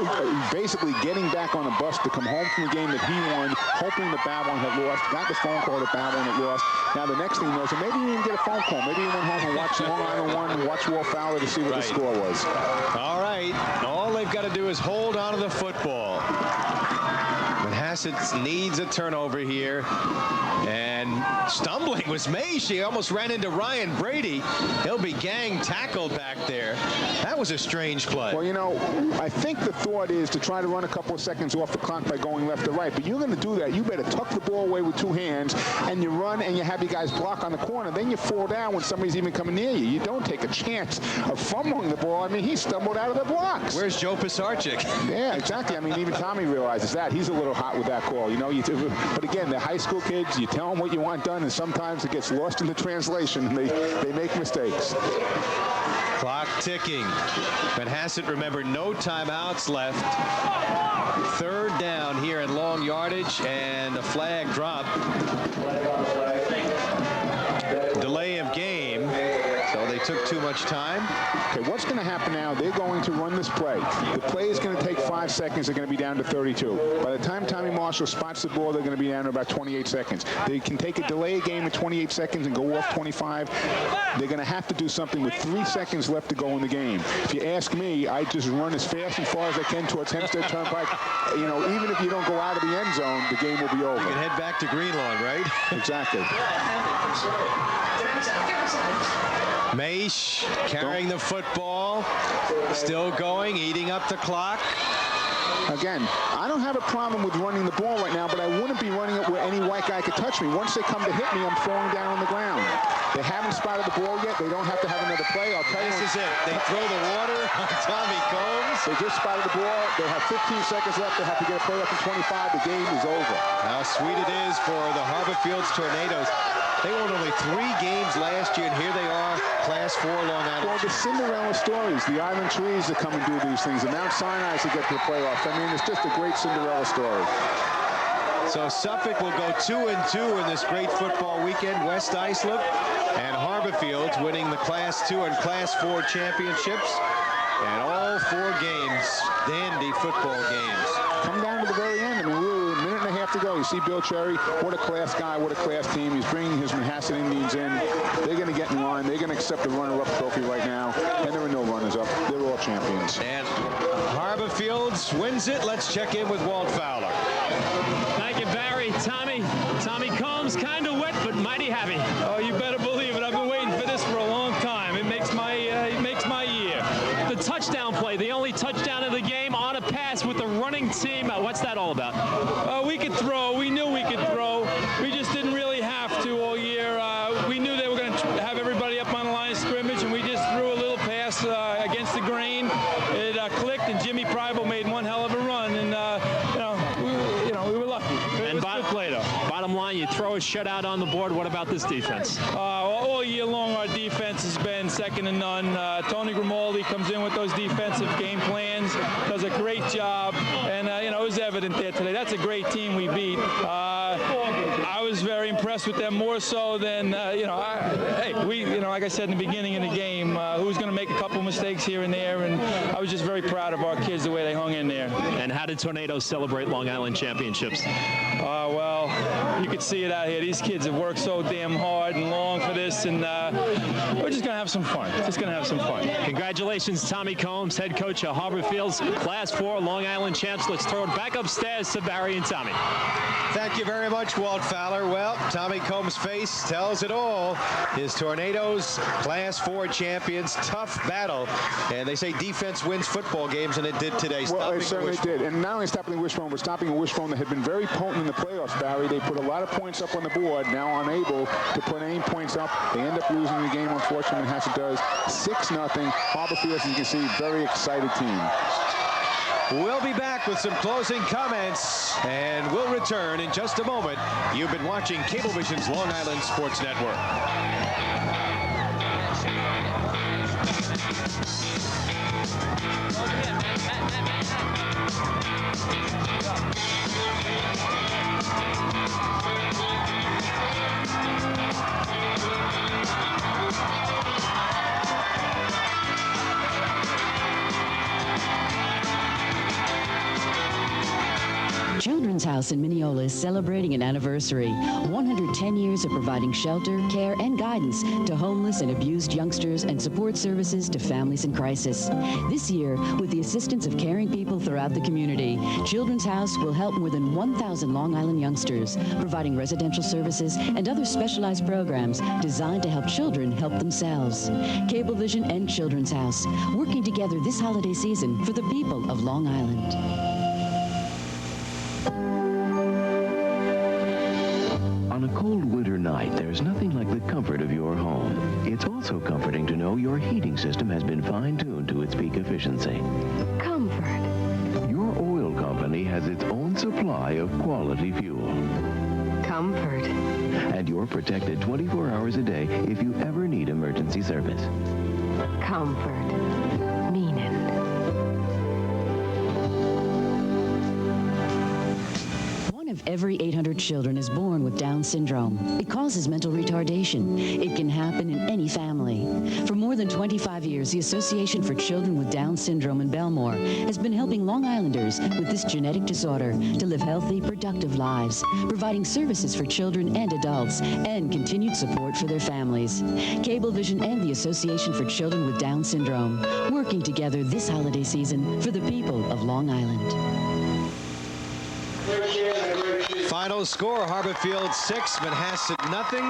basically getting back on a bus to come home from the game that he won, hoping that Babylon had lost, got the phone call that Babylon had lost. Now the next thing he knows, and maybe he didn't get a phone call. Maybe he went home and watched Long Island 1 and watched Walt Fowler to see what the score was. All right. All they've got to do is hold on to the football. Manhasset needs a turnover here. And stumbling was May. She almost ran into Ryan Brady. He'll be gang tackled back there. That was a strange play. Well, you know, I think the thought is to try to run a couple of seconds off the clock by going left to right. But you're going to do that, you better tuck the ball away with 2 hands, and you run and you have you guys block on the corner. Then you fall down when somebody's even coming near you. You don't take a chance of fumbling the ball. I mean, he stumbled out of the blocks. Where's Joe Pisarcik? Yeah, exactly. I mean, even Tommy realizes that. He's a little hot with that call. You know, but again, they're high school kids. You tell them what you want done, and sometimes it gets lost in the translation. They make mistakes. Clock ticking. Manhasset, remember, no timeouts left. 3rd down here at long yardage, and a flag drop. Delay of game. So they took too much time. Okay, what's going to happen now? They're going to run this play. The play is going to take 5 seconds. They're going to be down to 32. By the time Tommy Marshall spots the ball, they're going to be down to about 28 seconds. They can take a delay game at 28 seconds and go off 25. They're going to have to do something with 3 seconds left to go in the game. If you ask me, I just run as fast and far as I can towards Hempstead Turnpike. You know, even if you don't go out of the end zone, the game will be over. You can head back to Greenlawn, right? Exactly. Maish carrying the football, still going, eating up the clock. Again, I don't have a problem with running the ball right now, but I wouldn't be running it where any white guy could touch me. Once they come to hit me, I'm falling down on the ground. They haven't spotted the ball yet. They don't have to have another play. I'll tell you. This is it. They throw the water on Tommy Combs. They just spotted the ball. They have 15 seconds left. They have to get a play up in 25. The game is over. How sweet it is for the Harborfields Tornadoes. They won only 3 games last year, and here they are, Class 4 Long Island. Well, the Cinderella stories, the Island Trees that come and do these things, the Mount Sinai's that get to the playoffs. I mean, it's just a great Cinderella story. So Suffolk will go 2-2 in this great football weekend. West Islip and Harborfields winning the Class 2 and Class 4 championships. And all 4 games, dandy football games. Come down to the very end. I mean, we're a minute and a half to go. You see Bill Cherry, what a class guy, what a class team. He's bringing his Manhasset Indians in. They're going to get in line. They're going to accept the runner-up trophy right now. And there are no runners-up. They're all champions. And Harborfields wins it. Let's check in with Walt Fowler. Thank you, Barry. Tommy Combs, kind of wet, but mighty happy. Oh, you better believe it. I've been waiting for this for a long time. It makes my year. The touchdown play, the only touchdown of the game on a pass with the running team. What's that all about? We could throw. We knew we could throw. We just didn't really have to all year. We knew they were going to have everybody up on the line of scrimmage, and we just threw a little pass against the grain. It clicked, and Jimmy Pryble made one hell of a run, and we were lucky. It was a good play, though. Bottom line, you throw a shutout on the board. What about this defense? All year long, our defense has been second to none. Tony Grimaldi comes in with those defensive game plans, does a great job, and it was evident there today. That's a great team we beat. I was very impressed with them, more so than like I said in the beginning of the game, who was going to make a couple mistakes here and there, and I was just very proud of our kids the way they hung in there. And how did Tornadoes celebrate Long Island championships? Well, you could see it out here. These kids have worked so damn hard and long for this, and we're just going to have some fun. Congratulations, Tommy Combs, head coach of Harborfields, Class 4 Long Island champs. Let's throw it back upstairs to Barry and Tommy. Thank you very much, Walt Fowler. Well, Tommy Combs' face tells it all. His Tornadoes, Class 4 champions, tough battle. And they say defense wins football games, and it did today. Well, it certainly did. And not only stopping the wishbone, but stopping a wishbone that had been very potent in the playoffs, Barry. They put a lot of points up on the board, now unable to put any points up. They end up losing the game, unfortunately, Manhasset does. 6-0. Harborfields, as you can see, very excited team. We'll be back with some closing comments, and we'll return in just a moment. You've been watching Cablevision's Long Island Sports Network. Children's House in Mineola is celebrating an anniversary. 110 years of providing shelter, care, and guidance to homeless and abused youngsters and support services to families in crisis. This year, with the assistance of caring people throughout the community, Children's House will help more than 1,000 Long Island youngsters, providing residential services and other specialized programs designed to help children help themselves. Cablevision and Children's House, working together this holiday season for the people of Long Island. On a cold winter night, there's nothing like the comfort of your home. It's also comforting to know your heating system has been fine-tuned to its peak efficiency. Comfort. Your oil company has its own supply of quality fuel. Comfort. And you're protected 24 hours a day if you ever need emergency service. Comfort. Meaning. One of every 800 children is born with Down syndrome. It causes mental retardation. It can happen in any family. For more than 25 years, the Association for Children with Down Syndrome in Belmore has been helping Long Islanders with this genetic disorder to live healthy, productive lives, providing services for children and adults, and continued support for their families. Cablevision and the Association for Children with Down Syndrome, working together this holiday season for the people of Long Island. Final score, Harborfields 6, Manhasset nothing.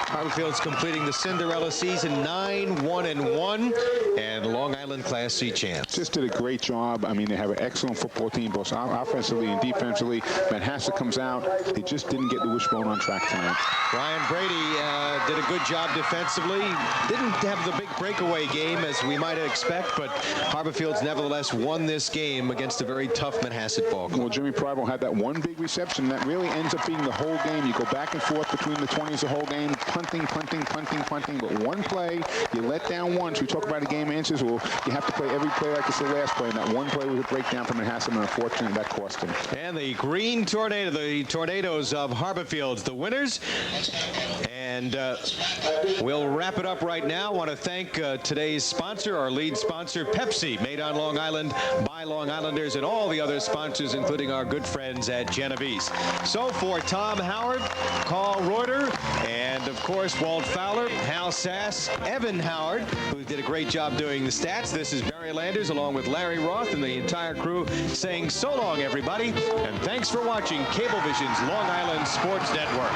Harborfields completing the Cinderella season 9-1-1, and Long Island Class C champs. Just did a great job. I mean, they have an excellent football team, both offensively and defensively. Manhasset comes out. They just didn't get the wishbone on track tonight. Ryan Brady did a good job defensively. Didn't have the big breakaway game as we might expect, but Harborfields nevertheless won this game against a very tough Manhasset ball club. Well, Jimmy Prival had that one big reception that really ends up being the whole game. You go back and forth between the 20s the whole game, punting, but one play, you let down once. We talk about a game answers. Well, you have to play every play like it's the last play, and that one play was a breakdown from Manhasset, and unfortunately that cost him. And the Green Tornado, the Tornadoes of Harborfields, the winners. And we'll wrap it up right now. I want to thank today's sponsor, our lead sponsor, Pepsi, made on Long Island by Long Islanders, and all the other sponsors, including our good friends at Genovese. So for Tom Howard, Carl Reuter, and of course Walt Fowler, Hal Sass, Evan Howard, who did a great job doing the stats, this is Barry Landers along with Larry Roth and the entire crew saying so long, everybody, and thanks for watching Cablevision's Long Island Sports Network.